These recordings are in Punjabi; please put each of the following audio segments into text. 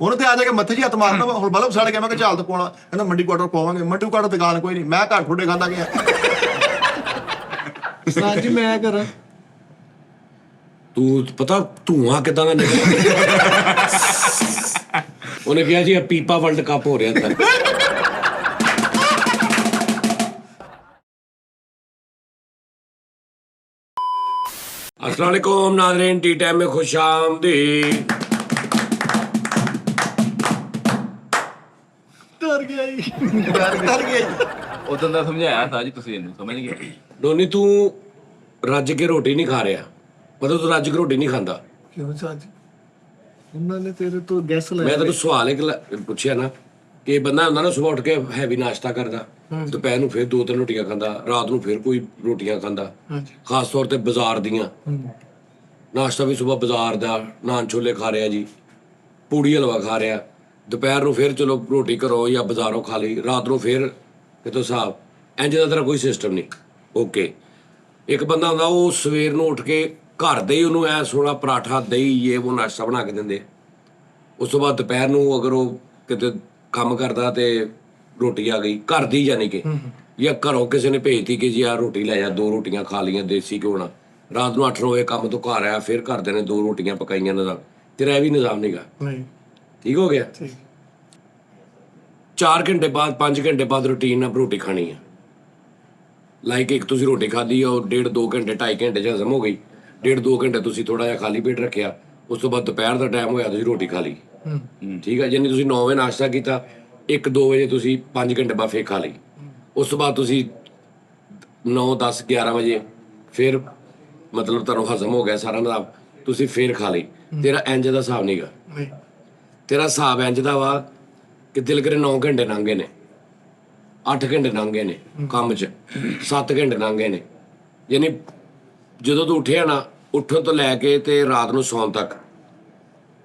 ਉਹਨੂੰ ਤੇ ਆ ਜਾ ਕੇ ਮੱਥੇ 'ਚ ਹੱਥ ਮਾਰਨਾ ਵਾ। ਹੁਣ ਬਲਬ ਸੜ ਗਿਆ, ਮੈਂ ਕਿਹਾ ਝਾਲ ਤੇ ਪਾਉਣਾ, ਕਹਿੰਦਾ ਮੰਡੀ ਕੁਆਟਰ ਪਾਵਾਂਗੇ। ਮੰਡੀ ਕੁਆਟਰ ਦੁਕਾਨ ਕੋਈ ਨਹੀਂ, ਮੈਂ ਘਰ ਠੋਡੇ ਖਾਂਦਾ ਗਿਆ। ਉਸਤਾਦ ਜੀ ਮੈਂ ਕਰਾਂ, ਤੂੰ ਪਤਾ ਧੂਆਂ ਕਿਦਾਂ ਦਾ ਨਿਕਲਿਆ? ਉਹਨੇ ਕਿਹਾ ਜੀ ਇਹ ਪੀਪਾ ਵਰਲਡ ਕੱਪ ਹੋ ਰਿਹਾ था। अस्सलाम वालेकुम नाज़रीन, टी टाइम में खुश आमदीद। ਡਰ ਗਿਆ ਜੀ। ਡਰ ਗਿਆ ਜੀ। ਉਦੋਂ ਦਾ ਸਮਝਾਇਆ ਤਾਂ ਜੀ ਤੁਸੀਂ ਇਹਨੂੰ ਸਮਝ ਨਹੀਂ ਗਏ। ਡੋਨੀ ਤੂੰ ਰੱਜ ਕੇ ਰੋਟੀ ਨਹੀਂ ਖਾ ਰਿਹਾ, ਮਤਲਬ ਤੂੰ ਰੱਜ ਕੇ ਰੋਟੀ ਨਹੀਂ ਖਾਂਦਾ। ਕਿਉਂ ਉਸਤਾਦ ਜੀ? ਉਹਨਾਂ ਨੇ ਤੇਰੇ ਤੋਂ ਗੈਸ ਮੈਂ ਲਿਆ। ਤੈਨੂੰ ਸਵਾਲ ਇੱਕ ਪੁੱਛਿਆ ਨਾ ਕਿ ਬੰਦਾ ਹੁੰਦਾ ਨਾ ਸੁਬਾਹ ਉੱਠ ਕੇ ਹੈਵੀ ਨਾਸ਼ਤਾ ਕਰਦਾ, ਦੁਪਹਿਰ ਨੂੰ ਫਿਰ 2-3 ਰੋਟੀਆਂ ਖਾਂਦਾ, ਰਾਤ ਨੂੰ ਫਿਰ ਕੋਈ ਰੋਟੀਆਂ ਖਾਂਦਾ, ਹਾਂਜੀ। ਖਾਸ ਤੌਰ ਤੇ ਬਾਜ਼ਾਰ ਦੀਆਂ। ਨਾਸ਼ਤਾ ਵੀ ਸੁਬਾਹ ਬਾਜ਼ਾਰ ਦਾ, ਨਾਨ ਛੋਲੇ ਖਾ ਰਿਹਾ ਜੀ, ਪੂੜੀ ਹਲਵਾ ਖਾ ਰਿਹਾ, ਦੁਪਹਿਰ ਨੂੰ ਫਿਰ ਚਲੋ ਰੋਟੀ ਘਰੋਂ ਜਾਂ ਬਾਜ਼ਾਰੋਂ ਖਾ ਲਈ, ਰਾਤ ਨੂੰ ਫਿਰ ਕਿਤੋਂ ਹਿਸਾਬ। ਇੰਝ ਦਾ ਤੇਰਾ ਕੋਈ ਸਿਸਟਮ ਨਹੀਂ। ਓਕੇ। ਇੱਕ ਬੰਦਾ ਹੁੰਦਾ ਉਹ ਸਵੇਰ ਨੂੰ ਉੱਠ ਕੇ ਘਰ ਦੇ ਹੀ ਉਹਨੂੰ ਐ ਸੋਹਣਾ ਪਰਾਠਾ, ਦਹੀਂ, ਇਹ ਉਹ ਨਾਸ਼ਤਾ ਬਣਾ ਕੇ ਦਿੰਦੇ। ਉਸ ਤੋਂ ਬਾਅਦ ਦੁਪਹਿਰ ਨੂੰ ਅਗਰ ਉਹ ਕਿਤੇ ਕੰਮ ਕਰਦਾ ਤੇ ਰੋਟੀ ਆ ਗਈ ਘਰ ਦੀ, ਯਾਨੀ ਕਿ ਜਾਂ ਘਰੋਂ ਕਿਸੇ ਨੇ ਭੇਜਤੀ ਕਿ ਜੀ ਆ ਰੋਟੀ ਲੈ ਜਾ, 2 ਰੋਟੀਆਂ ਖਾ ਲਈਆਂ ਦੇਸੀ ਘਿਓ ਨਾਲ। ਰਾਤ ਨੂੰ 8-9 ਵਜੇ ਕੰਮ ਤੋਂ ਘਰ ਆਇਆ, ਫਿਰ ਘਰਦਿਆਂ ਨੇ 2 ਰੋਟੀਆਂ ਪਕਾਈਆਂ। ਨਿਜ਼ਾਮ ਤੇਰਾ ਇਹ ਵੀ ਨਿਜ਼ਾਮ ਨਹੀਂਗਾ। ਨਹੀਂ ਠੀਕ ਹੋ ਗਿਆ। ਠੀਕ। 4 ਘੰਟੇ ਬਾਅਦ 5 ਘੰਟੇ ਬਾਅਦ ਰੂਟੀਨ ਨਾਲ ਰੋਟੀ ਖਾਣੀ ਹੈ। ਲਾਈਕ ਇੱਕ ਤੁਸੀਂ ਰੋਟੀ ਖਾਧੀ ਆ, ਉਹ 1.5-2 ਘੰਟੇ 2.5 ਘੰਟੇ 'ਚ ਹਜ਼ਮ ਹੋ ਗਈ। 1.5-2 ਘੰਟੇ ਤੁਸੀਂ ਥੋੜਾ ਜਿਹਾ ਖਾਲੀ ਪੇਟ ਰੱਖਿਆ, ਉਸ ਤੋਂ ਬਾਅਦ ਦੁਪਹਿਰ ਦਾ ਟਾਈਮ ਹੋਇਆ ਤੁਸੀਂ ਰੋਟੀ ਖਾ ਲਈ। ਠੀਕ ਹੈ, ਯਾਨੀ ਤੁਸੀਂ 9 ਵਜੇ ਨਾਸ਼ਤਾ ਕੀਤਾ, 1-2 ਵਜੇ ਤੁਸੀਂ 5 ਘੰਟੇ ਬਾਅਦ ਫਿਰ ਖਾ ਲਈ। ਉਸ ਤੋਂ ਬਾਅਦ ਤੁਸੀਂ 9-10-11 ਵਜੇ ਫਿਰ ਮਤਲਬ ਤੁਹਾਨੂੰ ਹਜ਼ਮ ਹੋ ਗਿਆ ਸਾਰਾ ਨਿਜ਼ਾਮ, ਤੁਸੀਂ ਫਿਰ ਖਾ ਲਈ। ਤੇਰਾ ਇੰਜ ਦਾ ਹਿਸਾਬ ਨਹੀਂਗਾ। ਨਹੀਂ ਤੇਰਾ ਹਿਸਾਬ ਇੰਜ ਦਾ ਵਾ ਕਿ ਦਿਲ ਕਰੇ 9 ਘੰਟੇ ਲੰਘ ਗਏ ਨੇ, 8 ਘੰਟੇ ਲੰਘ ਗਏ ਨੇ ਕੰਮ 'ਚ, 7 ਘੰਟੇ ਲੰਘ ਗਏ ਨੇ। ਯਾਨੀ ਜਦੋਂ ਤੂੰ ਉੱਠਿਆ ਨਾ, ਉੱਠਣ ਤੋਂ ਲੈ ਕੇ ਤੇ ਰਾਤ ਨੂੰ ਸੌਣ ਤੱਕ,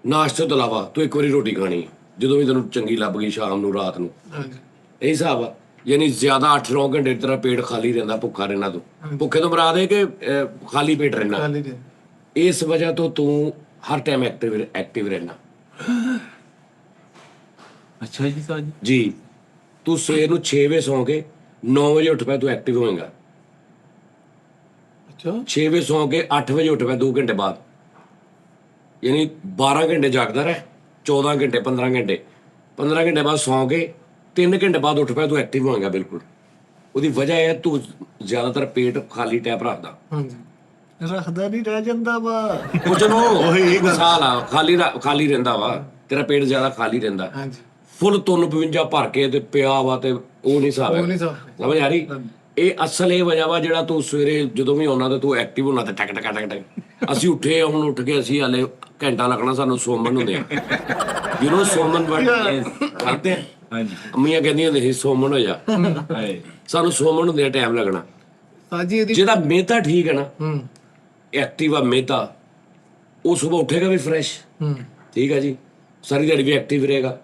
ਨਾਸ਼ਤੇ ਤੋਂ ਇਲਾਵਾ ਤੂੰ ਇੱਕ ਵਾਰੀ ਰੋਟੀ ਖਾਣੀ ਹੈ, ਜਦੋਂ ਵੀ ਤੈਨੂੰ ਚੰਗੀ ਲੱਭ ਗਈ, ਸ਼ਾਮ ਨੂੰ, ਰਾਤ ਨੂੰ। ਹਾਂਜੀ। ਇਹ ਹਿਸਾਬ ਆ। ਯਾਨੀ ਜ਼ਿਆਦਾ 8-9 ਘੰਟੇ ਤੇਰਾ ਪੇਟ ਖਾਲੀ ਰਹਿੰਦਾ, ਭੁੱਖਾ ਰਹਿਣਾ ਤੂੰ। ਭੁੱਖੇ ਤੋਂ ਮੁਰਾਦ ਹੈ ਕਿ ਖਾਲੀ ਪੇਟ ਰਹਿਣਾ। ਖਾਲੀ ਦੇ ਇਸ ਵਜ੍ਹਾ ਤੋਂ ਤੂੰ ਹਰ ਟਾਈਮ ਐਕਟਿਵ ਰਹਿਣਾ। ਅੱਛਾ ਜੀ ਸਾਹਿਬ ਜੀ। ਜੀ ਤੂੰ ਸਵੇਰ ਨੂੰ 6 ਵਜੇ ਸੌਂ ਕੇ 9 ਵਜੇ ਉੱਠ ਪਿਆ, ਤੂੰ ਐਕਟਿਵ ਹੋਏਗਾ। ਅੱਛਾ 6 ਵਜੇ ਸੌਂ ਕੇ 8 ਵਜੇ ਉੱਠ ਪਿਆ 2 ਘੰਟੇ ਬਾਅਦ, ਯਾਨੀ 12 ਘੰਟੇ ਜਾਗਦਾ ਰਹਿ, 14 ਘੰਟੇ 15 ਘੰਟੇ 15 ਘੰਟੇ ਬਾਅਦ ਸੌਂ ਕੇ 3 ਘੰਟੇ ਬਾਅਦ ਉੱਠ ਪਿਆ, ਤੂੰ ਐਕਟਿਵ ਹੋਏਗਾ ਬਿਲਕੁਲ। ਉਹਦੀ ਵਜ੍ਹਾ ਹੈ ਤੂੰ ਜ਼ਿਆਦਾਤਰ ਪੇਟ ਖਾਲੀ ਟੈਪ ਰੱਖਦਾ। ਹਾਂਜੀ। ਰੱਖਦਾ ਨਹੀਂ ਰਹਿ ਜਾਂਦਾ ਵਾ। ਉਹ ਚਲੋ ਉਹੀ ਮਿਸਾਲ ਆ, ਖਾਲੀ ਰਹਿੰਦਾ ਵਾ, ਤੇਰਾ ਪੇਟ ਜ਼ਿਆਦਾ ਖਾਲੀ ਰਹਿੰਦਾ। ਹਾਂਜੀ। ਫੁੱਲ ਤੁੰਨ 52 ਭਰ ਕੇ ਤੇ ਪਿਆ ਵਾ, ਤੇ ਉਹ ਨਹੀਂ ਹਿਸਾਬ ਹੈ। ਉਹ ਨਹੀਂ ਸਾਫ। ਸਮਝ ਆ ਰਹੀ? ਇਹ ਅਸਲ ਇਹ ਵਜ੍ਹਾ ਵਾ ਜਿਹੜਾ ਤੂੰ ਸਵੇਰੇ ਜਦੋਂ ਵੀ ਆਉਣਾ ਤੇ ਤੂੰ ਐਕਟਿਵ ਹੋਣਾ ਤੇ ਟਕ ਟਕ ਟਕ ਟਕ। ਅਸੀਂ ਉੱਠੇ ਹੁਣ, ਉੱਠ ਕੇ ਅਸੀਂ ਹਾਲੇ ਘੰਟਾ ਲੱਗਣਾ ਸਾਨੂੰ ਸੋਮਨ ਹੁੰਦੇ ਆ। ਯੂ نو ਸੋਮਨ ਕਰਦੇ ਆ। ਹਾਂਜੀ। ਅੰਮੀਆਂ ਕਹਿੰਦੀਆਂ ਹੁੰਦੀਆਂ ਸੀ ਸੋਮਨ ਹੋ ਜਾ। ਹਾਏ। ਸਾਨੂੰ ਸੋਮਨ ਹੁੰਦੇ ਆ ਟਾਈਮ ਲੱਗਣਾ। ਸਾਜੀ ਇਹਦੀ ਜਿਹਦਾ ਮਿਹਦਾ ਠੀਕ ਹੈ ਨਾ, ਐਕਟਿਵ ਆ ਮਿਹਦਾ, ਉਹ ਸਵੇਰ ਉੱਠੇਗਾ ਵੀ ਫਰੈਸ਼। ਠੀਕ ਹੈ ਜੀ, ਸਾਰੀ ਦਿਹਾੜੀ ਵੀ ਐਕਟਿਵ ਰਹੇਗਾ।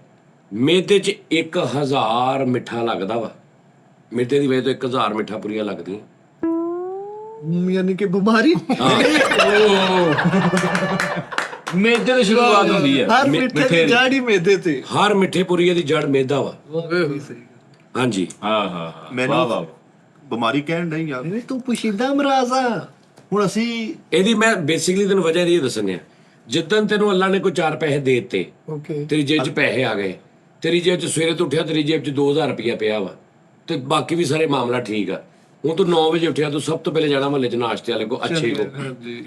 ਮਿਹਦੇ 'ਚ 1000 ਮਿੱਠਾ ਲੱਗਦਾ ਵਾ, ਮਿੱਠੇ ਦੀ ਵਜ੍ਹਾ ਤੋਂ 1000 ਮਿੱਠਾ ਪੁਰੀਆਂ ਲੱਗਦੀਆਂ। ਯਾਨੀ ਕਿ ਬਿਮਾਰੀ ਮੇਦੇ ਦੀ ਸ਼ੁਰੂਆਤ ਹੁੰਦੀ ਹੈ ਹਰ ਮਿੱਠੇ ਦੀ ਜੜ ਹੀ ਮੇਦੇ ਤੇ। ਹਰ ਮਿੱਠੇ ਪੁਰੀਏ ਦੀ ਜੜ ਮਿਹਦਾ ਵਾ। ਹਾਂਜੀ। ਹਾਂ ਹਾਂ ਹਾਂ। ਮੈਨੂੰ ਵਾਹ ਵਾਹ। ਬਿਮਾਰੀ ਕਹਿਣ ਨਹੀਂ ਯਾਰ। ਨਹੀਂ ਤੂੰ ਪੁਸ਼ੀਦਾ ਮਰਾਜ਼ਾ। ਹੁਣ ਅਸੀਂ ਇਹਦੀ ਮੈਂ ਬੇਸਿਕਲੀ ਤੈਨੂੰ ਵਜ੍ਹਾ ਇਹ ਦੱਸਣੀ ਆ, ਜਿੱਦਣ ਤੈਨੂੰ ਅੱਲਾ ਨੇ ਕੋਈ 4 ਪੈਸੇ ਦੇ ਦਿੱਤੇ, ਓਕੇ। ਤੇਰੀ ਜੇਬ 'ਚ ਪੈਸੇ ਆ ਗਏ, ਤੇਰੀ ਜੇਬ 'ਚ ਸਵੇਰੇ ਤੋਂ ਉੱਠਿਆ ਤੇਰੀ ਜੇਬ 'ਚ 2000 ਰੁਪਇਆ ਪਿਆ ਵਾ, ਤੇ ਬਾਕੀ ਵੀ ਸਾਰੇ ਮਾਮਲਾ ਠੀਕ ਆ। ਹੁਣ ਤੂੰ 9 ਵਜੇ ਉੱਠਿਆ, ਤੂੰ ਸਭ ਤੋਂ ਪਹਿਲੇ ਜਾਣਾ ਮਹੱਲੇ 'ਚ ਨਾਸ਼ਤੇ ਵਾਲੇ ਕੋ, ਅੱਛੇ ਕੋ,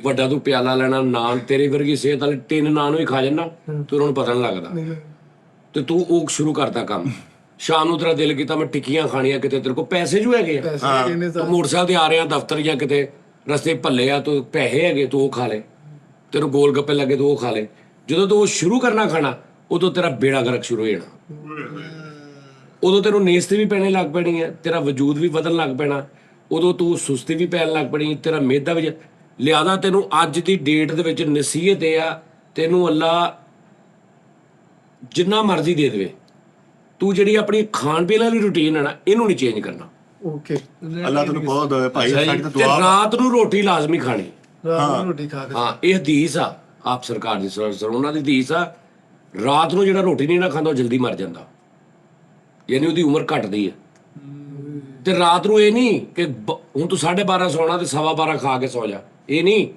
ਵੱਡਾ ਤੂੰ ਪਿਆਲਾ ਲੈਣਾ, ਨਾਨ, ਤੇਰੀ ਵਰਗੀ ਸਿਹਤ ਵਾਲੇ 3 ਨਾਨ ਵੀ ਖਾ ਜਾਣਾ, ਤੇ ਉਹਨਾਂ ਨੂੰ ਪਤਾ ਨਹੀਂ ਲੱਗਦਾ। ਤੇ ਤੂੰ ਉਹ ਸ਼ੁਰੂ ਕਰਤਾ ਕੰਮ। ਸ਼ਾਮ ਨੂੰ ਤੇਰਾ ਦਿਲ ਕੀਤਾ ਮੈਂ ਟਿੱਕੀਆਂ ਖਾਣੀਆਂ, ਕਿਤੇ ਤੇਰੇ ਕੋਲ ਪੈਸੇ ਜੋ ਹੈਗੇ ਆ, ਤੂੰ ਮੋਟਰਸਾਈਕਲ ਤੇ ਆ ਰਿਹਾ ਦਫ਼ਤਰ ਜਾਂ ਕਿਤੇ ਰਸਤੇ ਭੱਲੇ ਆ, ਤੂੰ ਪੈਸੇ ਹੈਗੇ ਤੂੰ ਉਹ ਖਾ ਲੈ, ਤੈਨੂੰ ਗੋਲ ਗੱਪੇ ਲੱਗੇ ਤੂੰ ਉਹ ਖਾ ਲੈ। ਜਦੋਂ ਤੂੰ ਉਹ ਸ਼ੁਰੂ ਕਰਨਾ ਖਾਣਾ, ਉਦੋਂ ਤੇਰਾ ਬੇੜਾ ਗਰਕ ਸ਼ੁਰੂ ਹੋ ਜਾਣਾ। ਉਦੋਂ ਤੈਨੂੰ ਨੇਸਤੇ ਵੀ ਪੈਣੇ ਲੱਗ ਪੈਣੀ ਹੈ, ਤੇਰਾ ਵਜੂਦ ਵੀ ਬਦਲਣ ਲੱਗ ਪੈਣਾ, ਉਦੋਂ ਤੂੰ ਸੁਸਤੀ ਵੀ ਪੈਣ ਲੱਗ ਪੈਣੀ, ਤੇਰਾ ਮਿਹਦਾ ਵੀ। ਲਿਆਦਾ ਤੈਨੂੰ ਅੱਜ ਦੀ ਡੇਟ ਦੇ ਵਿੱਚ ਨਸੀਹਤ ਇਹ ਆ, ਤੈਨੂੰ ਅੱਲਾ ਜਿੰਨਾ ਮਰਜ਼ੀ ਦੇ ਦੇਵੇ, ਤੂੰ ਜਿਹੜੀ ਆਪਣੀ ਖਾਣ ਪੀਣ ਵਾਲੀ ਰੂਟੀਨ ਹੈ ਨਾ, ਇਹਨੂੰ ਨਹੀਂ ਚੇਂਜ ਕਰਨਾ। ਓਕੇ। ਅੱਲਾ ਤੈਨੂੰ ਬਹੁਤ ਦਵੇ ਭਾਈ, ਸਾਡੀ ਤਾਂ ਤੇ ਦੁਆ। ਰਾਤ ਨੂੰ ਰੋਟੀ ਲਾਜ਼ਮੀ ਖਾਣੀ। ਰਾਤ ਨੂੰ ਰੋਟੀ ਖਾ ਕੇ। ਹਾਂ, ਇਹ ਹਦੀਸ ਆ ਆਪ ਸਰਕਾਰ ਦੀ, ਸਰ ਉਹਨਾਂ ਦੀ ਹਦੀਸ ਆ, ਰਾਤ ਨੂੰ ਜਿਹੜਾ ਰੋਟੀ ਨਹੀਂ ਨਾ ਖਾਂਦਾ ਉਹ ਜਲਦੀ ਮਰ ਜਾਂਦਾ, ਯਾਨੀ ਉਹਦੀ ਉਮਰ ਘਟਦੀ ਹੈ। ਤੇ ਰਾਤ ਨੂੰ ਇਹ ਨਹੀਂ ਕਿ ਹੁਣ ਤੂੰ 12:30 ਸੌਣਾ ਤੇ 12:15 ਖਾ ਕੇ ਸੌ ਜਾ, ਇਹ ਨਹੀਂ।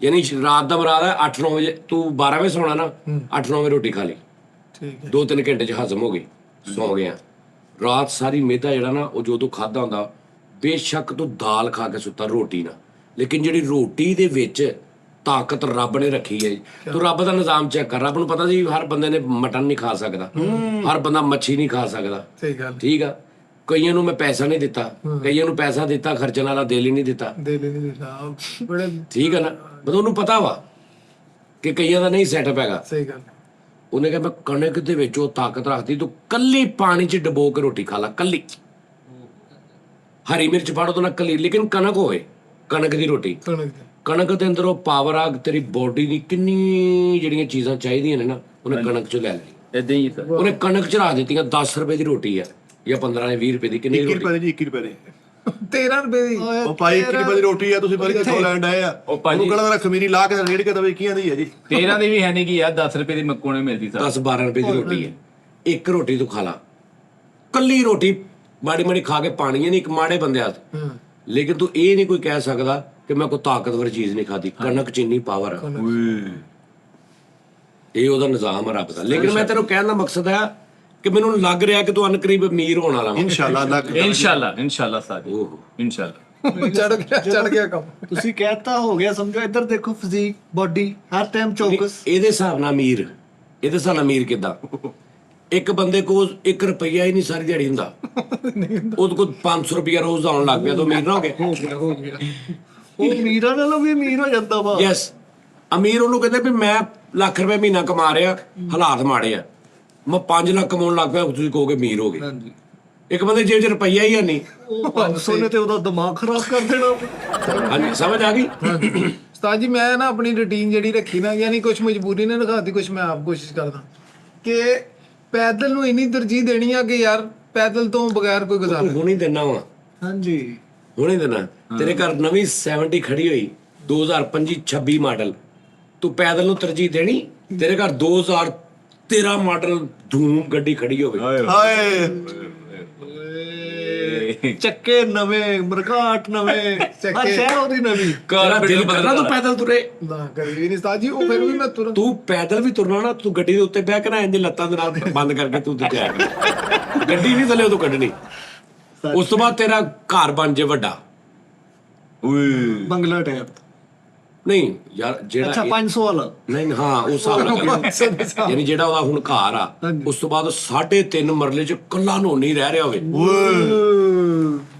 ਯਾਨੀ ਰਾਤ ਦਾ ਮੁਰਾਦ ਹੈ 8-9 ਵਜੇ ਤੂੰ 12 ਵਜੇ ਸੌਣਾ ਨਾ, 8-9 ਵਜੇ ਰੋਟੀ ਖਾ ਲਈ, ਠੀਕ ਹੈ 2-3 ਘੰਟੇ 'ਚ ਹਜ਼ਮ ਹੋ ਗਈ, ਸੌ ਗਿਆ। ਰਾਤ ਸਾਰੀ ਮਿਹਦਾ ਜਿਹੜਾ ਨਾ ਉਹ ਜਦੋਂ ਖਾਦਾ ਹੁੰਦਾ, ਬੇਸ਼ੱਕ ਤੂੰ ਦਾਲ ਖਾ ਕੇ ਸੁੱਤਾ ਰੋਟੀ ਨਾ, ਲੇਕਿਨ ਜਿਹੜੀ ਰੋਟੀ ਦੇ ਵਿੱਚ ਤਾਕਤ ਰੱਬ ਨੇ ਰੱਖੀ ਹੈ। ਤੂੰ ਰੱਬ ਦਾ ਨਿਜ਼ਾਮ ਚੈੱਕ ਕਰ। ਰੱਬ ਨੂੰ ਪਤਾ ਸੀ ਹਰ ਬੰਦੇ ਨੇ ਮਟਨ ਨਹੀਂ ਖਾ ਸਕਦਾ, ਹਰ ਬੰਦਾ ਮੱਛੀ ਨਹੀਂ ਖਾ ਸਕਦਾ, ਸਹੀ ਗੱਲ ਠੀਕ ਆ। ਕਈਆਂ ਨੂੰ ਮੈਂ ਪੈਸਾ ਨਹੀਂ ਦਿੱਤਾ, ਕਈਆਂ ਨੂੰ ਪੈਸਾ ਦਿੱਤਾ ਖਰਚਣ ਵਾਲਾ ਦਿਲ ਹੀ ਨਹੀਂ ਦਿੱਤਾ, ਦੇ ਨਹੀਂ ਦਿੱਤਾ ਬੜੇ ਠੀਕ ਹੈ ਨਾ। ਮਤਲਬ ਉਹਨੂੰ ਪਤਾ ਵਾ ਕਿ ਕਈਆਂ ਦਾ ਨਹੀਂ ਸੈਟਅਪ ਹੈਗਾ। ਸਹੀ ਗੱਲ ਉਹਨੇ ਕਿਹਾ ਮੈਂ ਕਣਕ ਦੇ ਵਿੱਚ ਉਹ ਤਾਕਤ ਰੱਖਦੀ, ਤੂੰ ਕੱਲੀ ਪਾਣੀ 'ਚ ਡਬੋ ਕੇ ਰੋਟੀ ਖਾ ਲਾ, ਕੱਲੀ ਹਰੀ ਮਿਰਚ ਪਾੜੋ ਤਾਂ ਨਾ ਕੱਲੀ, ਲੇਕਿਨ ਕਣਕ ਹੋਵੇ, ਕਣਕ ਦੀ ਰੋਟੀ। ਕਣਕ ਦੇ ਅੰਦਰ ਉਹ ਪਾਵਰ ਆ, ਤੇਰੀ ਬੋਡੀ ਦੀ ਕਿੰਨੀ ਜਿਹੜੀਆਂ ਚੀਜ਼ਾਂ ਚਾਹੀਦੀਆਂ ਨੇ ਨਾ ਉਹਨੇ ਕਣਕ 'ਚ ਲੈ ਲਈ। ਇਦਾਂ ਹੀ ਸਰ ਉਹਨੇ ਕਣਕ 'ਚ ਰੱਖ ਦਿੱਤੀਆਂ। 10 ਰੁਪਏ ਦੀ ਰੋਟੀ ਆ ਜਾਂ 15 20 ਰੁਪਏ ਦੀ, ਕਿੰਨੀ 21 ਰੋਟੀ? ਰੁਪਏ ਦੀ 21 ਰੁਪਏ ਦੀ 13 ਰੁਪਏ ਦੀ ਉਹ ਭਾਈ 21 ਰੁਪਏ ਦੀ ਰੋਟੀ ਆ, ਤੁਸੀਂ ਬਰਗਰ ਤੋਂ ਲੈਣ ਆਏ ਆ। ਉਹ ਭਾਜੀ- ਉਹਨੂੰ ਕਹਿੰਦਾ ਖਮੀਰੀ ਲਾ ਕੇ ਰੇੜ ਕੇ ਦਵੇ ਕੀਆਂ ਦੀ ਹੈ ਜੀ। 13 ਦੀ ਵੀ ਹੈ ਨਹੀਂ ਕਿ ਯਾਰ 10 ਰੁਪਏ ਦੀ ਮੱਕੋਣੇ ਮਿਲਦੀ ਸਰ। 10-12 ਰੁਪਏ ਦੀ ਰੋਟੀ ਹੈ। ਇੱਕ ਰੋਟੀ ਤੂੰ ਖਾ ਲਾ, ਕੱਲੀ ਰੋਟੀ ਮਾੜੀ ਮਾੜੀ ਖਾ ਕੇ ਪਾਣੀ ਹੈ ਨਹੀਂ ਇੱਕ ਮਾੜੇ ਬੰਦੇ ਆ। ਲੇਕਿਨ ਤੂੰ ਇਹ ਨਹੀਂ ਕੋਈ ਕਹਿ ਸਕਦਾ ਕਿ ਮੈਂ ਕੋਈ ਤਾਕਤਵਰ ਚੀਜ਼ ਨਹੀਂ ਖਾਦੀ। ਕਣਕ 'ਚ ਇੰਨੀ ਪਾਵਰ ਆ, ਇਹ ਉਹਦਾ ਨਿਜ਼ਾਮ ਆ ਰੱਬ ਦਾ। ਲੇਕਿਨ ਮੈਂ ਤੈਨੂੰ ਕਹਿਣ ਦਾ ਮਕਸਦ ਹੈ ਕਿ ਮੈਨੂੰ ਲੱਗ ਰਿਹਾ ਕਿ ਤੂੰ ਅਨਕਰੀਬ ਅਮੀਰ ਹੋਣ ਵਾਲਾ ਵਾ। ਇਨਸ਼ਾਅੱਲਾ ਅੱਲਾਹ ਇਨਸ਼ਾਅੱਲਾ ਸਾਜੀ, ਇਨਸ਼ਾਅੱਲਾ ਚੜ ਗਿਆ ਕੰਮ। ਤੁਸੀਂ ਕਹਿਤਾ ਹੋ ਗਿਆ ਸਮਝੋ। ਇੱਧਰ ਦੇਖੋ ਫਿਜ਼ੀਕ ਬਾਡੀ ਹਰ ਟਾਈਮ ਚੌਕਸ। ਇਹਦੇ ਹਿਸਾਬ ਨਾਲ ਅਮੀਰ, ਇਹਦੇ ਹਿਸਾਬ ਨਾਲ ਅਮੀਰ ਕਿੱਦਾਂ? ਇੱਕ ਬੰਦੇ ਕੋਲ 1 ਰੁਪਈਆ ਹੀ ਨਹੀਂ ਸਾਰੀ ਦਿਹਾੜੀ ਹੁੰਦਾ, ਉਹਦੇ ਕੋਲ 500 ਰੁਪਈਆ ਰੋਜ਼ ਆਉਣ ਲੱਗ ਪਿਆ ਤਾਂ ਅਮੀਰ ਨਾ ਹੋ ਗਿਆ। ਉਹ ਅਮੀਰਾਂ ਨਾਲੋਂ ਵੀ ਅਮੀਰ ਹੋ ਜਾਂਦਾ ਵਾ। ਯੈਸ, ਅਮੀਰ ਉਹਨੂੰ ਕਹਿੰਦੇ ਵੀ ਮੈਂ ਲੱਖ ਰੁਪਏ ਮਹੀਨਾ ਕਮਾ ਰਿਹਾ, ਹਾਲਾਤ ਮਾੜੇ ਆ, ਮੈਂ 5 ਲੱਖ ਕਮਾਉਣ ਲੱਗ ਪਿਆ, ਤੁਸੀਂ ਕਹੋਗੇ ਅਮੀਰ ਹੋ ਗਏ। ਇੱਕ ਬੰਦੇ ਜੇਬ 'ਚ ਰੁਪਈਆ ਹੀ ਹੈ ਨਹੀਂ, ਉਹ 500 ਨੇ ਤੇ ਉਹਦਾ ਦਿਮਾਗ ਖਰਾਬ ਕਰ ਦੇਣਾ। ਹਾਂਜੀ ਸਮਝ ਆ ਗਈ। ਉਸਤਾਦ ਜੀ ਮੈਂ ਨਾ ਆਪਣੀ ਰੁਟੀਨ ਜਿਹੜੀ ਰੱਖੀ ਨਾ, ਯਾਨੀ ਕੁਝ ਮਜਬੂਰੀ ਨੇ ਰਖਾਤੀ, ਕੁਝ ਮੈਂ ਆਪ ਕੋਸ਼ਿਸ਼ ਕਰਦਾ ਕਿ ਪੈਦਲ ਨੂੰ ਇੰਨੀ ਤਰਜੀਹ ਦੇਣੀ ਆ ਕਿ ਯਾਰ ਪੈਦਲ ਤੋਂ ਬਗੈਰ ਕੋਈ ਗੁਜ਼ਾਰਾ ਨਹੀਂ। ਹੁਣੀ ਦੇਣਾ ਵਾ, ਹਾਂਜੀ ਹੁਣੀ ਦੇਣਾ। ਤੇਰੇ ਘਰ ਨਵੀਂ 70 ਖੜੀ ਹੋਈ 2025-26 ਮਾਡਲ, ਤੂੰ ਪੈਦਲ ਨੂੰ ਤਰਜੀਹ ਦੇਣੀ? ਤੇਰੇ ਘਰ 2013 ਮਾਡਲ ਧੂਮ ਗੱਡੀ ਖੜੀ ਹੋਵੇ, ਹਾਏ ਚੱਕੇ ਨਵੇਂ, ਮਰਕਾਟ ਨਵੇਂ, ਹਰ ਸ਼ੈ ਉਹਦੀ ਨਵੀਂ। ਤੇਰਾ ਦਿਲ ਕਰਦਾ ਤੂੰ ਪੈਦਲ ਤੁਰੇ? ਨਾ ਕਰੀ ਨਹੀਂ ਉਸਤਾਦ ਜੀ, ਉਹ ਫਿਰ ਵੀ ਮੈਂ ਤੁਰੰਤ ਤੂੰ ਪੈਦਲ ਵੀ ਤੁਰਨਾ ਨਾ, ਤੂੰ ਗੱਡੀ ਦੇ ਉੱਤੇ ਬਹਿ ਕੇ ਨਾ ਇੰਜ ਲੱਤਾਂ ਦੇ ਨਾਲ ਬੰਦ ਕਰਕੇ ਤੂੰ ਤੇ ਜਾਇਆ ਕਰ। ਗੱਡੀ ਨਹੀਂ ਥੱਲੇ ਉਦੋਂ ਕੱਢਣੀ। ਉਸ ਤੋਂ ਬਾਅਦ ਤੇਰਾ ਘਰ ਬਣ ਜੇ ਵੱਡਾ। ਬੰਗਲਾ ਟਾਈਪ। ਨਹੀਂ ਯਾਰ ਜਿਹੜਾ ਅੱਛਾ 500 ਵਾਲਾ। ਨਹੀਂ ਹਾਂ ਉਹ ਹਿਸਾਬ ਨਾਲ ਯਾਨੀ ਜਿਹੜਾ ਉਹਦਾ ਹੁਣ ਘਰ ਆ, ਉਸ ਤੋਂ ਬਾਅਦ 3.5 ਮਰਲੇ 'ਚ ਕੱਲਾ ਨੋਨੀ ਰਹਿ ਰਿਹਾ ਹੋਵੇ।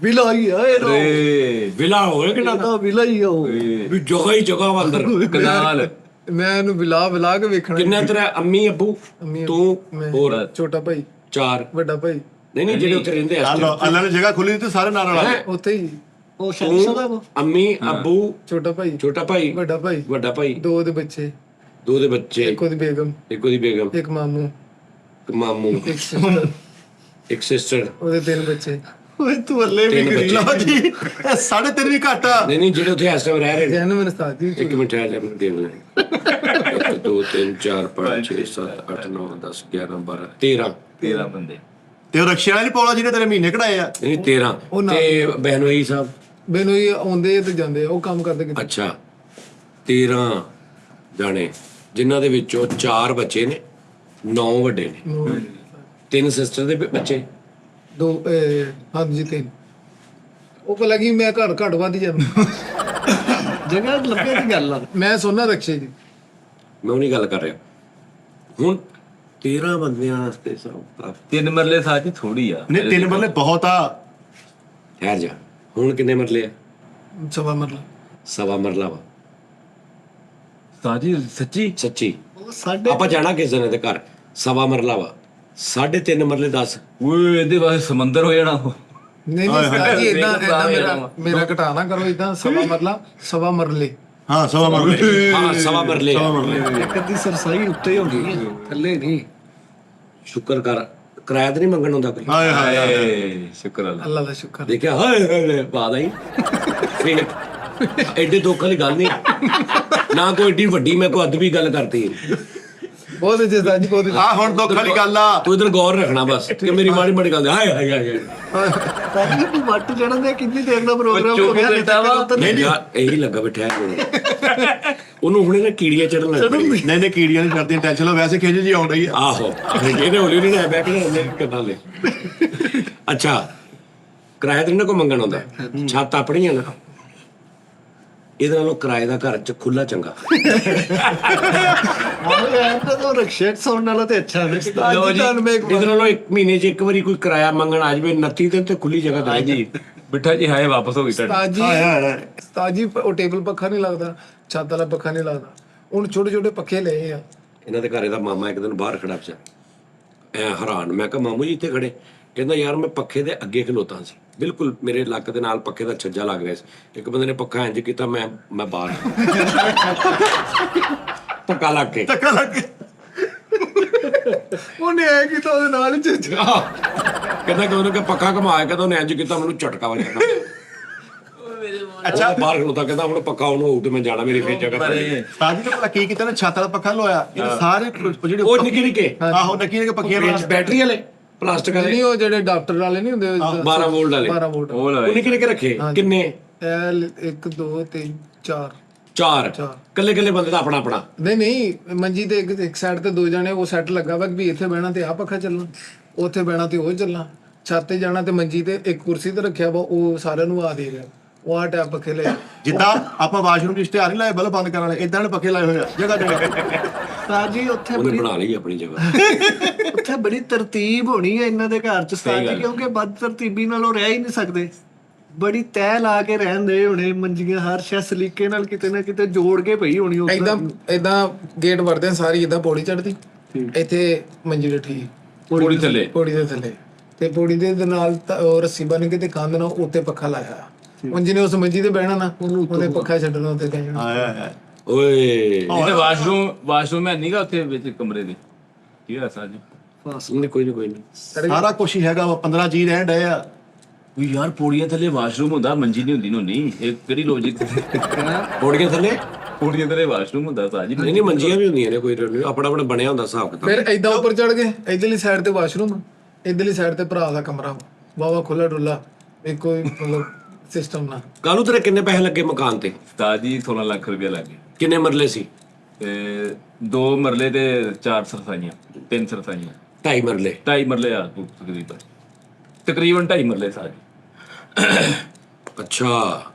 ਵਿਲਾ ਹੀ ਆ ਇਹ ਤਾਂ। ਵਿਲਾ ਹੋਵੇ ਕਿ ਨਾ, ਇਹਦਾ ਵਿਲਾ ਹੀ ਆ ਉਹ। ਵੀ ਜਗ੍ਹਾ ਹੀ ਜਗ੍ਹਾ ਵਾ ਅੰਦਰ। ਕਨਾਲ ਮੈਂ ਇਹਨੂੰ ਵਿਲਾ ਕੇ ਵੇਖਣਾ। ਕਿੰਨਾ ਤੇਰਾ ਅੰਮੀ ਅੱਬੂ ਤੂੰ ਹੋਰ? ਛੋਟਾ ਭਾਈ, 4। ਵੱਡਾ ਭਾਈ। ਨਹੀਂ ਜਿਹੜੇ ਉੱਥੇ ਰਹਿੰਦੇ ਆ ਅੱਲਾਹ ਨੇ ਜਗ੍ਹਾ ਖੋਲੀ ਤੇ ਸਾਰੇ ਨਾਲ ਰਲਾ ਲਏ। ਉੱਥੇ ਹੀ ਉਹ ਸ਼ਾਦੀशुदा ਵਾ। ਅੰਮੀ ਅੱਬੂ ਛੋਟਾ ਭਾਈ, ਛੋਟਾ ਭਾਈ ਵੱਡਾ ਭਾਈ, ਵੱਡਾ ਭਾਈ, 2 ਦੇ ਬੱਚੇ, 2 ਦੇ ਬੱਚੇ, ਇੱਕ ਉਹਦੀ ਬੇਗਮ, ਇੱਕ ਉਹਦੀ ਬੇਗਮ, ਇੱਕ ਮਾਮੂ, ਇੱਕ ਮਾਮੂ, ਇੱਕ sister, ਇੱਕ ਸਿਸਟਰ। ਉਹਦੇ 3 ਬੱਚੇ। ਓਏ ਤੂੰ ਅੱਲੇ ਵੀ 3 ਕਰੀ ਬੱਚੇ। ਲਓ ਜੀ ਇਹ 3.5 ਵੀ ਘੱਟ ਆ। ਨਹੀਂ ਜਿਹੜੇ ਉੱਥੇ ਇਸ ਟਾਈਮ ਰਹਿ ਰਹੇ ਨੇ। ਜੈਨ ਮੈਨੂੰ ਉਸਤਾਦ ਜੀ ਇੱਕ ਮਿੰਟ ਆ ਜਾ, ਮੈਨੂੰ ਦੇਖ ਲੈ। 1 2 3 4 5 6 7 8 9 10 11 12 13 ਬੰਦੇ। ਤੇ ਉਹ ਰਕਸ਼ੇ ਵਾਲਾ ਨਹੀਂ ਪੌਲਾ ਜਿਹਨੇ ਤੇਰੇ ਮਹੀਨੇ ਕਢਾਏ ਆ। ਨਹੀਂ 13 ਤੇ ਬਹਿਨੋਈ ਸਾਹਿਬ। ਮੈਨੂੰ ਇਹ ਆਉਂਦੇ ਤੇ ਜਾਂਦੇ, ਉਹ ਕੰਮ ਕਰਦੇ ਕਿਤੇ। ਅੱਛਾ 13 ਜਾਣੇ, ਜਿਨ੍ਹਾਂ ਦੇ ਵਿੱਚੋਂ 4 ਬੱਚੇ ਨੇ, 9 ਵੱਡੇ ਨੇ, 3 ਸਿਸਟਰ ਦੇ ਬੱਚੇ। 2 ਹਾਂਜੀ 3। ਉਹ ਪਤਾ ਲੱਗੀ ਮੈਂ ਘੱਟ ਵੱਧ ਜਾਂਦਾ। ਜਗ੍ਹਾ ਲੱਭੇ ਦੀ ਗੱਲ ਆ। ਮੈਂ ਸੋਨਾ ਰਕਸ਼ੇ ਜੀ। ਮੈਂ ਉਹ ਨਹੀਂ ਗੱਲ ਕਰ ਰਿਹਾ। ਹੁਣ 13 ਬੰਦਿਆਂ ਵਾਸਤੇ ਸਭ 3 ਮਰਲੇ ਸਾਜੀ ਥੋੜੀ ਆ। ਨਹੀਂ 3 ਮਰਲੇ ਬਹੁਤ ਆ। ਠਹਿਰ ਜਾ, ਹੁਣ ਕਿੰਨੇ ਮਰਲੇ ਆ? ਸਵਾ ਮਰਲਾ। ਸਵਾ ਮਰਲਾ ਵਾ। ਸਾਜੀ ਸੱਚੀ ਸੱਚੀ ਉਹ ਸਾਡੇ ਆਪਾਂ ਜਾਣਾ ਕਿਸ ਦਿਨ ਇਹਦੇ ਘਰ। ਸਵਾ ਮਰਲਾ ਵਾ, 3.5 ਮਰਲੇ 10। ਓਏ ਇਹਦੇ ਬਾਰੇ ਸਮੁੰਦਰ ਹੋ ਜਾਣਾ ਉਹ। ਨਹੀਂ ਉਸਤਾਦ ਜੀ ਇਦਾਂ ਮੇਰਾ ਘਟਾਣਾ ਕਰੋ। ਇਦਾਂ ਸਵਾ ਮਰਲਾ, ਸਵਾ ਮਰਲੇ। ਹਾਂ ਸਵਾ ਮਰਲੇ। ਹਾਂ ਸਵਾ ਮਰਲੇ। ਇੱਕ ਅੱਧੀ ਸਰਸਾਈ ਉੱਤੇ ਹੋ ਗਈ, ਥੱਲੇ ਨਹੀਂ। ਸ਼ੁਕਰ ਕਰ, ਕਿਰਾਇਆ ਤਾਂ ਨਹੀਂ ਮੰਗਣ ਹੁੰਦਾ ਕੋਈ। ਹਾਏ ਹਾਏ ਏ ਸ਼ੁਕਰ ਅੱਲਾ। ਅੱਲਾ ਦਾ ਸ਼ੁਕਰ। ਦੇਖਿਆ ਹਾਏ ਹਾਏ ਬਾਦ ਆਈ। ਫਿਰ ਐਡੇ ਦੁੱਖ ਵਾਲੀ ਗੱਲ ਨਹੀਂ ਨਾ, ਕੋਈ ਏਡੀ ਵੱਡੀ ਮੈਂ ਕੋਈ ਅਦਬੀ ਗੱਲ ਕਰਤੀ। ਬਹੁਤ ਅੱਛੇ ਉਸਤਾਦ ਜੀ, ਬਹੁਤ ਅੱਛੇ। ਆ ਹੁਣ ਦੁੱਖ ਵਾਲੀ ਗੱਲ ਆ। ਤੂੰ ਇਧਰ ਗੌਰ ਰੱਖਣਾ ਬਸ ਕਿ ਮੇਰੀ ਮਾੜੀ ਮਾੜੀ ਗੱਲ ਹਾਏ ਹਾਏ ਹਾਏ ਸਾਜੀ ਤੂੰ ਵੱਟ ਚੜਨ ਦੇ ਕਿੰਨੀ ਦੇਰ ਦਾ ਪ੍ਰੋਗਰਾਮ ਹੋ ਗਿਆ ਨਹੀਂ ਯਾਰ ਇਹੀ ਲੱਗਾ ਬਿਠਾਇਆ ਉਹਨੂੰ ਹੁਣੇ ਨਾ ਕੀੜੀਆਂ ਚੜਨ ਲੱਗ ਪਈ ਨਹੀਂ ਨਹੀਂ ਕੀੜੀਆਂ ਨਹੀਂ ਕਰਦੀਆਂ, ਟੈਨਸ਼ਨ ਲਓ, ਵੈਸੇ ਖਿੱਚ ਜੀ ਆਉਣ ਰਹੀ ਆ। ਆਹੋ ਇਹਨੇ ਹੌਲੀ ਹੌਲੀ ਨਾ ਬੈਠ ਕੇ ਕਰਨਾ ਲੈ। ਅੱਛਾ ਕਿਰਾਇਆ ਤੇ ਨਾ ਕੋ ਮੰਗਣ ਆਉਂਦਾ, ਛੱਤ ਆਪਣੀ ਆ ਨਾ, ਇਹਦੇ ਨਾਲੋਂ ਕਿਰਾਏ ਦਾ ਘਰ ਚ ਖੁੱਲਾ ਚੰਗਾ। ਤਾਂ ਰਕਸ਼ੇ ਸੌਣ ਨਾਲੋਂ ਤੇ ਅੱਛਾ ਹੈ। ਉਸਤਾਦ ਜੀ ਤੁਹਾਨੂੰ ਮੈਂ ਇੱਕ ਇਹਦੇ ਨਾਲੋਂ ਇੱਕ ਮਹੀਨੇ ਚ ਇੱਕ ਵਾਰੀ ਕੋਈ ਕਿਰਾਇਆ ਮੰਗਣ ਆ ਜਾਵੇ 29 ਦਿਨ ਤੇ ਖੁੱਲੀ ਜਗ੍ਹਾ ਤੇ ਹਾਂਜੀ ਬਿੱਠਾ ਜੀ ਹਾਏ ਵਾਪਸ ਹੋ ਗਈ ਤੁਹਾਡੀ। ਉਸਤਾਦ ਜੀ, ਹਾਏ ਹਾਏ। ਉਸਤਾਦ ਜੀ ਉਹ ਟੇਬਲ ਪੱਖਾ ਨਹੀਂ ਲੱਗਦਾ, ਛੱਤ ਵਾਲਾ ਪੱਖਾ ਨਹੀਂ ਲੱਗਦਾ, ਹੁਣ ਛੋਟੇ ਛੋਟੇ ਪੱਖੇ ਲਏ ਆ। ਇਹਨਾਂ ਦੇ ਘਰੇ ਦਾ ਮਾਮਾ ਇੱਕ ਦਿਨ ਬਾਹਰ ਖੜਾ ਪਿਆ, ਐ ਹੈਰਾਨ। ਮੈਂ ਕਿਹਾ ਮਾਮੂ ਜੀ ਇੱਥੇ ਖੜੇ? ਕਹਿੰਦਾ ਯਾਰ ਮੈਂ ਪੱਖੇ ਦੇ ਅੱਗੇ ਖਲੋਤਾ ਸੀ, ਬਿਲਕੁਲ ਮੇਰੇ ਲੱਕ ਦੇ ਨਾਲ ਪੱਖੇ ਦਾ ਛੱਜਾ ਲੱਗ ਰਿਹਾ ਸੀ। ਇੱਕ ਬੰਦੇ ਨੇ ਪੱਖਾ ਇੰਜ ਕੀਤਾ, ਮੈਂ ਬਾਹਰ ਪੱਕਾ ਲੱਗ ਕੇ ਧੱਕਾ ਲੱਗ ਗਿਆ। ਉਹਨੇ ਐ ਕੀਤਾ, ਉਹਦੇ ਨਾਲ ਹੀ ਚੱਜ। ਕਹਿੰਦਾ ਕਿ ਉਹਨੇ ਕਿ ਪੱਖਾ ਘਮਾਇਆ, ਕਹਿੰਦਾ ਉਹਨੇ ਇੰਜ ਕੀਤਾ, ਮੈਨੂੰ ਝਟਕਾ ਵੱਜਿਆ। ਅੱਛਾ ਬਾਹਰ ਖਲੋਤਾ, ਕਹਿੰਦਾ ਹੁਣ ਪੱਕਾ ਉਹਨੂੰ ਹੋਊ ਤੇ ਮੈਂ ਜਾਣਾ, ਮੇਰੀ ਫੇਰ ਜਗ੍ਹਾ ਤੇ। ਸਾਜੀ ਨੇ ਭਲਾ ਕੀ ਕੀਤਾ ਨਾ, ਛੱਤ ਵਾਲਾ ਪੱਖਾ ਲਵਾਇਆ, ਇਹ ਸਾਰੇ ਜਿਹੜੇ ਉਹ ਨਿੱਕੇ ਨਿੱਕੇ ਆਹੋ ਨਿੱਕੀ ਨਿੱਕੇ ਪੱਖੀਆਂ ਵਿੱਚ ਬੈਟਰੀ ਵਾਲੇ ਪਲਾਸਟਿਕ ਵਾਲੇ ਨਹੀਂ, ਉਹ ਜਿਹੜੇ ਡਾਕਟਰ ਵਾਲੇ ਨਹੀਂ ਹੁੰਦੇ 12 ਵੋਲਟ ਵਾਲੇ, 12 ਵੋਲਟ। ਉਹ ਉਹ ਲਵਾਈ ਨਿੱਕੇ ਨਿੱਕੇ ਰੱਖੇ। ਕਿੰਨੇ? 1 2 3 4। ਚਾਰ ਕੱਲੇ ਕੱਲੇ ਬੰਦੇ ਦਾ ਆਪਣਾ ਆਪਣਾ। ਨਹੀਂ ਨਹੀਂ, ਮੰਜੀ ਤੇ ਇੱਕ ਸਾਈਡ ਤੇ 2 ਜਣੇ, ਉਹ ਸੈੱਟ ਲੱਗਾ ਵਾ ਵੀ ਇੱਥੇ ਬਹਿਣਾ ਤੇ ਆਹ ਪੱਖਾ ਚੱਲਣਾ, ਉੱਥੇ ਬਹਿਣਾ ਤੇ ਉਹ ਚੱਲਣਾ, ਛੱਤ ਤੇ ਜਾਣਾ ਤੇ ਮੰਜੀ ਤੇ ਇੱਕ ਕੁਰਸੀ ਤੇ ਰੱਖਿਆ ਵਾ, ਉਹ ਸਾਰਿਆਂ ਨੂੰ ਆ ਦੇ ਰਿਹਾ। ਉਹ ਆ ਟੈਪ ਪੱਖੇ ਲੈ। ਜਿੱਦਾਂ ਆਪਾਂ ਵਾਸ਼ਰੂਮ ਦੀ ਇਸ਼ਤਿਹਾਰ ਨਹੀਂ ਲਾਏ ਬਲਬ ਬੰਦ ਕਰਨ ਵਾਲੇ, ਇਦਾਂ ਨੇ ਪੱਖੇ ਲਾਏ ਹੋਏ ਆ ਜਗ੍ਹਾ ਜਗ੍ਹਾ। ਸਾਜੀ ਉੱਥੇ ਉਹਨੇ ਬੜੀ ਬਣਾ ਲਈ ਆਪਣੀ ਜਗ੍ਹਾ। ਉੱਥੇ ਬੜੀ ਤਰਤੀਬ ਹੋਣੀ ਹੈ ਇਹਨਾਂ ਦੇ ਘਰ ਚ ਸਾਜੀ, ਕਿਉਂਕਿ ਬਦ ਤਰਤੀਬੀ ਨਾਲੋਂ ਰਹਿ ਹੀ ਨਹੀਂ ਸਕਦੇ। ਬੜੀ ਤੈਅ ਲਾ ਕੇ ਰਹਿੰਦੇ ਹੋਣੇ, ਮੰਜੀਆਂ ਹਰ ਸ਼ੈ ਸਲੀਕੇ ਨਾਲ ਕਿਤੇ ਨਾ ਕਿਤੇ ਜੋੜ ਕੇ ਪਈ ਹੋਣੀ ਉੱਥੇ। ਏਦਾਂ ਗੇਟ ਵੜਦੇ ਆ ਸਾਰੀ, ਏਦਾਂ ਪੌੜੀ ਚੜਦੀ, ਇੱਥੇ ਮੰਜੀ ਰੱਖੀ ਪੌੜੀ ਥੱਲੇ ਪੌੜੀ ਦੇ ਥੱਲੇ, ਤੇ ਪੌੜੀ ਦੇ ਨਾਲ ਉਹ ਰੱਸੀ ਬੰਨ ਕੇ ਤੇ ਕੰਧ ਨਾਲ ਉੱਤੇ ਪੱਖਾ ਲਾਇਆ। ਹੁਣ ਜਿਹਨੇ ਉਸ ਮੰਜੀ ਤੇ ਬਹਿਣਾ ਨਾ, ਉਹਨੇ ਪੱਖਾ ਛੱਡਣਾ ਉੱਤੇ ਕਹਿ ਜਾਣਾ। ਆਇਆ ਆਇਆ ਓਏ ਇਹਦੇ ਵਾਸ਼ਰੂਮ ਹੈ ਨਹੀਂਗਾ ਉੱਥੇ ਵਿੱਚ ਕਮਰੇ ਦੇ, ਕੀ ਹੋਇਆ ਸਾਜੀ? ਨਹੀਂ ਕੋਈ ਨਹੀਂ ਸਾਰਾ ਕੁਝ ਹੀ ਹੈਗਾ ਵਾ, 15 ਜੀ ਰਹਿਣ ਡਏ ਆ। ਵੀ ਯਾਰ ਪੌੜੀਆਂ ਥੱਲੇ ਵਾਸ਼ਰੂਮ ਹੁੰਦਾ, ਮੰਜੀ ਨਹੀਂ ਹੁੰਦੀ ਨੋਨੀ, ਇਹ ਕਿਹੜੀ ਲੌਜਿਕ? ਪੌੜੀਆਂ ਥੱਲੇ ਪੌੜੀਆਂ ਥੱਲੇ ਵਾਸ਼ਰੂਮ ਹੁੰਦਾ ਸਾਜੀ। ਨਹੀਂ ਨਹੀਂ ਮੰਜੀਆਂ ਵੀ ਹੁੰਦੀਆਂ ਨੇ, ਕੋਈ ਆਪਣਾ ਆਪਣਾ ਬਣਿਆ ਹੁੰਦਾ ਹਿਸਾਬ ਕਿਤਾਬ। ਫਿਰ ਏਦਾਂ ਉੱਪਰ ਚੜ ਗਏ, ਇਧਰਲੀ ਸਾਈਡ ਤੇ ਵਾਸ਼ਰੂਮ, ਇਧਰਲੀ ਸਾਈਡ ਤੇ ਭਰਾ ਦਾ ਕਮਰਾ, ਵਾਵਾ ਖੁੱਲਾ ਡੁੱਲਾ, ਇੱਕ ਕੋਈ ਮਤਲਬ ਸਿਸਟਮ ਨਾ। ਕਾਲੂ ਤੇਰੇ ਕਿੰਨੇ ਪੈਸੇ ਲੱਗੇ ਮਕਾਨ ਤੇ? ਸਾਜੀ 16 ਲੱਖ ਰੁਪਇਆ ਲੱਗ ਗਿਆ, ਕਿੰਨੇ ਮਰਲੇ ਸੀ? ਤੇ 2 ਮਰਲੇ ਤੇ 4 ਸਰਸਾਈਆਂ, 3 ਸਰਸਾਈਆਂ, 2.5 ਮਰਲੇ। 2.5 ਮਰਲੇ ਆ ਤਕਰੀਬਨ 2.5 ਮਰਲੇ ਸਾਜੀ। ਅੱਛਾ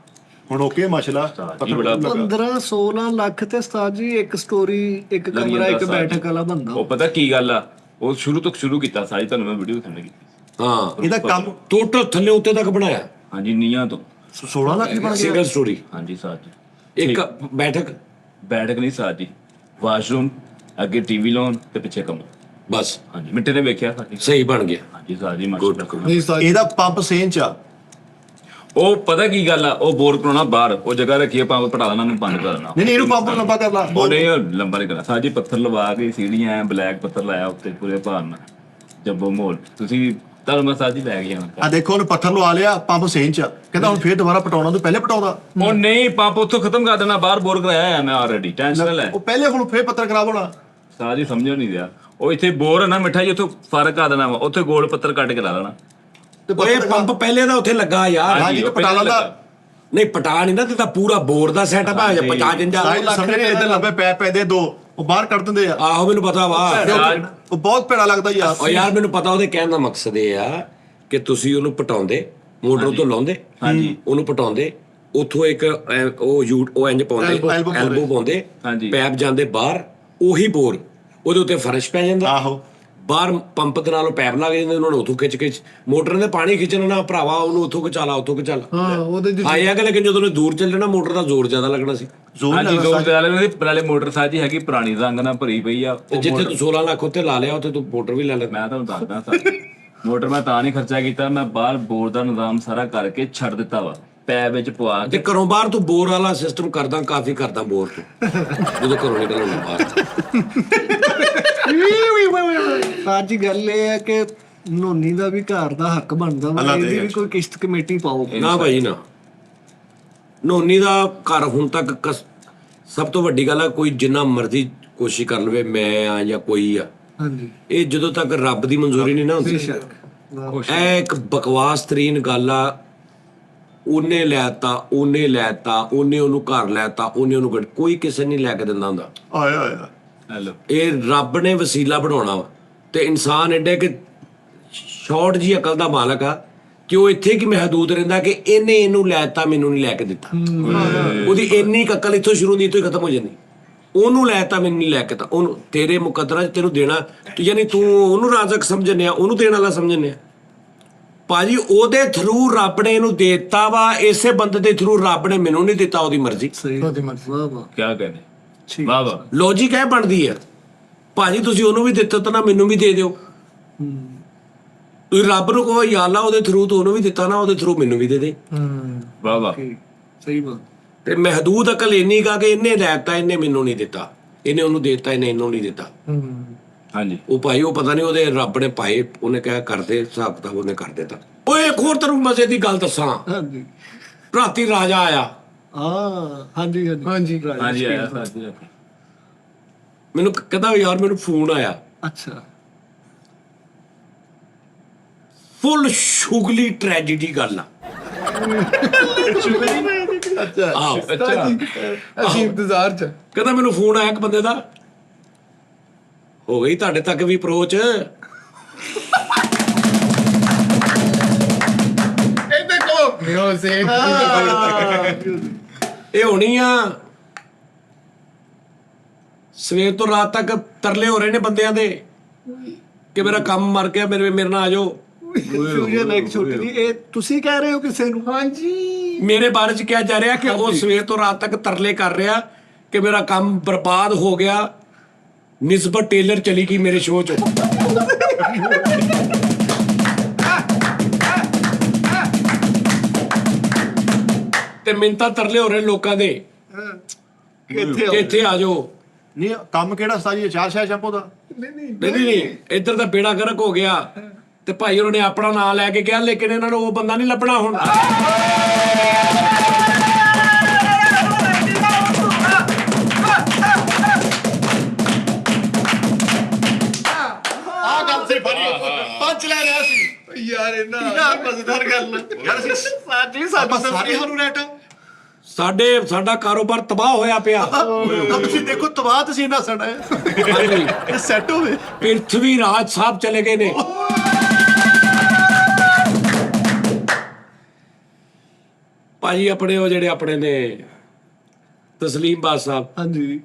ਹੁਣ ਓਕੇ ਮਸਲਾ ਜੀ ਬੜਾ 15-16 ਲੱਖ ਤੇ ਸਾਜੀ ਇੱਕ ਸਟੋਰੀ, ਇੱਕ ਕਮਰਾ, ਇੱਕ ਬੈਠਕ ਵਾਲਾ ਬੰਦਾ। ਉਹ ਪਤਾ ਕੀ ਗੱਲ ਆ, ਉਹ ਸ਼ੁਰੂ ਤੋਂ ਸ਼ੁਰੂ ਕੀਤਾ ਸਾਜੀ, ਤੁਹਾਨੂੰ ਮੈਂ ਵੀਡੀਓ ਦਿਖਾਉਣੀ ਕੀਤੀ। ਹਾਂ ਇਹਦਾ ਕੰਮ ਟੋਟਲ ਥੱਲੇ ਉੱਤੇ ਤੱਕ ਬਣਾਇਆ? ਹਾਂਜੀ ਨੀਆਂ ਤੋਂ 16 ਲੱਖ ਦੀ ਬਣ ਗਿਆ। ਸਿੰਗਲ ਸਟੋਰੀ, ਹਾਂਜੀ ਸਾਜੀ। ਇੱਕ ਬੈਠਕ ਬੈਠਕ ਨਹੀਂ ਸਾਜੀ, ਵਾਸ਼ਰੂਮ, ਅੱਗੇ ਟੀਵੀ ਲਾਉਣ ਤੇ ਪਿੱਛੇ ਕਮਰਾ, ਬਸ ਹਾਂਜੀ। ਮਿੱਟੇ ਨੇ ਵੇਖਿਆ ਸਾਜੀ। ਸਹੀ ਬਣ ਗਿਆ। ਹਾਂਜੀ ਸਾਜੀ ਗੁੱਡ। ਮਾਸ਼ਾਅੱਲਾ। ਨਹੀਂ ਸਾਜੀ, ਇਹਦਾ ਪੰਪ ਸੇਨ ਚ ਆ। ਉਹ ਪਤਾ ਕੀ ਗੱਲ ਆ, ਉਹ ਬੋਰ ਕਰਾਉਣਾ ਬਾਹਰ, ਉਹ ਜਗ੍ਹਾ ਰੱਖੀ ਆ, ਪੰਪ ਪਟਾ ਦੇਣਾ, ਨੂੰ ਬੰਦ ਕਰ ਦੇਣਾ। ਨਹੀਂ ਇਹਨੂੰ ਪੰਪ ਲੰਬਾ ਕਰ ਲਾ। ਉਹ ਨਹੀਂ ਉਹ ਲੰਬਾ ਨਹੀਂ ਕਰਨਾ ਸਾਜੀ, ਪੱਥਰ ਲਵਾ ਕੇ ਸੀੜੀਆਂ ਬਲੈਕ ਪੱਥਰ ਲਾਇਆ ਉੱਤੇ ਪੂਰੇ ਭਾਰ ਨਾਲ, ਜੱਬੋ ਮੋਲ। ਤੁਸੀਂ ਤੁਹਾਨੂੰ ਮੈਂ ਸਾਜੀ ਲੈ ਗਿਆ ਆ ਦੇਖੋ ਉਹਨੇ ਪੱਥਰ ਲਵਾ ਲਿਆ, ਪੰਪ ਸੇਨ ਚ ਆ। ਕਹਿੰਦਾ ਹੁਣ ਫੇਰ ਦੁਬਾਰਾ ਪਟਾਉਣਾ, ਤੂੰ ਪਹਿਲੇ ਪਟਾਉਂਦਾ। ਉਹ ਨਹੀਂ, ਪੰਪ ਉੱਥੋਂ ਖਤਮ ਕਰ ਦੇਣਾ, ਬਾਹਰ ਬੋਰ ਕਰਾਇਆ ਮੈਂ ਆਲਰੇਡੀ, ਟੈਨਸ਼ਨ ਲੈ। ਉਹ ਪਹਿਲੇ ਹੁਣ ਫੇਰ ਪੱਥਰ ਖਰਾਬ ਹੋਣਾ। ਸਾਜੀ ਸਮਝੋ ਨਹੀਂ ਰਿਹਾ, ਉਹ ਇੱਥੇ ਬੋਰ ਹੈ ਨਾ ਮਿੱਠਾ ਜੀ, ਉੱਥੋਂ ਫਰਕ ਕਰ ਦੇਣਾ ਵਾ, ਉੱਥੇ ਗੋਲ ਪੱਥਰ ਕੱਟ ਕੇ ਲਾ ਦੇਣਾ। ਤੇ ਓਏ ਪੰਪ ਪਹਿਲੇ ਦਾ ਉੱਥੇ ਲੱਗਾ ਯਾਰ। ਹਾਂਜੀ ਤੇ ਪਟਾ ਲੈਂਦਾ। ਨਹੀਂ ਪਟਾ ਨਹੀਂ ਨਾ ਤੇ ਤਾਂ ਪੂਰਾ ਬੋਰ ਦਾ ਸੈਟਅਪ ਆ, 50 ਇੰਚਾ। ਸਮਝ ਨਹੀਂ, ਇੱਧਰ ਲੰਬੇ ਪੈਪ ਪੈਂਦੇ 2, ਉਹ ਬਾਹਰ ਕੱਢ ਦਿੰਦੇ ਆ। ਆਹੋ ਮੈਨੂੰ ਪਤਾ ਵਾ। ਉਹ ਬਹੁਤ ਭੈੜਾ ਲੱਗਦਾ ਯਾਰ। ਓ ਯਾਰ ਮੈਨੂੰ ਪਤਾ, ਉਹਦੇ ਕਹਿਣ ਦਾ ਮਕਸਦ ਇਹ ਆ ਕਿ ਤੁਸੀਂ ਉਹਨੂੰ ਪਟਾਉਂਦੇ, ਮੋਟਰ ਤੋਂ ਲਾਉਂਦੇ, ਹਾਂਜੀ ਉਹਨੂੰ ਪਟਾਉਂਦੇ, ਉਥੋਂ ਇੱਕ ਉਹ ਇੰਜ ਪਾਉਂਦੇ, ਐਲਬੋ ਪਾਉਂਦੇ, ਹਾਂਜੀ। ਪੈਪ ਜਾਂਦੇ ਬਾਹਰ, ਉਹੀ ਬੋਰ, ਉਹਦੇ ਉੱਤੇ ਫਰਸ਼ ਪੈ ਜਾਂਦਾ। ਆਹੋ ਬਾਹਰ ਪੰਪ ਦੇ ਨਾਲੋਂ ਪੈਪ ਲੱਗ ਜਾਂਦੇ, ਉਹਨਾਂ ਨੂੰ ਉਥੋਂ ਖਿੱਚ ਮੋਟਰ ਨੇ ਪਾਣੀ ਖਿੱਚਣਾ ਨਾ ਭਰਾਵਾ, ਉਹਨੂੰ ਉਥੋਂ ਖਿਚਾਲਾ ਉੱਥੋਂ ਖਿਚਾਲਾ। ਹਾਂ ਉਹਦੇ ਆਇਆ ਕਿ ਲੇਕਿਨ ਜਦੋਂ ਉਹਨੇ ਦੂਰ ਚੱਲ ਜਾਣਾ, ਮੋਟਰ ਦਾ ਜ਼ੋਰ ਜ਼ਿਆਦਾ ਲੱਗਣਾ ਸੀ। ਹਾਂਜੀ, ਦੋ ਨਾਲੇ ਮੋਟਰ ਸਾਜੀ ਹੈਗੀ ਪੁਰਾਣੀ ਰੰਗ ਨਾਲ ਭਰੀ ਪਈ ਆ। ਤੇ ਜਿੱਥੇ ਤੂੰ 16 ਲੱਖ ਉੱਤੇ ਲਾ ਲਿਆ, ਉੱਥੇ ਤੂੰ ਮੋਟਰ ਵੀ ਲੈ ਲੈ। ਮੈਂ ਤੁਹਾਨੂੰ ਦੱਸਦਾ ਸਾਜੀ, ਮੋਟਰ ਮੈਂ ਤਾਂ ਨਹੀਂ ਖਰਚਾ ਕੀਤਾ, ਮੈਂ ਬਾਹਰ ਬੋਰ ਦਾ ਨਿਜ਼ਾਮ ਸਾਰਾ ਕਰਕੇ ਛੱਡ ਦਿੱਤਾ ਵਾ, ਪੈਪ ਵਿੱਚ ਪਵਾ ਤੇ ਕੇ। ਘਰੋਂ ਬਾਹਰ ਤੂੰ ਬੋਰ ਵਾਲਾ ਸਿਸਟਮ ਕਰਦਾ, ਕਾਫੀ ਕਰਦਾ ਬੋਰ ਤੋਂ ਜਦੋਂ ਘਰੋਂ ਨਿਕਲਣਾ ਬਾਹਰ। ਸਾਜੀ ਗੱਲ ਇਹ ਹੈ ਕਿ ਨੋਨੀ ਦਾ ਵੀ ਘਰ ਦਾ ਹੱਕ ਬਣਦਾ ਵਾ, ਇਹਦੀ ਵੀ ਕੋਈ ਕਿਸ਼ਤ ਕਮੇਟੀ ਪਾਓ। ਨਾ ਭਾਈ ਨਾ, ਨੋਨੀ ਦਾ ਘਰ ਹੁਣ ਤੱਕ ਸਭ ਤੋਂ ਵੱਡੀ ਗੱਲ ਆ, ਕੋਈ ਜਿੰਨਾ ਮਰਜ਼ੀ ਕੋਸ਼ਿਸ਼ ਕਰ ਲਵੇ ਮੈਂ ਆ ਜਾਂ ਕੋਈ ਆ, ਹਾਂਜੀ ਇਹ ਜਦੋਂ ਤੱਕ ਰੱਬ ਦੀ ਮਨਜ਼ੂਰੀ ਨਹੀਂ ਨਾ ਹੁੰਦੀ, ਬੇਸ਼ੱਕ ਇਹ ਇੱਕ ਬਕਵਾਸ ਤਰੀਨ ਗੱਲ ਆ। ਉਹਨੇ ਲੈਤਾ, ਉਹਨੇ ਉਹਨੂੰ ਘਰ ਲੈਤਾ, ਉਹਨੇ ਉਹਨੂੰ ਕੋਈ ਕਿਸੇ ਨਹੀਂ ਲੈ ਕੇ ਦਿੰਦਾ ਹੁੰਦਾ। ਆਇਆ ਹੈਲੋ ਇਹ ਰੱਬ ਨੇ ਵਸੀਲਾ ਬਣਾਉਣਾ ਵਾ, ਤੇ ਇਨਸਾਨ ਐਡੇ ਕਿ ਸ਼ਾਰਟ ਜੀ ਅਕਲ ਦਾ ਮਾਲਕ ਆ ਕਿ ਉਹ ਇੱਥੇ ਕਿ ਮਹਦੂਦ ਰਹਿੰਦਾ ਕਿ ਇਹਨੇ ਇਹਨੂੰ ਲੈਤਾ, ਮੈਨੂੰ ਨਹੀਂ ਲੈ ਕੇ ਦਿੱਤਾ। ਉਹਦੀ ਇੰਨੀ ਕੁ ਅਕਲ ਇੱਥੋਂ ਸ਼ੁਰੂ ਹੁੰਦੀ, ਇੱਥੋਂ ਹੀ ਖਤਮ ਹੋ ਜਾਂਦੀ। ਉਹਨੂੰ ਲੈਤਾ, ਮੈਨੂੰ ਨਹੀਂ ਲੈ ਕੇ ਤਾ, ਉਹਨੂੰ ਤੇਰੇ ਮੁਕੱਦਰਾਂ 'ਚ ਤੈਨੂੰ ਦੇਣਾ, ਯਾਨੀ ਤੂੰ ਉਹਨੂੰ ਰਾਜ਼ਕ ਸਮਝਣਿਆ, ਉਹਨੂੰ ਦੇਣ ਵਾਲਾ ਸਮਝਣਿਆ। ਭਾਜੀ ਉਹਦੇ ਥਰੂ ਰੱਬ ਨੇ ਇਹਨੂੰ ਦੇਤਾ ਵਾ, ਇਸੇ ਬੰਦੇ ਦੇ ਥਰੂ ਰੱਬ ਨੇ ਮੈਨੂੰ ਨਹੀਂ ਦਿੱਤਾ, ਉਹਦੀ ਮਰਜ਼ੀ। ਸਹੀ ਉਹਦੀ ਮਰਜ਼ੀ। ਵਾਹ ਵਾਹ ਕੀ ਕਹਿੰਦੇ ਠੀਕ ਵਾਹ ਵਾਹ ਲੌਜੀਕ ਇਹ ਬਣਦੀ ਹੈ। ਭਾਜੀ ਤੁਸੀਂ ਉਹਨੂੰ ਵੀ ਦਿੱਤਾ ਤਾਂ ਨਾ ਮੈਨੂੰ ਵੀ ਦੇ ਦਿਓ। ਤੁਸੀਂ ਰੱਬ ਨੂੰ ਕਹੋ ਯਾ ਅੱਲਾ ਉਹਦੇ ਥਰੂ ਤੋਂ ਉਹਨੂੰ ਵੀ ਦਿੱਤਾ ਨਾ, ਉਹਦੇ ਥਰੂ ਮੈਨੂੰ ਵੀ ਦੇ ਦੇ। ਵਾਹ ਵਾਹ ਸਹੀ ਬਾਤ ਤੇ ਮਹਦੂਦ ਅਕਲ ਇੰਨੀ ਕਾ ਕਿ ਇਹਨੇ ਲੈਤਾ, ਇਹਨੇ ਮੈਨੂੰ ਨਹੀਂ ਦਿੱਤਾ, ਇਹਨੇ ਉਹਨੂੰ ਦਿੱਤਾ, ਇਹਨੇ ਇਹਨੂੰ ਨਹੀਂ ਦਿੱਤਾ। ਹਾਂਜੀ ਉਹ ਭਾਈ ਉਹ ਪਤਾ ਨਹੀਂ ਉਹਦੇ ਰੱਬ ਨੇ ਪਾਏ, ਉਹਨੇ ਕਿਹਾ ਕਰਦੇ ਹਿਸਾਬ ਕਿਤਾਬ, ਉਹਨੇ ਕਰ ਦਿੱਤਾ। ਓਏ ਇੱਕ ਹੋਰ ਤੈਨੂੰ ਮਜ਼ੇ ਦੀ ਗੱਲ ਦੱਸਾਂ, ਹਾਂਜੀ ਰਾਤੀ ਰਾਜਾ ਆਇਆ ਹਾਂਜੀ ਹਾਂਜੀ ਹਾਂਜੀ ਹਾਂਜੀ ਆਇਆ ਸਾਜੀ ਮੈਨੂੰ ਕਹਿੰਦਾ ਯਾਰ ਮੈਨੂੰ ਫੋਨ ਆਇਆ, ਅੱਛਾ ਫੁੱਲ ਸ਼ੁਗਲੀ ਟ੍ਰੈਜੇਡੀ ਗੱਲ ਆ। ਅੱਛਾ ਆਹੋ ਅਸੀਂ ਇੰਤਜ਼ਾਰ 'ਚ। ਕਹਿੰਦਾ ਮੈਨੂੰ ਫੋਨ ਆਇਆ ਇੱਕ ਬੰਦੇ ਦਾ, ਹੋ ਗਈ ਤੁਹਾਡੇ ਤੱਕ ਵੀ ਅਪਰੋਚ। ਇਹ ਦੇਖੋ ਨਿਓ ਸੇ ਇਹ ਹੋਣੀ ਆ, ਸਵੇਰ ਤੋਂ ਰਾਤ ਤੱਕ ਤਰਲੇ ਹੋ ਰਹੇ ਨੇ ਬੰਦਿਆਂ ਦੇ ਕਿ ਮੇਰਾ ਕੰਮ ਮਰ ਗਿਆ, ਮੇਰੇ ਨਾਲ ਆ ਜਾਓ। ਫਿਊਜ਼ਨ ਇੱਕ ਛੋਟੀ ਜੀ, ਇਹ ਤੁਸੀਂ ਕਹਿ ਰਹੇ ਹੋ ਕਿਸੇ ਨੂੰ? ਹਾਂਜੀ ਮੇਰੇ ਬਾਰੇ ਚ ਕਿਹਾ ਜਾ ਰਿਹਾ ਕਿ ਉਹ ਸਵੇਰ ਤੋਂ ਰਾਤ ਤੱਕ ਤਰਲੇ ਕਰ ਰਿਹਾ ਕਿ ਮੇਰਾ ਕੰਮ ਬਰਬਾਦ ਹੋ ਗਿਆ, ਨਿਸਬਤ ਟੇਲਰ ਚਲੀ ਗਈ ਮੇਰੇ ਸ਼ੋਅ ਚ। ਤੇ ਮਿੰਤਾ ਤਰਲੇ ਹੋ ਰਹੇ ਲੋਕਾਂ ਦੇ ਕਿੱਥੇ ਕਿ ਇੱਥੇ ਆ ਜਾਓ। ਨਹੀਂ ਕੰਮ ਕਿਹੜਾ ਸਤਾ ਜੀ, ਚਾਰ ਸ਼ਾਹ ਸ਼ੈਂਪੂ ਦਾ? ਨਹੀਂ ਇੱਧਰ ਤਾਂ ਬੇੜਾ ਗਰਕ ਹੋ ਗਿਆ। ਤੇ ਭਾਈ ਉਹਨਾਂ ਨੇ ਆਪਣਾ ਨਾਂ ਲੈ ਕੇ ਕਿਹਾ, ਲੇਕਿਨ ਇਹਨਾਂ ਨੂੰ ਉਹ ਬੰਦਾ ਨਹੀਂ ਲੱਭਣਾ ਹੁਣ। ਆ ਗੱਲ ਸੀ ਫਰੀ ਪੰਜ ਲੈ ਰਿਹਾ ਸੀ ਯਾਰ ਇਹਨਾਂ ਮਜ਼ੇਦਾਰ ਗੱਲ ਯਾਰ ਅਸੀਂ ਸਾਡੀ ਆਪਾਂ ਸਾਰੇ ਸਾਨੂੰ ਰੈਟ ਸਾਡਾ ਕਾਰੋਬਾਰ ਤਬਾਹ ਹੋਇਆ ਪਿਆ। ਤੁਸੀਂ ਦੇਖੋ ਤਬਾਹ ਤੁਸੀਂ ਇੰਨਾ ਸਾਡਾ ਹਾਂਜੀ, ਇਹ ਸੈੱਟ ਹੋਵੇ। ਪ੍ਰਿਥਵੀ ਰਾਜ ਸਾਹਿਬ ਚਲੇ ਗਏ ਨੇ। ਭਾਜੀ ਆਪਣੇ ਉਹ ਜਿਹੜੇ ਆਪਣੇ ਨੇ ਤਸਲੀਮ ਬਾਦ ਸਾਹਿਬ, ਹਾਂਜੀ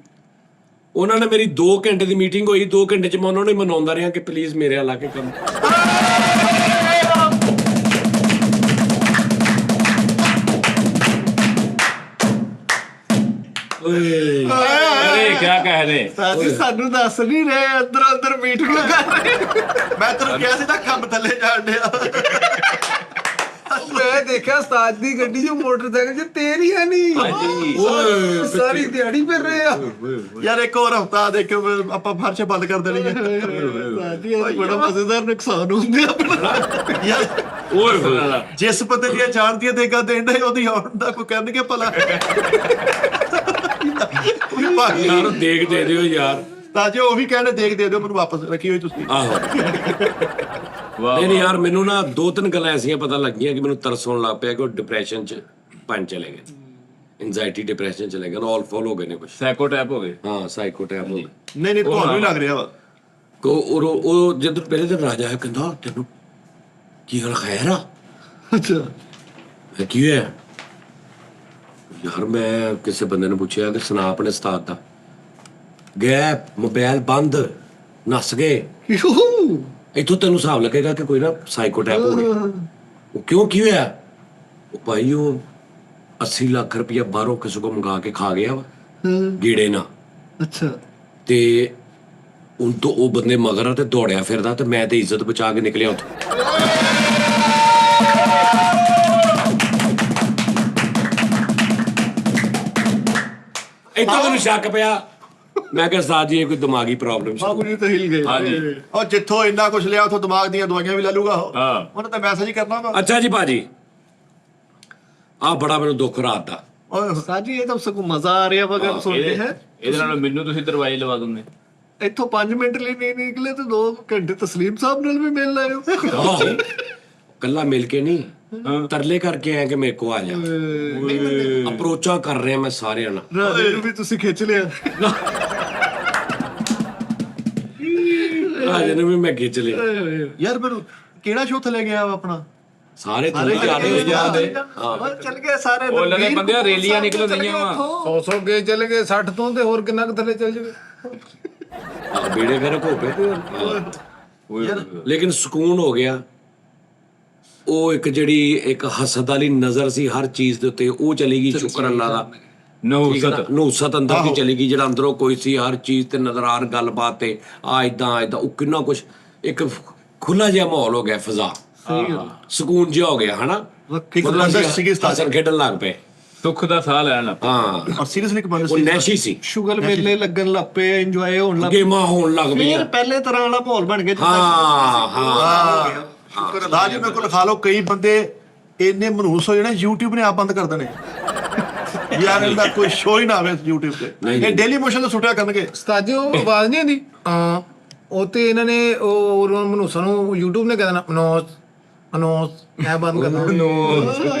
ਉਹਨਾਂ ਨੇ ਮੇਰੀ 2 ਘੰਟੇ ਦੀ ਮੀਟਿੰਗ ਹੋਈ। 2 ਘੰਟੇ ਚ ਮੈਂ ਉਹਨਾਂ ਨੂੰ ਮਨਾਉਂਦਾ ਰਿਹਾ ਕਿ ਪਲੀਜ਼ ਮੇਰੇ ਵੱਲ ਆ ਕੇ ਕੰਮ। ਅਰੇ ਕੀ ਕਹਿ ਰਹੇ ਸਾਡੀ ਸਾਨੂੰ ਦੱਸ ਨਹੀਂ ਰਹੇ, ਅੰਦਰ ਅੰਦਰ ਮੀਟਿੰਗ ਕਰ ਰਹੇ। ਮੈਂ ਤੈਨੂੰ ਕਿਹਾ ਸੀ ਤਾਂ ਕੰਮ ਥੱਲੇ ਜਾਣ ਡਿਆ। ਮੈਂ ਦੇਖਿਆ ਉਸਤਾਦ ਦੀ ਗੱਡੀ 'ਚ ਮੋਟਰਸਾਈਕਲ 'ਚ ਤੇਲ ਹੀ ਹੈ ਨਹੀਂ। ਓਏ ਸਾਰੀ ਦਿਹਾੜੀ ਫਿਰ ਰਹੇ ਆ। ਯਾਰ ਇੱਕ ਹੋਰ ਹਫਤਾ ਦੇਖਿਓ ਫਿਰ ਆਪਾਂ ਫਰਸ਼ ਬੰਦ ਕਰ ਦੇਣੀ ਹੈ। ਸਾਡੀ ਇਹ ਬੜਾ ਮਜ਼ੇਦਾਰ ਨੁਕਸਾਨ ਹੁੰਦੇ ਆਪਣਾ। ਯਾਰ ਓਏ ਜਿਸ ਬੰਦੇ ਦੀਆਂ ਜਾਣਦੀਆਂ ਦੇਗਾ ਦੇਂਦਾ ਉਹਦੀ ਆਉਣ ਦਾ ਕੋਈ ਕਰਨਗੇ ਭਲਾ। ਯਾਰ ਦੇਖ ਦੇ ਦਿਓ ਯਾਰ। ਤਾਂ ਜੇ ਉਹ ਵੀ ਕਹਿੰਦੇ ਦੇਖ ਦੇ ਦਿਓ, ਮੈਨੂੰ ਵਾਪਸ ਰੱਖੀ ਹੋਈ ਤੁਸੀਂ। ਆਹੋ ਵਾਹ ਨਹੀਂ ਯਾਰ, ਮੈਨੂੰ ਨਾ 2-3 ਗੱਲਾਂ ਐਸੀਆਂ ਪਤਾ ਲੱਗੀਆਂ ਕਿ ਮੈਨੂੰ ਤਰਸ ਆਉਣ ਲੱਗ ਪਿਆ ਕਿ ਉਹ ਡਿਪਰੈਸ਼ਨ ਚ ਚਲੇ ਗਏ, ਐਂਜ਼ਾਈਟੀ ਡਿਪਰੈਸ਼ਨ ਚਲੇ ਗਏ, ਆਲ ਫਾਲ ਹੋ ਗਏ ਨੇ ਕੁਝ। ਸਾਈਕੋ ਟੈਪ ਹੋ ਗਏ ਹਾਂ ਸਾਈਕੋ ਟੈਪ ਹੋ ਗਏ। ਨਹੀਂ ਤੁਹਾਨੂੰ ਹੀ ਲੱਗ ਰਿਹਾ ਵਾ। ਉਹ ਜਦੋਂ ਪਹਿਲੇ ਦਿਨ ਰਾਜਾ ਆਇਆ ਕਹਿੰਦਾ ਤੈਨੂੰ ਕੀ ਗੱਲ ਖੈਰ ਆ? ਅੱਛਾ ਮੈਂ ਕੀ ਹੋਇਆ ਯਾਰ? ਮੈਂ ਕਿਸੇ ਬੰਦੇ ਨੂੰ ਪੁੱਛਿਆ ਕਿ ਸੁਣਾ ਆਪਣੇ ਉਸਤਾਦ ਦਾ। ਗਿਆ ਮੋਬਾਈਲ ਬੰਦ, ਨੱਸ ਗਏ। ਇੱਥੋਂ ਤੈਨੂੰ ਹਿਸਾਬ ਲੱਗੇਗਾ ਕਿ ਕੋਈ ਨਾ ਸਾਈਕੋ ਟੈਪ ਹੋ ਗਿਆ। ਉਹ ਕਿਉਂ, ਕੀ ਹੋਇਆ? ਉਹ ਭਾਈ ਉਹ 80 ਲੱਖ ਰੁਪਇਆ ਬਾਹਰੋਂ ਕਿਸੇ ਕੋ ਮੰਗਾ ਕੇ ਖਾ ਗਿਆ ਵਾ ਗੀੜੇ ਨਾਲ। ਅੱਛਾ ਤੇ ਉਹ ਤੋਂ ਉਹ ਬੰਦੇ ਮਗਰ ਤੇ ਦੌੜਿਆ ਫਿਰਦਾ, ਤੇ ਮੈਂ ਤੇ ਇੱਜ਼ਤ ਬਚਾ ਕੇ ਨਿਕਲਿਆ ਉੱਥੋਂ। ਇੱਥੋਂ ਮੈਨੂੰ ਸ਼ੱਕ ਪਿਆ। ਮੈਂ ਕਿਹਾ ਉਸਤਾਦ ਜੀ ਇਹ ਕੋਈ ਦਿਮਾਗੀ ਪ੍ਰੋਬਲਮ ਸੀ। ਬਾਬੂ ਜੀ ਤਾਂ ਹਿਲ ਗਏ। ਹਾਂਜੀ ਉਹ ਜਿੱਥੋਂ ਇੰਨਾ ਕੁਝ ਲਿਆ ਉਥੋਂ ਦਿਮਾਗ ਦੀਆਂ ਦਵਾਈਆਂ ਵੀ ਲੈ ਲੂਗਾ ਉਹ। ਹਾਂ ਉਹਨੇ ਤਾਂ ਮੈਸੇਜ ਹੀ ਕਰਨਾ ਵਾ। ਅੱਛਾ ਜੀ ਭਾਜੀ, ਆਹ ਬੜਾ ਮੈਨੂੰ ਦੁੱਖ ਰਾਤ ਦਾ। ਓਏ ਸਾਜੀ ਇਹ ਤਾਂ ਸਗੋਂ ਮਜ਼ਾ ਆ ਰਿਹਾ ਵਾ ਗੱਲ ਸੁਣ ਕੇ ਹੈ। ਇਹਦੇ ਨਾਲ ਮੈਨੂੰ ਤੁਸੀਂ ਦਰਵਾਜ਼ੇ ਲਵਾ ਦਿੰਦੇ। ਇੱਥੋਂ 5 ਮਿੰਟ ਲਈ ਨਹੀਂ ਨਿਕਲੇ ਤੇ 2 ਘੰਟੇ ਤਸਲੀਮ ਸਾਹਿਬ ਨਾਲ ਵੀ ਮਿਲ ਆਇਓ। ਆਹੋ, ਕੱਲਾ ਮਿਲ ਕੇ ਨਹੀਂ, ਤਰਲੇ ਕਰਕੇ ਆਇਆ ਕਿ ਮੇਰੇ ਕੋ ਆ ਜਾ। ਅਪਰੋਚਾਂ ਕਰ ਰਿਹਾ ਮੈਂ ਸਾਰਿਆਂ ਨਾਲ। ਰਾਜੇ ਨੂੰ ਵੀ ਤੁਸੀਂ ਖਿੱਚ ਲਿਆ। ਰਾਜੇ ਨੂੰ ਵੀ ਮੈਂ ਖਿੱਚ ਲਿਆ। ਯਾਰ ਫਿਰ ਕਿਹੜਾ ਸ਼ੋਅ ਥੱਲੇ ਗਿਆ ਵਾ ਆਪਣਾ? ਸਾਰੇ ਥੱਲੇ ਜਾਂਦੇ ਹੋ ਜਾਂਦੇ। ਉਹ ਚੱਲ ਗਏ ਸਾਰੇ। ਉਹ ਇਹਨਾਂ ਦੇ ਬੰਦਿਆਂ ਰੇਲੀਆਂ ਨਿਕਲ ਰਹੀਆਂ ਵਾ। 100 ਗਏ ਚਲੇ ਗਏ 60 ਤੋਂ ਤੇ ਹੋਰ ਕਿੰਨਾ ਕੁ ਥੱਲੇ ਚੱਲ ਜਾਵੇ। ਬੀੜੇ ਘਰ ਘੋਪੇ ਲੇਕਿਨ ਸਕੂਨ ਹੋ ਗਿਆ। ਉਹ ਇੱਕ ਜਿਹੜੀ ਇੱਕ ਹਸਦ ਵਾਲੀ ਨਜ਼ਰ ਸੀ ਹਰ ਚੀਜ਼ ਦੇ ਉੱਤੇ, ਉਹ ਚਲੀ ਗਈ। ਸ਼ੁਕਰ ਅੱਲਾ ਦਾ। ਨਹੁਸਤ ਅੰਦਰ ਦੀ ਚਲੀ ਗਈ, ਜਿਹੜਾ ਅੰਦਰੋਂ ਕੋਈ ਸੀ ਹਰ ਚੀਜ਼ ਤੇ ਨਜ਼ਰਾਨ ਗੱਲਬਾਤ ਤੇ ਆ ਇਦਾਂ ਉਹ ਕਿੰਨਾ ਕੁਛ ਇੱਕ ਖੁੱਲਾ ਜਿਹਾ ਮਾਹੌਲ ਹੋ ਗਿਆ, ਫਿਜ਼ਾ ਸਕੂਨ ਜਿਹਾ ਹੋ ਗਿਆ ਹਨਾ। ਹੱਸਣ ਖੇਡਣ ਲੱਗ ਪਏ, ਸੁੱਖ ਦਾ ਸਾਹ ਲੈਣ ਲੱਗ ਪਏ। ਹਾਂ ਔਰ ਸੀਰੀਅਸਲੀ ਇੱਕ ਬੰਦੇ ਉਹ ਨੈਸ਼ੀ ਸੀ, ਸ਼ੁਗਰ ਮੇਲੇ ਲੱਗਣ ਲੱਗ ਪਏ, ਇੰਜੋਏ ਹੋਣ ਲੱਗ ਪਏ, ਗੇਮਾਂ ਹੋਣ ਲੱਗ ਫਿਰ ਪਈਆਂ। ਪਹਿਲੇ ਤਰ੍ਹਾਂ ਵਾਲਾ ਮਾਹੌਲ ਬਣ ਗਿਆ। ਹਾਂ ਰਾਜ ਮੇਰੇ ਕੋਲ ਖਾ ਲਓ। ਕਈ ਬੰਦੇ ਇੰਨੇ ਮਨਹੂਸ ਹੋ ਜਾਣੇ YouTube ਨੇ ਆਪ ਬੰਦ ਕਰ ਦੇਣੇ ਯਾਰ, ਇਹਦਾ ਕੋਈ ਸ਼ੋਅ ਹੀ ਨਾ ਆਵੇ YouTube ਤੇ। ਇਹ ਡੇਲੀ ਮੋਸ਼ਨ ਤੋਂ ਸੁੱਟਿਆ ਕਰਨਗੇ। ਉਸਤਾਦ ਜੀ ਉਹ ਆਵਾਜ਼ ਨਹੀਂ ਆਉਂਦੀ। ਉਹ ਤੇ ਇਹਨਾਂ ਨੇ ਉਹ ਮਨੂਸਾਂ ਨੂੰ YouTube ਨੇ ਕਹਿ ਦੇਣਾ ਅਨੌਂਸ ਮੈਂ ਬੰਦ ਕਰਨਾ।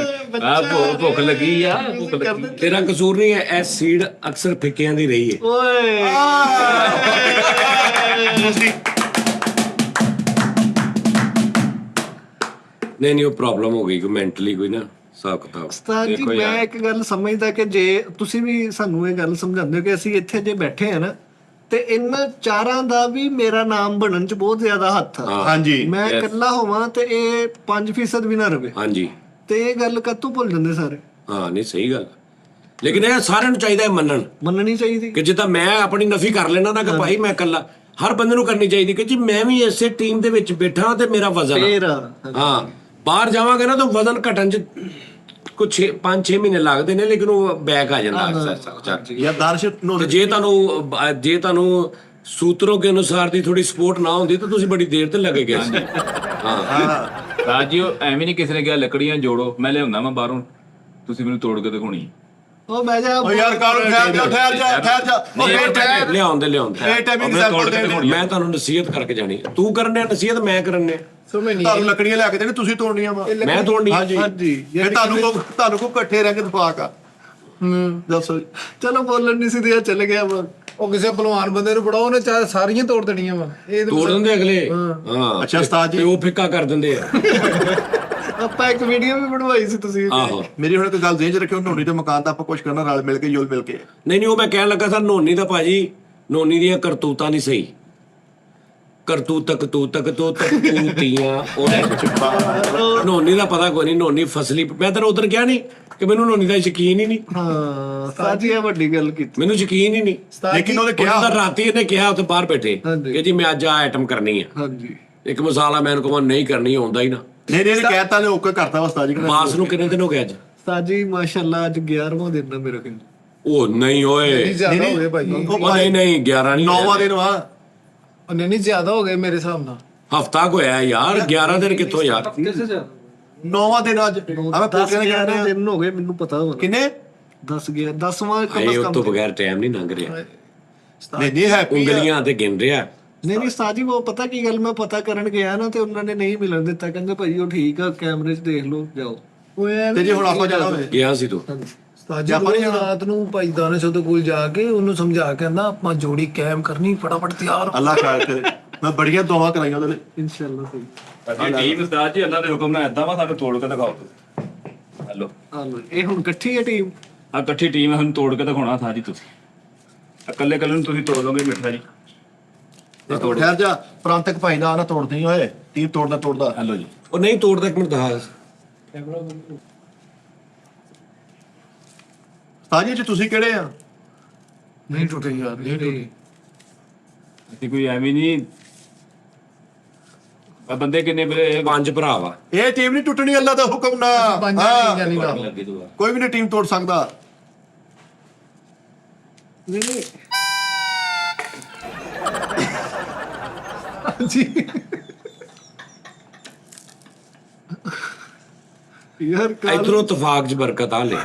ਭੁੱਖ ਲੱਗੀ ਆ, ਭੁੱਖ ਲੱਗੀ। ਤੇਰਾ ਕਸੂਰ ਨਹੀਂ ਹੈ, ਇਹ ਸੀਡ ਅਕਸਰ ਫਿੱਕਿਆਂ ਦੀ ਰਹੀ ਹੈ। ਓਏ ਨਹੀਂ ਉਹ ਪ੍ਰੋਬਲਮ ਹੋ ਗਈ ਕੋਈ ਮੈਂਟਲੀ, ਕੋਈ ਨਾ ਹਿਸਾਬ ਕਿਤਾਬ। ਉਸਤਾਦ ਜੀ ਮੈਂ ਇੱਕ ਗੱਲ ਸਮਝਦਾ ਕਿ ਜੇ ਤੁਸੀਂ ਵੀ ਸਾਨੂੰ ਇਹ ਗੱਲ ਸਮਝਾਉਂਦੇ ਹੋ ਕਿ ਅਸੀਂ ਇੱਥੇ ਜੇ ਬੈਠੇ ਆ ਨਾ, ਤੇ ਇਹਨਾਂ ਚਾਰਾਂ ਦਾ ਵੀ ਮੇਰਾ ਨਾਮ ਬਣਨ ਚ ਬਹੁਤ ਜ਼ਿਆਦਾ ਹੱਥ ਆ। ਹਾਂਜੀ ਮੈਂ ਇਕੱਲਾ ਹੋਵਾਂ ਤੇ ਇਹ 5% ਵੀ ਨਾ ਰਵੇ, ਹਾਂਜੀ ਤੇ ਇਹ ਗੱਲ ਕਾਤੋਂ ਭੁੱਲ ਜਾਂਦੇ ਸਾਰੇ। ਹਾਂ ਨਹੀਂ ਸਹੀ ਗੱਲ, ਲੇਕਿਨ ਇਹ ਸਾਰਿਆਂ ਨੂੰ ਚਾਹੀਦਾ ਹੈ ਮੰਨਣੀ ਚਾਹੀਦੀ ਕਿ ਜੇ ਤਾਂ ਮੈਂ ਆਪਣੀ ਨਫੀ ਕਰ ਲੈਣਾ ਨਾ ਕਿ ਭਾਈ ਮੈਂ ਇਕੱਲਾ, ਹਰ ਬੰਦੇ ਨੂੰ ਕਰਨੀ ਚਾਹੀਦੀ ਕਿ ਜੀ ਮੈਂ ਵੀ ਇਸੇ ਟੀਮ ਦੇ ਵਿੱਚ ਬੈਠਾ ਤੇ ਮੇਰਾ ਵਜ਼ਨ ਫੇਰ ਹਾਂ ਬਾਹਰ ਜਾਵਾਂਗੇ ਨਾ ਤਾਂ ਵਜ਼ਨ ਘਟਣ ਚ ਕੁਛ 5-6 ਮਹੀਨੇ ਲੱਗਦੇ ਨੇ, ਲੇਕਿਨ ਉਹ ਬੈਕ ਆ ਜਾਂਦਾ। ਯਾਰ ਦਾਨਿਸ਼ ਤੇ ਜੇ ਤੁਹਾਨੂੰ ਸੂਤਰੋਂ ਕੇ ਅਨੁਸਾਰ ਦੀ ਥੋੜੀ ਸਪੋਰਟ ਨਾ ਹੁੰਦੀ ਤਾਂ ਤੁਸੀਂ ਬੜੀ ਦੇਰ ਤੇ ਲੱਗੇ ਗਏ ਸੀ। ਹਾਂ ਰਾਜੀਓ ਐਵੇਂ ਨਹੀਂ ਕਿਸੇ ਨੇ ਕਿਹਾ ਲੱਕੜੀਆਂ ਜੋੜੋ, ਮੈਂ ਲਿਆਉਂਦਾ ਮੈਂ ਬਾਹਰੋਂ, ਤੁਸੀਂ ਮੈਨੂੰ ਤੋੜ ਕੇ ਦਿਖਾਉਣੀ। ਉਹ ਮੈਂ ਜਾ ਓ ਯਾਰ ਕਾਲੂ ਠਹਿਰ ਜਾ ਉਹ ਲਿਆਉਂਦੇ ਇਹ ਟਾਈਮਿੰਗ ਸੈਂਪਲ ਦੇ ਮੈਂ ਤੁਹਾਨੂੰ ਨਸੀਹਤ ਕਰਕੇ ਜਾਣੀ, ਤੂੰ ਕਰਨੇ ਨਸੀਹਤ ਮੈਂ ਕਰਨੇ, ਤੁਹਾਨੂੰ ਲੱਕੜੀਆਂ ਲਿਆ ਕੇ ਦੇਣੇ, ਤੁਸੀਂ ਤੋੜਨੀਆਂ ਵਾ। ਮੈਂ ਤੋੜਨੀ। ਹਾਂਜੀ ਇਹ ਤੁਹਾਨੂੰ ਕੋ ਇਕੱਠੇ ਰਹਿ ਕੇ ਦਫਾਕ ਆ। ਦੱਸੋ ਚਲੋ ਬੋਲਣ ਨਹੀਂ ਸੀ ਦਿਆ, ਚੱਲ ਗਿਆ ਵਾ। ਉਹ ਕਿਸੇ ਭਲਵਾਨ ਬੰਦੇ ਨੂੰ ਫੜਾਓ, ਉਹਨੇ ਚਾਹ ਸਾਰੀਆਂ ਤੋੜ ਦੇਣੀਆਂ ਵਾ। ਇਹ ਤੋੜ ਦਿੰਦੇ ਅਗਲੇ। ਹਾਂ ਅੱਛਾ ਉਸਤਾਦ ਜੀ, ਤੇ ਉਹ ਫਿੱਕਾ ਕਰ ਦਿੰਦੇ ਆ। ਆਪਾਂ ਇੱਕ ਵੀਡੀਓ ਵੀ ਬਣਵਾਈ ਸੀ, ਤੁਸੀਂ ਆਹੋ ਮੇਰੀ ਹੁਣ ਇੱਕ ਗੱਲ ਜ਼ੇਨ 'ਚ ਰੱਖਿਓ, ਨੋਨੀ ਤੇ ਮਕਾਨ ਦਾ ਆਪਾਂ ਕੁਝ ਕਰਨਾ ਰਲ ਮਿਲ ਕੇ, ਜੁਲ ਮਿਲ ਕੇ। ਨਹੀਂ ਉਹ ਮੈਂ ਕਹਿਣ ਲੱਗਾ ਸਰ, ਨੋਨੀ ਦਾ ਭਾਜੀ, ਨੋਨੀ ਦੀਆਂ ਕਰਤੂਤਾਂ ਨਹੀਂ ਸਹੀ, ਕਰਤੂਤੀਆਂ ਨੋਨੀ ਦਾ ਪਤਾ ਕੋਈ ਨਹੀਂ। ਨੋਨੀ ਫਸਲੀ, ਮੈਂ ਤੈਨੂੰ ਉਧਰ ਕਿਹਾ ਨਹੀਂ ਕਿ ਮੈਨੂੰ ਨੋਨੀ ਦਾ ਯਕੀਨ ਹੀ ਨਹੀਂ। ਹਾਂ ਸਾਜੀ ਇਹ ਵੱਡੀ ਗੱਲ ਕੀਤੀ। ਮੈਨੂੰ ਯਕੀਨ ਹੀ ਨਹੀਂ, ਲੇਕਿਨ ਉਹਨੇ ਕਿਹਾ ਕਿਹਾ ਰਾਤੀ ਇਹਨੇ ਕਿਹਾ ਉੱਥੇ ਬਾਹਰ ਬੈਠੇ ਕਿ ਜੀ ਮੈਂ ਅੱਜ ਆ ਆਈਟਮ ਕਰਨੀ ਆ। ਹਾਂਜੀ ਇੱਕ ਮਿਸਾਲ ਆ, ਮੈਂ ਇਹਨੂੰ ਕਹਾਂ ਨਹੀਂ ਕਰਨੀ, ਆਉਂਦਾ ਹੀ ਨਾ। ਨਹੀਂ ਇਹਨੇ ਕਹਿਤਾ ਨੇ ਓਕੇ ਕਰਤਾ ਵਾ ਉਸਤਾਦ ਜੀ। ਬਾਸ ਨੂੰ ਕਿੰਨੇ ਦਿਨ ਹੋ ਗਏ ਅੱਜ? ਸਾਜੀ ਮਾਸ਼ਾਅੱਲਾ ਅੱਜ 11ਵਾਂ ਦਿਨ ਆ ਮੇਰੇ ਕੋਲ। ਉਹ ਨਹੀਂ ਓਏ, ਜ਼ਿਆਦਾ ਹੋ ਗਏ ਭਾਈ। ਉਹ ਨਹੀਂ 11 ਨਹੀਂ, 9ਵਾਂ ਦਿਨ ਵਾ। ਉਹਨੇ ਨਹੀਂ ਜ਼ਿਆਦਾ ਹੋ ਗਏ ਮੇਰੇ ਹਿਸਾਬ ਨਾਲ। ਹਫਤਾ ਕੋ ਹੋਇਆ ਯਾਰ, 11 ਦਿਨ ਕਿੱਥੋਂ ਯਾਰ? 9ਵਾਂ ਦਿਨ ਅੱਜ ਆਵੇਂ ਪੋਤੇ ਨੇ 11 ਦਿਨ ਹੋ ਗਏ, ਮੈਨੂੰ ਪਤਾ ਹੋਣਾ। ਕਿੰਨੇ 10ਵਾਂ ਇਹ ਉਸ ਤੋਂ ਬਗੈਰ ਟਾਈਮ ਨਹੀਂ ਲੰਘ ਰਿਹਾ। ਨਹੀਂ ਹੈਪੀ ਉਂਗਲੀਆਂ ਤੇ ਗਿਣ ਰਿਹਾ। ਨਹੀਂ ਸਾਜੀ ਉਹ ਪਤਾ ਕੀ ਗੱਲ, ਮੈਂ ਪਤਾ ਕਰਨ ਗਿਆ ਨਾ ਤੇ ਉਹਨਾਂ ਨੇ ਨਹੀਂ ਮਿਲਣ ਦਿੱਤਾ, ਕਹਿੰਦੇ ਭਾਈ ਉਹ ਠੀਕ ਆ, ਕੈਮਰੇ 'ਚ ਦੇਖ ਲਓ, ਜਾਓ। ਤੇ ਜੇ ਹੁਣ ਆਪਾਂ ਜਾਣਾ ਹੋਵੇ ਗਿਆ ਸੀ ਤੂੰ? ਉਸਤਾਦ ਜੀ ਰੋਜ਼ ਰਾਤ ਨੂੰ ਭਾਈ ਦਾਨਿਸ਼ ਉਹਦੇ ਕੋਲ ਜਾ ਕੇ ਉਹਨੂੰ ਸਮਝਾ ਕੇ ਕਹਿੰਦਾ ਆਪਾਂ ਜੋੜੀ ਕਾਇਮ ਕਰਨੀ, ਫਟਾਫਟ ਤਿਆਰ ਹੋ। ਅੱਲਾਹ ਖੈਰ ਕਰੇ। ਮੈਂ ਬੜੀਆਂ ਦੁਆਵਾਂ ਕਰਾਈਆਂ ਉਹਦੇ ਲਈ। ਇਨਸ਼ਾਅੱਲਾ ਸਹੀ। ਟੀਮ ਉਸਤਾਦ ਜੀ ਅੱਲਾ ਦੇ ਹੁਕਮ ਨਾਲ ਏਦਾਂ ਵਾ, ਸਾਨੂੰ ਤੋੜ ਕੇ ਦਿਖਾਓ ਤੁਸੀਂ। ਹੈਲੋ ਇਹ ਹੁਣ ਇਕੱਠੀ ਹੈ ਟੀਮ। ਆ ਇਕੱਠੀ ਟੀਮ ਹੈ, ਸਾਨੂੰ ਤੋੜ ਕੇ ਦਿਖਾਉਣਾ ਸਾਜੀ ਤੁਸੀਂ। ਇਕੱਲੇ ਨੂੰ ਤੁਸੀਂ ਤੋੜ ਦੋਗੇ ਮਿੱਠਾ ਜੀ। ਠਹਿਰ ਜਾ, ਪ੍ਰਾਂਤਕ ਭਾਈ ਦਾ ਨਾ ਤੋੜਦੀ ਓਏ, ਟੀਮ ਤੋੜਦਾ। ਹੈਲੋ ਜੀ। ਉਹ ਨਹੀਂ ਤੋੜਦਾ, ਇੱਕ ਮਿੰਟ ਦੱਸ। ਸਾਜੀ ਜੀ ਤੁਸੀਂ ਕਿਹੜੇ ਆ? ਨਹੀਂ ਟੁੱਟੇ ਯਾਰ, ਨਹੀਂ ਟੁੱਟੇ। ਅਸੀਂ ਕੋਈ ਐਵੇਂ ਨਹੀਂ, ਆ ਬੰਦੇ ਕਿੰਨੇ ਵੀਰੇ? 5 ਭਰਾ ਵਾ। ਇਹ ਟੀਮ ਨਹੀਂ ਟੁੱਟਣੀ ਅੱਲਾ ਦਾ ਹੁਕਮ ਨਾ। ਪੰਜ ਨਹੀਂ ਜਾਨੀ ਨਾ। ਕੋਈ ਵੀ ਨਹੀਂ ਟੀਮ ਤੋੜ ਸਕਦਾ। ਨਹੀਂ ਜੀ ਯਾਰ ਇਧਰੋਂ ਤਫਾਕ 'ਚ ਬਰਕਤ ਆ ਲੈ।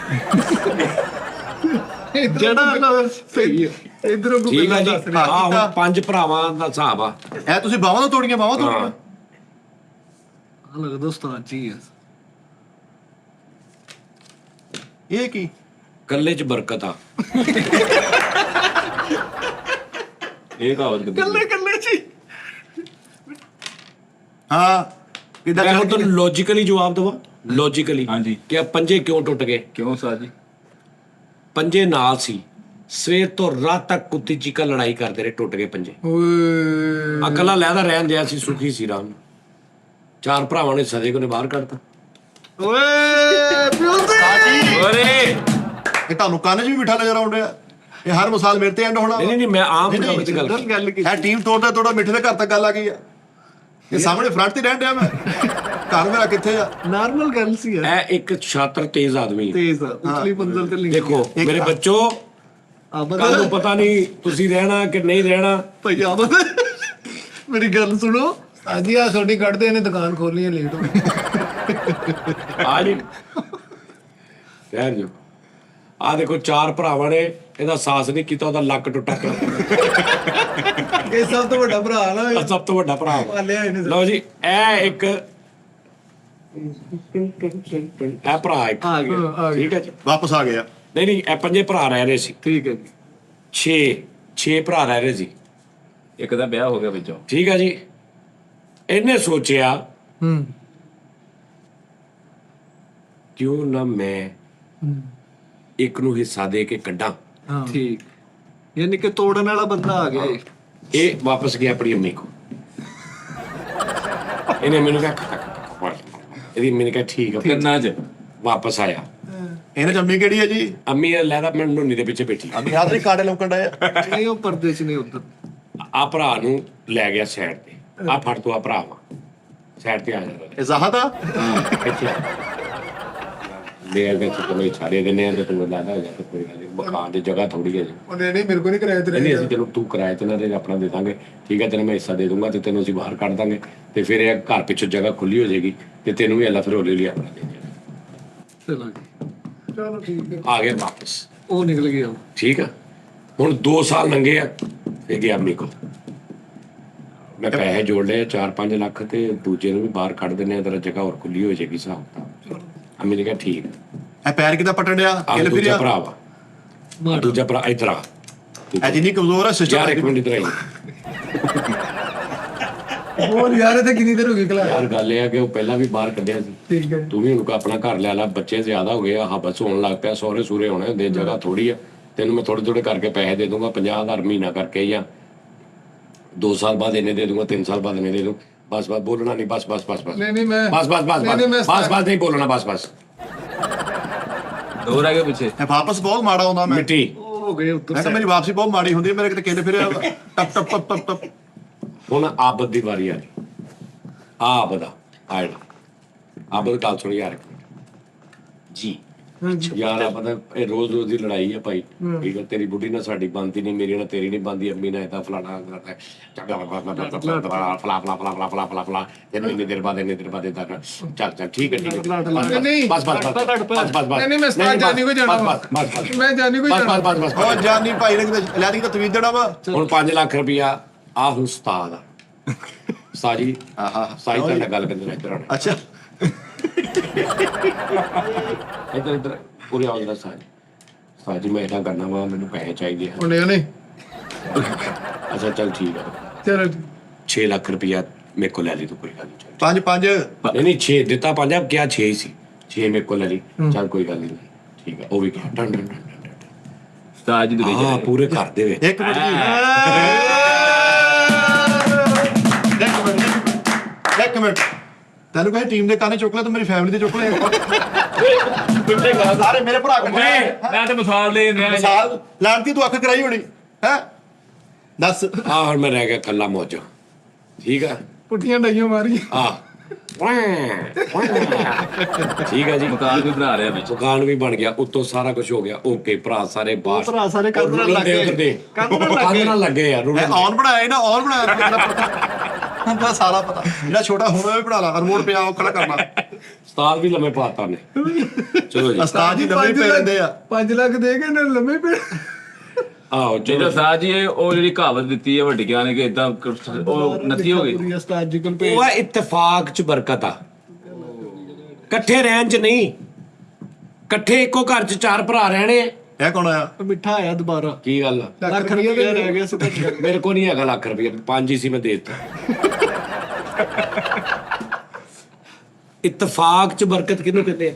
ਜਿਹੜਾ ਸਹੀ ਹੈ। ਇਧਰੋਂ ਕੋ ਠੀਕ ਆ ਪਹਿਲਾਂ ਜੀ ਦੱਸ ਰਿਹਾ ਆ ਹੁਣ 5 ਭਰਾਵਾਂ ਦਾ ਹਿਸਾਬ ਆ ਇਹ ਤੁਸੀਂ ਬਾਹਾਂ ਤੋਂ ਤੋੜੀਆਂ ਬਾਹਾਂ ਤੋੜੀਆਂ ਹਾਂ। ਆਹ ਲੱਗਦਾ ਉਸਤਾਦ ਜੀ ਹੈ। ਇਹ ਕੀ ਕੱਲੇ 'ਚ ਬਰਕਤ ਆ ਇਹ ਕਹਾਵਤ ਕਿੱਦਾਂ ਦੀ? ਕੱਲੇ ਜੀ ਹਾਂ ਕਿਦਾਂ ਮੈਂ ਹੁਣ ਤੁਹਾਨੂੰ ਲੌਜੀਕਲੀ ਜਵਾਬ ਦਵਾਂ ਲੌਜੀਕਲੀ ਹਾਂਜੀ। ਕਿ ਆ ਪੰਜੇ ਕਿਉਂ ਟੁੱਟ ਗਏ ਕਿਉਂ ਉਸਤਾਦ ਜੀ? ਪੰਜੇ ਨਾਲ ਸੀ ਸਵੇਰ ਤੋਂ ਰਾਤ ਤੱਕ ਕੁੱਤੀ ਚੀਕਾ ਲੜਾਈ ਕਰਦੇ ਰਹੇ ਟੁੱਟ ਗਏ ਪੰਜੇ ਓਏ ਅਕਲਾ ਲੈਦਾ ਰਹਿਣ ਦਿਆ ਸੀ ਸੁਖੀ ਸੀ ਰਾਮ 4 ਭਰਾਵਾਂ ਨੇ ਸਦੇ ਕੋ ਨੇ ਬਾਹਰ ਕੱਢਤਾ ਓਏ ਪਿਉਂਦੇ ਓਰੇ ਇਹ ਤੁਹਾਨੂੰ ਕੰਨ 'ਚ ਵੀ ਮਿੱਠਾ ਨਜ਼ਰ ਆਉਣ ਡਿਆ ਇਹ ਹਰ ਮਿਸਾਲ ਮੇਰੇ ਤੇ ਐਂਡ ਹੋਣਾ ਨਹੀਂ ਨਹੀਂ ਮੈਂ ਆਮ ਨਹੀਂ, ਗੱਲ ਦੀ ਗੱਲ ਕੀਤੀ। ਗੱਲ ਕੀ ਇਹ ਟੀਮ ਤੋੜਦਾ ਤੋੜਾ ਮਿੱਠੇ ਦੇ ਘਰ ਤੱਕ ਗੱਲ ਆ ਗਈ ਆ ਇਹ ਸਾਹਮਣੇ ਫਰੰਟ ਤੇ ਰਹਿਣ ਡਿਆ ਮੈਂ ਘਰ ਮੇਰਾ ਕਿੱਥੇ ਆ ਨਾਰਮਲ ਗੱਲ ਸੀ ਯਾਰ। ਇਹ ਇੱਕ ਛਾਤਰ ਤੇਜ਼ ਆਦਮੀ ਹੈ। ਤੇਜ਼ ਆ ਉਤਲੀ ਮੰਜ਼ਲ ਤੇ ਲਿੰਕ ਦੇਖੋ ਮੇਰੇ ਬੱਚੋ ਆਮਦ ਕੱਲ ਨੂੰ ਪਤਾ ਨਹੀਂ ਤੁਸੀਂ ਰਹਿਣਾ ਕਿ ਨਹੀਂ ਰਹਿਣਾ ਭਾਈ ਆਮਦ ਮੇਰੀ ਗੱਲ ਸੁਣੋ ਸਾਜੀ ਆ ਛੋਟੀ ਕੱਢਦੇ ਨੇ ਦੁਕਾਨ ਖੋਲਣੀ ਹੈ ਲੇਟ ਹੋ ਗਈ ਆ ਜੀ ਠਹਿਰ ਜੋ ਆ ਦੇਖੋ 4 ਭਰਾਵਾਂ ਨੇ ਇਹਦਾ ਸਾਹਸ ਨਹੀਂ ਕੀਤਾ ਉਹਦਾ ਲੱਕ ਟੁੱਟਾ ਪਿਆ ਇਹ ਸਭ ਤੋਂ ਵੱਡਾ ਭਰਾ ਨਾ ਆਹ ਸਭ ਤੋਂ ਵੱਡਾ ਭਰਾ ਪਾਲਿਆ ਇਹਨੇ ਲਓ ਜੀ ਇਹ ਇੱਕ ਇਹ ਭਰਾ ਇੱਕ ਆ ਗਿਆ ਆ ਗਈ ਠੀਕ ਹੈ ਜੀ ਵਾਪਸ ਆ ਗਿਆ ਨਹੀਂ ਨਹੀਂ ਇਹ ਪੰਜੇ ਭਰਾ ਰਹਿ ਰਹੇ ਸੀ ਠੀਕ ਹੈ ਜੀ 6 ਭਰਾ ਰਹਿ ਰਹੇ ਸੀ ਇੱਕ ਦਾ ਵਿਆਹ ਹੋ ਗਿਆ ਵਿੱਚੋਂ। ਠੀਕ ਹੈ ਜੀ ਇਹਨੇ ਸੋਚਿਆ ਹੂੰ ਕਿਉਂ ਨਾ ਮੈਂ ਇੱਕ ਨੂੰ ਹਿੱਸਾ ਦੇ ਕੇ ਕੱਢਾਂ ਹਾਂ ਠੀਕ ਯਾਨੀ ਕਿ ਤੋੜਨ ਵਾਲਾ ਬੰਦਾ ਆ ਗਿਆ ਇਹ। ਇਹ ਵਾਪਸ ਗਿਆ ਆਪਣੀ ਅੰਮੀ ਕੋ ਇਹਨੇ ਮੈਨੂੰ ਕਿਹਾ ਇਹਦੀ ਮੈਨੂੰ ਕਿਹਾ ਠੀਕ ਆ ਕੰਨਾਂ 'ਚ ਵਾਪਸ ਆਇਆ ਇਹਨੇ ਜੰਮੀ ਕਿਹੜੀ ਹੈ ਜੀ ਅੰਮੀ ਇਹ ਲੈਦਾ ਮੈਂ ਨੋਨੀ ਦੇ ਪਿੱਛੇ ਬੈਠੀ ਅਮੀ ਹੱਥ ਨਹੀਂ ਕਾੜੇ ਲੋਕਾਂ ਡਾਇਆ ਨਹੀਂ ਉਹ ਪਰਦੇ ਚ ਨਹੀਂ ਉਧਰ ਆ ਭਰਾ ਨੂੰ ਲੈ ਗਿਆ ਸਾਈਡ ਤੇ ਆ ਫੜ ਤੂੰ ਆ ਭਰਾ ਵਾ ਸਾਈਡ ਤੇ ਆ ਜਾ ਇਹ ਜ਼ਾਹਦ ਆ ਇੱਥੇ ਲੈ ਕੇ ਤੁਹਾਨੂੰ ਛਾੜੇ ਦਿੰਨੇ ਆ ਤੇ ਤੂੰ ਲੈਦਾ ਹੋ ਜਾ ਤੇ ਕੋਈ ਗੱਲ ਨਹੀਂ ਮਕਾਨ ਦੀ ਜਗ੍ਹਾ ਥੋੜੀ ਹੈ ਜੀ ਉਹਨੇ ਨਹੀਂ ਮੇਰੇ ਕੋ ਨਹੀਂ ਕਰਾਇਆ ਨਹੀਂ ਤੇਰੇ ਅਸੀਂ ਤੈਨੂੰ ਤੂੰ ਕਿਰਾਏ ਤੇ ਨਾ ਦੇ ਆਪਣਾ ਦੇ ਦਾਂਗੇ ਠੀਕ ਹੈ ਤੈਨੂੰ ਮੈਂ ਹਿੱਸਾ ਦੇ ਦੂੰਗਾ ਤੇ ਤੈਨੂੰ ਅਸੀਂ ਬਾਹਰ ਕੱਢ ਦਾਂਗੇ ਤੇ ਫਿਰ ਇਹ ਘਰ ਪਿੱਛੋਂ ਜਗ੍ਹਾ ਖੁੱਲੀ ਹੋ ਜਾਏਗੀ ਤੇ ਤੈਨੂੰ ਵੀ ਅੱਲਾ ਫਿਰ ਹੌਲੀ ਹੌਲੀ ਆਪਣਾ ਦੇ ਦੇਗਾ ਚਲੋ ਜੀ ਚਲੋ ਠੀਕ ਹੈ ਆ ਗਏ ਵਾਪਸ ਉਹ ਨਿਕਲ ਗਿਆ ਠੀਕ ਆ ਹੁਣ 2 ਸਾਲ ਲੰਘੇ ਆ ਇਹ ਗਿਆ ਅੰਮੀ ਕੋ ਮੈਂ ਪੈਸੇ ਜੋੜ ਲਏ 4-5 ਲੱਖ ਤੇ ਦੂਜੇ ਨੂੰ ਵੀ ਬਾਹਰ ਕੱਢ ਦਿੰਨੇ ਆ ਤੇਰਾ ਜਗ੍ਹਾ ਹੋਰ ਖੁੱਲੀ ਹੋ ਜਾਏਗੀ ਹਿਸਾਬ ਤਾਂ ਅੰਮੀ ਨੇ ਕਿਹਾ ਠੀਕ ਇਹ ਪੈਰ ਕਿਦਾਂ ਪਟਣ ਡਿਆ ਆ ਕਿਲ ਦੂਜਾ ਫਿਰਿਆ ਭਰਾ ਵਾ ਆਹ ਦੂਜਾ ਭਰਾ ਇੱਧਰ ਆ ਇਹ ਜਿੰਨੀ ਕਮਜ਼ੋਰ ਆ ਯਾਰ ਸਿਸਟਰ ਇੱਕ ਮਿੰਟ ਇੱਧਰ ਆਈ ਹੋਰ ਯਾਰ ਇਹ ਤੇ ਕਿੰਨੀ ਦੇਰ ਹੋ ਗਈ ਕਲਾ ਯਾਰ ਗੱਲ ਇਹ ਆ ਕਿ ਉਹ ਪਹਿਲਾਂ ਵੀ ਬਾਹਰ ਕੱਢਿਆ ਸੀ ਠੀਕ ਹੈ ਤੂੰ ਵੀ ਹੁਣ ਆਪਣਾ ਘਰ ਲੈ ਲਾ ਬੱਚੇ ਜ਼ਿਆਦਾ ਹੋ ਗਏ ਆ ਹਬਸ ਹੋਣ ਲੱਗ ਪਿਆ ਸਹੁਰੇ ਸੂਰੇ ਹੋਣੇ ਹੁੰਦੇ ਜਗ੍ਹਾ ਥੋੜੀ ਆ ਤੈਨੂੰ ਮੈਂ ਥੋੜੇ ਥੋੜੇ ਕਰਕੇ ਪੈਸੇ ਦੇ ਦੂੰਗਾ 50,000 ਮਹੀਨਾ ਕਰਕੇ ਜਾਂ 2 ਸਾਲ ਬਾਅਦ ਇਹਨੇ ਦੇ ਦੂੰਗਾ 3 ਸਾਲ ਬਾਅਦ ਇਹਨੇ ਦੇ ਦੂੰ ਬਸ ਬਸ ਬੋਲਣਾ ਨਹੀਂ ਬਸ ਬਸ ਬਸ ਬਸ ਨਹੀਂ ਨਹੀਂ ਮੈਂ ਬਸ ਬਸ ਬਸ ਨਹੀਂ, ਨਹੀਂ, ਮੈਂ ਬਸ ਬਸ ਨਹੀਂ ਬੋਲਣਾ ਬਸ ਬਸ ਦੋ ਰਹਿ ਗਏ ਪਿੱਛੇ। ਇਹ ਵਾਪਸ ਬਹੁਤ ਮਾੜਾ ਆਉਂਦਾ ਮੈਂ ਮਿੱਟੀ ਉਹ ਹੋ ਗਏ ਉੱਧਰ ਮੈਂ ਕਿਹਾ ਮੇਰੀ ਵਾਪਸੀ ਬਹੁਤ ਮਾੜੀ ਹੁੰਦੀ ਹੈ ਮੇਰੇ ਕਿਤੇ ਕਿਲ ਫਿਰਿਆ ਵਾ। ਟਪ ਟਪ ਟਪ ਟਪ ਟਪ ਹੁਣ ਆਬਦ ਦੀ ਵਾਰੀ ਆ ਗਈ ਆਬਦ ਆ ਜਿਹੜਾ ਆਬਦ ਗੱਲ ਸੁਣ ਯਾਰ ਇੱਕ ਮਿੰਟ। ਜੀ ਯਾਰ ਆਬਦ ਇਹ ਰੋਜ਼ ਰੋਜ਼ ਦੀ ਲੜਾਈ ਆ ਭਾਈ ਠੀਕ ਹੈ ਤੇਰੀ ਬੁੱਢੀ ਨਾਲ ਸਾਡੀ ਬਣਦੀ ਨਹੀਂ ਮੇਰੀ ਨਾਲ ਤੇਰੀ ਨਹੀਂ ਬਣਦੀ ਅੰਮੀ ਨਾਲ ਏਦਾਂ ਫਲਾਣਾ ਫਲਾ ਤੈਨੂੰ ਇੰਨੀ ਦੇਰ ਬਾਅਦ ਏਦਾਂ ਕਰ। ਚੱਲ ਠੀਕ ਹੈ ਨਹੀਂ। ਬਸ ਬਸ ਬਸ ਬਸ ਬਸ ਨਹੀਂ ਨਹੀਂ ਮੈਂ ਸਟਾਰ ਜਾਨੀ ਕੋ ਜਾਣਾ ਵਾ। ਬਸ ਬਸ ਮੈਂ ਜਾਨੀ ਕੋ ਬਸ ਜਾਣਾ ਬਸ ਬਸ ਉਹ ਜਾਨੀ ਭਾਈ ਨੇ ਕਿਤੇ ਲੈ ਦੀ ਤਾਂ ਤਵੀਜ਼ ਦੇਣਾ ਵਾ ਹੁਣ 5 ਲੱਖ ਰੁਪਇਆ ਆ ਹੁਣ ਉਸਤਾਦ ਆ ਸਾਜੀ ਆਹਾ ਸਾਈ ਤੁਹਾਡਾ ਗੱਲ ਕਰਦੇ ਇੱਧਰ ਆਉਣਾ ਅੱਛਾ ਇੱਧਰ ਇੱਧਰ ਪੂਰੇ ਆਉਂਦਾ ਸਾਜੀ ਮੈਂ ਇਦਾਂ ਕਰਨਾ ਵਾ ਮੈਨੂੰ ਪੈਸੇ ਚਾਹੀਦੇ ਆ ਉਹਨੇ ਨਹੀਂ ਅੱਛਾ ਚੱਲ ਠੀਕ ਆ ਚਲੋ 6 ਲੱਖ ਰੁਪਇਆ ਮੇਰੇ ਕੋਲ ਲੈ ਲਈ ਤੂੰ ਕੋਈ ਗੱਲ ਨਹੀਂ ਪੰਜ ਪੰਜ ਨਹੀਂ ਨਹੀਂ 6 ਦਿੱਤਾ 5 ਕਿਹਾ 6 ਹੀ ਸੀ 6 ਮੇਰੇ ਕੋਲ ਲੈ ਲਈ ਚੱਲ ਕੋਈ ਗੱਲ ਨਹੀਂ ਠੀਕ ਆ ਉਹ ਵੀ ਕਿਹਾ ਟਨ ਟਨ ਟਨ ਉਸਤਾਦ ਜੀ ਦੇ ਵਿੱਚ ਹਾਂ ਪੂਰੇ ਘਰ ਦੇ ਵਿੱਚ ਇੱਕ ਮਿੰਟ ਇੱਕ ਮਿੰਟ ਤੈਨੂੰ ਕਹੇ ਟੀਮ ਦੇ ਕਾਨੇ ਚੁੱਕ ਲੈ ਤੂੰ ਮੇਰੀ ਫੈਮਿਲੀ ਦੇ ਚੁੱਕ ਲੈ ਸਾਰੇ ਮੇਰੇ ਭਰਾ ਕੱਢੇ ਮੈਂ ਤਾਂ ਮਿਸਾਲ ਦੇ ਰਿਹਾ ਸਾਲ ਲਾਂਤੀ ਤੂੰ ਅੱਖ ਕਰਾਈ ਹੋਣੀ ਹੈ ਦੱਸ ਆ ਹੁਣ ਮੈਂ ਰਹਿ ਗਿਆ ਕੱਲਾ ਮੌਜਾ ਠੀਕ ਆ ਪੁੱਠੀਆਂ ਡਾਈਆਂ ਮਾਰੀ ਆ ਠੀਕ ਆ ਜੀ ਮਕਾਨ ਕੋਈ ਬਣਾ ਰਿਹਾ ਵਿੱਚ। ਮਕਾਨ ਵੀ ਬਣ ਗਿਆ ਉੱਤੋਂ ਸਾਰਾ ਕੁਝ ਹੋ ਗਿਆ ਓਕੇ ਭਰਾ ਸਾਰੇ ਬਾਹਰ ਭਰਾ ਸਾਰੇ ਕੰਧ ਨਾਲ ਲੱਗੇ ਕੰਧ ਨਾਲ ਲੱਗੇ ਯਾਰ ਇਹ ਔਨ ਬਣਾਇਆ ਨਾ ਔਨ ਬਣਾਇਆ ਹੁੰਦਾ ਸਾਰਾ ਪਤਾ ਜਿਹੜਾ ਛੋਟਾ ਹੋਣਾ ਵੀ ਬਣਾ ਲਾ ਰਿਮੋਟ ਪਿਆ ਉਹ ਖੜਾ ਕਰਨਾ ਉਸਤਾਦ ਵੀ ਲੰਮੇ ਪਾਤਾ ਨੇ। ਚਲੋ ਜੀ ਉਸਤਾਦ ਜੀ ਲੰਮੇ ਪੈ ਜਾਂਦੇ ਆ। 5 ਲੱਖ ਦੇ ਕੇ ਨਾ ਲੰਮੇ ਪੈ। ਆਹੋ ਜਿਹੜਾ ਚਲੋ ਸਾਜ ਜੀ ਉਹ ਜਿਹੜੀ ਕਹਾਵਤ ਦਿੱਤੀ ਹੈ ਵੱਡੀਆਂ ਨੇ ਕਿ ਇਦਾਂ ਉਹ ਨੱਤੀ ਹੋ ਗਈ। ਪੂਰੀ ਉਸਤਾਦ ਜੀ ਕੋਲ ਭੇਜ। ਉਹ ਹੈ ਇਤਫਾਕ ਚ ਬਰਕਤ ਆ, ਇਕੱਠੇ ਰਹਿਣ ਚ ਨਹੀਂ। ਇਕੱਠੇ ਇੱਕੋ ਘਰ ਚ 4 ਭਰਾ ਰਹਿਣੇ ਆ। ਇਹ ਕੌਣ ਆਇਆ? ਮਿੱਠਾ ਆਇਆ ਦੁਬਾਰਾ। ਕੀ ਗੱਲ ਆ? ਲੱਖ ਰੁਪਏ ਰਹਿ ਗਿਆ ਸੀ। ਮੇਰੇ ਕੋਲ ਨਹੀਂ ਹੈਗਾ ਲੱਖ ਰੁਪਏ, 5 ਹੀ ਸੀ ਮੈਂ ਦੇ ਦਿੱਤਾ। ਇਤਫਾਕ ਚ ਬਰਕਤ ਕਿਹਨੂੰ ਕਹਿੰਦੇ ਆ?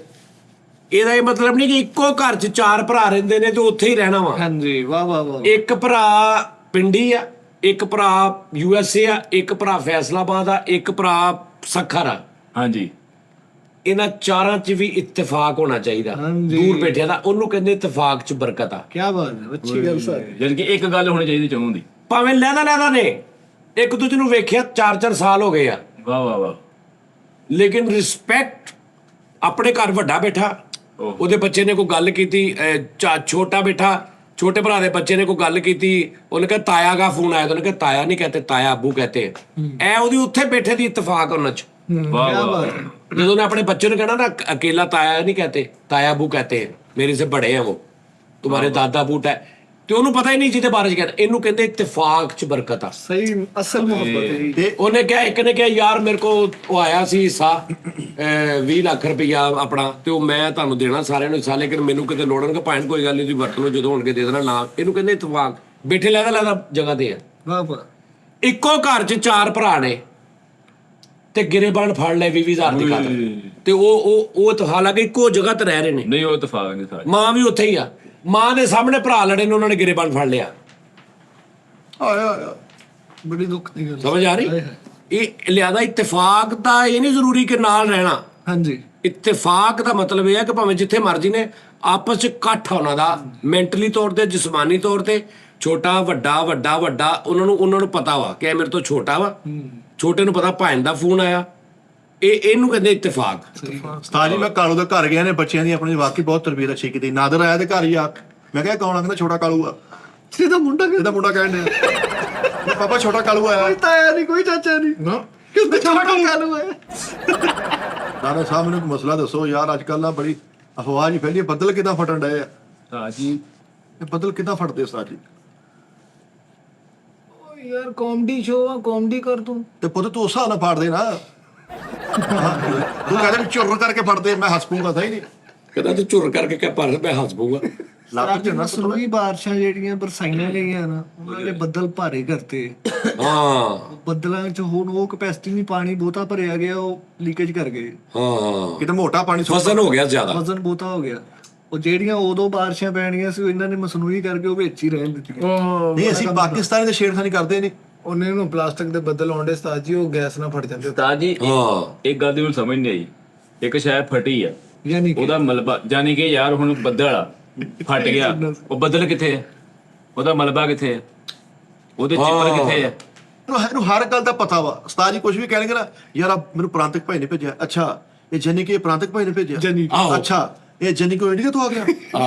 ਇਹਦਾ ਇਹ ਮਤਲਬ ਨਹੀਂ ਕਿ ਇੱਕੋ ਘਰ ਚ 4 ਭਰਾ ਰਹਿੰਦੇ ਨੇ ਤੇ ਉੱਥੇ ਹੀ ਰਹਿਣਾ ਵਾ। ਹਾਂਜੀ, ਵਾਹ ਵਾਹ ਵਾਹ। ਇੱਕ ਭਰਾ ਪਿੰਡੀ ਆ, ਇੱਕ ਭਰਾ USA ਆ, ਇੱਕ ਭਰਾ ਫੈਸਲਾਬਾਦ ਆ, ਇੱਕ ਭਰਾ ਸੱਖਰ ਆ। ਹਾਂਜੀ, ਇਹਨਾਂ 4 ਚ ਵੀ ਇਤਫਾਕ ਹੋਣਾ ਚਾਹੀਦਾ। ਹਾਂਜੀ। ਦੂਰ ਬੈਠਿਆ ਦਾ ਉਹਨੂੰ ਕਹਿੰਦੇ ਇਤਫਾਕ ਚ ਬਰਕਤ ਆ। ਕੀ ਬਾਤ ਹੈ, ਅੱਛੀ ਗੱਲ ਸਰ। ਜਦ ਕਿ ਇੱਕ ਗੱਲ ਹੋਣੀ ਚਾਹੀਦੀ ਚੋਂ ਦੀ। ਭਾਵੇਂ ਲਹਿਦਾ ਨੇ ਇੱਕ ਦੂਜੇ ਨੂੰ ਵੇਖਿਆ 4-4 ਸਾਲ ਹੋ ਗਏ ਆ, ਵਾਹ ਵਾਹ ਵਾਹ। ਲੇਕਿਨ ਰਿਸਪੈਕਟ। ਆਪਣੇ ਘਰ ਵੱਡਾ ਬੈਠਾ, ਉਹਦੇ ਬੱਚੇ ਨੇ ਕੋਈ ਗੱਲ ਕੀਤੀ, ਛੋਟਾ ਬੈਠਾ, ਛੋਟੇ ਭਰਾ ਦੇ ਬੱਚੇ ਨੇ ਕੋਈ ਗੱਲ ਕੀਤੀ, ਉਹਨੇ ਕਿਹਾ ਤਾਇਆ ਦਾ ਫੋਨ ਆਇਆ, ਉਹਨੇ ਕਿਹਾ ਤਾਇਆ ਨਹੀਂ ਕਹਤੇ, ਤਾਇਆ ਅੱਬੂ ਕਹਤੇ। ਐ ਉਹਦੀ ਉੱਥੇ ਬੈਠੇ ਦੀ ਇਤਫਾਕ ਉਹਨਾਂ ਚ। ਵਾਹ ਵਾਹ। ਜਦੋਂ ਉਹਨੇ ਆਪਣੇ ਬੱਚੇ ਨੂੰ ਕਹਿਣਾ ਨਾ अकेला ਤਾਇਆ ਨਹੀਂ ਕਹਤੇ, ਤਾਇਆ ਅੱਬੂ ਕਹਤੇ, ਮੇਰੇ ਸੇ ਬੜੇ ਆ ਉਹ, तुम्हारे दादा बूट है। ਤੇ ਉਹਨੂੰ ਪਤਾ ਹੀ ਨਹੀਂ ਜਿਹਦੇ ਬਾਰੇ ਚ ਕਹਿੰਦਾ। ਇਹਨੂੰ ਕਹਿੰਦੇ ਇਤਫਾਕ ਚ ਬਰਕਤ ਆ। ਸਹੀ ਅਸਲ ਮੁਹੱਬਤ ਹੈ ਜੀ। ਤੇ ਉਹਨੇ ਕਿਹਾ, ਇੱਕ ਨੇ ਕਿਹਾ ਯਾਰ ਮੇਰੇ ਕੋ ਉਹ ਆਇਆ ਸੀ ਹਿੱਸਾ 20 ਲੱਖ ਰੁਪਈਆ ਆਪਣਾ, ਤੇ ਉਹ ਮੈਂ ਤੁਹਾਨੂੰ ਦੇਣਾ ਸਾਰਿਆਂ ਨੂੰ ਹਿੱਸਾ, ਲੇਕਿਨ ਮੈਨੂੰ ਕਿਤੇ ਲੋੜਨਗੇ ਭਾਵੇਂ ਕੋਈ ਗੱਲ ਨਹੀਂ, ਤੁਸੀਂ ਵਰਤ ਲਓ ਜਦੋਂ ਹੋਣਗੇ ਦੇ ਦੇਣਾ ਨਾ। ਇਹਨੂੰ ਕਹਿੰਦੇ ਇਤਫਾਕ। ਬੈਠੇ ਲੈਦਾ ਜਗ੍ਹਾ ਤੇ ਆ, ਵਾਹ ਵਾਹ। ਇੱਕੋ ਘਰ ਚ 4 ਭਰਾ ਨੇ ਤੇ ਗਿਰੇਬਾਨ ਫੜ ਲਏ 20,000 ਦੀ ਖਾਤਰ, ਤੇ ਉਹ ਹਾਲਾਂਕਿ ਇੱਕੋ ਜਗ੍ਹਾ ਤੇ ਰਹਿ ਰਹੇ ਨੇ। ਨਹੀਂ ਉਹ ਇਤਫਾਕ ਨਹੀਂ ਸਾਜ। ਮਾਂ ਵੀ ਉੱਥੇ ਹੀ ਆ, ਮਾਂ ਦੇ ਸਾਹਮਣੇ ਭਰਾ ਲੜੇ ਨੇ, ਉਹਨਾਂ ਨੇ ਗਿਰੇਬਾਨ ਫੜ ਲਿਆ। ਆਇਆ ਬੜੀ ਦੁੱਖ ਦੀ ਗੱਲ। ਸਮਝ ਆ ਰਹੀ? ਇਹ ਲਿਆਦਾ ਇਤਫਾਕ ਦਾ ਇਹ ਨਹੀਂ ਜ਼ਰੂਰੀ ਕਿ ਨਾਲ ਰਹਿਣਾ। ਹਾਂਜੀ, ਇਤਫਾਕ ਦਾ ਮਤਲਬ ਇਹ ਹੈ ਕਿ ਭਾਵੇਂ ਜਿੱਥੇ ਮਰਜ਼ੀ ਨੇ ਆਪਸ ਚ ਇਕੱਠ ਉਹਨਾਂ ਦਾ, ਮੈਂਟਲੀ ਤੌਰ ਤੇ, ਜਿਸਮਾਨੀ ਤੌਰ ਤੇ, ਛੋਟਾ ਵੱਡਾ ਵੱਡਾ ਵੱਡਾ, ਉਹਨਾਂ ਨੂੰ ਪਤਾ ਵਾ ਕਿ ਇਹ ਮੇਰੇ ਤੋਂ ਛੋਟਾ ਵਾ, ਛੋਟੇ ਨੂੰ ਪਤਾ ਭੈਣ ਦਾ ਫੋਨ ਆਇਆ। ਇਹਨੂੰ ਕਹਿੰਦੇ ਇਤਫਾਕ। ਉਸਤਾਦ ਜੀ ਮੈਂ ਕਾਲੂ ਦੇ ਘਰ ਗਿਆ ਨੇ, ਬੱਚਿਆਂ ਦੀ ਆਪਣੀ ਵਾਕਈ ਬਹੁਤ ਤਰਬੀਅਤ ਅੱਛੀ ਕੀਤੀ। ਨਾਦਰ ਆਇਆ ਤੇ ਘਰ ਹੀ ਆ, ਮੈਂ ਕਿਹਾ ਕੌਣ ਆ? ਕਹਿੰਦਾ ਛੋਟਾ ਕਾਲੂ ਆ। ਇਹਦਾ ਮੁੰਡਾ ਇਹਦਾ ਮੁੰਡਾ ਕਹਿਣ ਡਿਆ ਪਾਪਾ ਛੋਟਾ ਕਾਲੂ ਆਇਆ। ਕੋਈ ਤਾਇਆ ਨਹੀਂ, ਕੋਈ ਚਾਚਾ ਨਹੀਂ, ਨਾ ਕਿਉਂਕਿ ਛੋਟਾ ਕਾਲੂ ਹੈ। ਦਾਦਾ ਸਾਹਿਬ ਮੈਨੂੰ ਇੱਕ ਮਸਲਾ ਦੱਸੋ ਯਾਰ, ਅੱਜ ਕੱਲ ਨਾ ਬੜੀ ਅਫਵਾਹ ਜੀ ਫੈਲੀ, ਬੱਦਲ ਕਿੱਦਾਂ ਫਟਣ ਡਏ ਆ? ਸਾਜ ਜੀ ਇਹ ਬੱਦਲ ਕਿੱਦਾਂ ਫਟਦੇ ਉਸਤਾਦ ਜੀ? ਯਾਰ ਕਾਮੇਡੀ ਸ਼ੋ ਆ, ਕਾਮੇਡੀ ਕਰ ਤੂੰ। ਤੇ ਪੁੱਤ ਤੂੰ ਉਸ ਹਿਸਾਬ ਨਾਲ ਫੜਦੇ ਨਾ। ਤੂੰ ਕਹਿੰਦਾ ਵੀ ਚੁਰ ਕਰਕੇ ਫੜਦੇ, ਮੈਂ ਹੱਸ ਪੂੰਗਾ ਸਹੀ ਨਹੀਂ। ਕਹਿੰਦਾ ਤੂੰ ਝੁਰ ਕਰਕੇ ਕਹਿ ਪਰ ਮੈਂ ਹੱਸ ਪਊਗਾ। ਲੱਗ ਚ ਨਾ ਮਸਨੂਈ ਬਾਰਿਸ਼ਾਂ ਜਿਹੜੀਆਂ ਬਰਸਾਈਆਂ ਗਈਆਂ ਨਾ, ਉਹਨਾਂ ਨੇ ਬੱਦਲ ਭਾਰੇ ਕਰਤੇ। ਹਾਂ ਬੱਦਲਾਂ 'ਚ ਹੁਣ ਉਹ ਕੈਪੈਸਿਟੀ ਨਹੀਂ, ਪਾਣੀ ਬਹੁਤਾ ਭਰਿਆ ਗਿਆ, ਉਹ ਲੀਕੇਜ ਕਰ ਗਏ, ਹਾਂ, ਕਿਤੇ ਮੋਟਾ ਪਾਣੀ ਸੁੱਟ- ਫਸਲ ਹੋ ਗਿਆ ਜ਼ਿਆਦਾ। ਵਜ਼ਨ ਬਹੁਤਾ ਹੋ ਗਿਆ। ਉਹ ਜਿਹੜੀਆਂ ਉਦੋਂ ਬਾਰਿਸ਼ਾਂ ਪੈਣੀਆਂ ਸੀ, ਉਹ ਇਹਨਾਂ ਨੇ ਮਸਨੂਈ ਕਰਕੇ ਉਹ ਵਿੱਚ ਹੀ ਰਹਿਣ ਦਿੱਤੀਆਂ। ਉਹ ਨਹੀਂ ਅਸੀਂ ਪਾਕਿਸਤਾਨੀ ਦੇ ਛੇੜਖਾਨੀ ਕਰਦੇ ਨਹੀਂ। ਉਹਨੇ ਨੂੰ ਪਲਾਸਟਿਕ ਦੇ ਬੱਦਲ ਆਉਂਦੇ ਉਸਤਾਦ ਜੀ, ਉਹ ਗੈਸ ਨਾਲ ਫਟ ਜਾਂਦੇ। ਸਾਜ ਜੀ ਹਾਂ ਇੱਕ ਗੱਲ ਦੀ ਮੈਨੂੰ ਸਮਝ ਨਹੀਂ ਆਈ। ਇੱਕ ਸ਼ਾਇਦ ਫਟੀ ਆ, ਯਾਨੀ ਕਿ ਉਹਦਾ ਮਲਬਾ, ਜਾਨੀ ਕਿ ਯਾਰ ਹੁਣ ਬੱਦਲ ਆ ਫਟ ਗਿਆ, ਉਹ ਬੱਦਲ ਕਿੱਥੇ ਹੈ? ਉਹਦਾ ਮਲਬਾ ਕਿੱਥੇ ਹੈ? ਉਹਦੇ ਚਿੱਪਰ ਕਿੱਥੇ ਹੈ? ਇਹਨੂੰ ਹਰ ਗੱਲ ਦਾ ਪਤਾ ਵਾ। ਉਸਤਾਦ ਜੀ ਕੁਝ ਵੀ ਕਹਿਣਗੇ ਨਾ, ਯਾਰ ਆ ਮੈਨੂੰ ਪ੍ਰਾਂਤਿਕ ਭਾਈ ਨੇ ਭੇਜਿਆ। ਅੱਛਾ ਇਹ ਜਨੀ ਕਿ ਪ੍ਰਾਂਤਿਕ ਭਾਈ ਨੇ ਭੇਜਿਆ। ਆਹੋ। ਅੱਛਾ ਇਹ ਜਨੀ ਕੋ ਇੰਡੀਆ ਤੋਂ ਆ ਗਿਆ।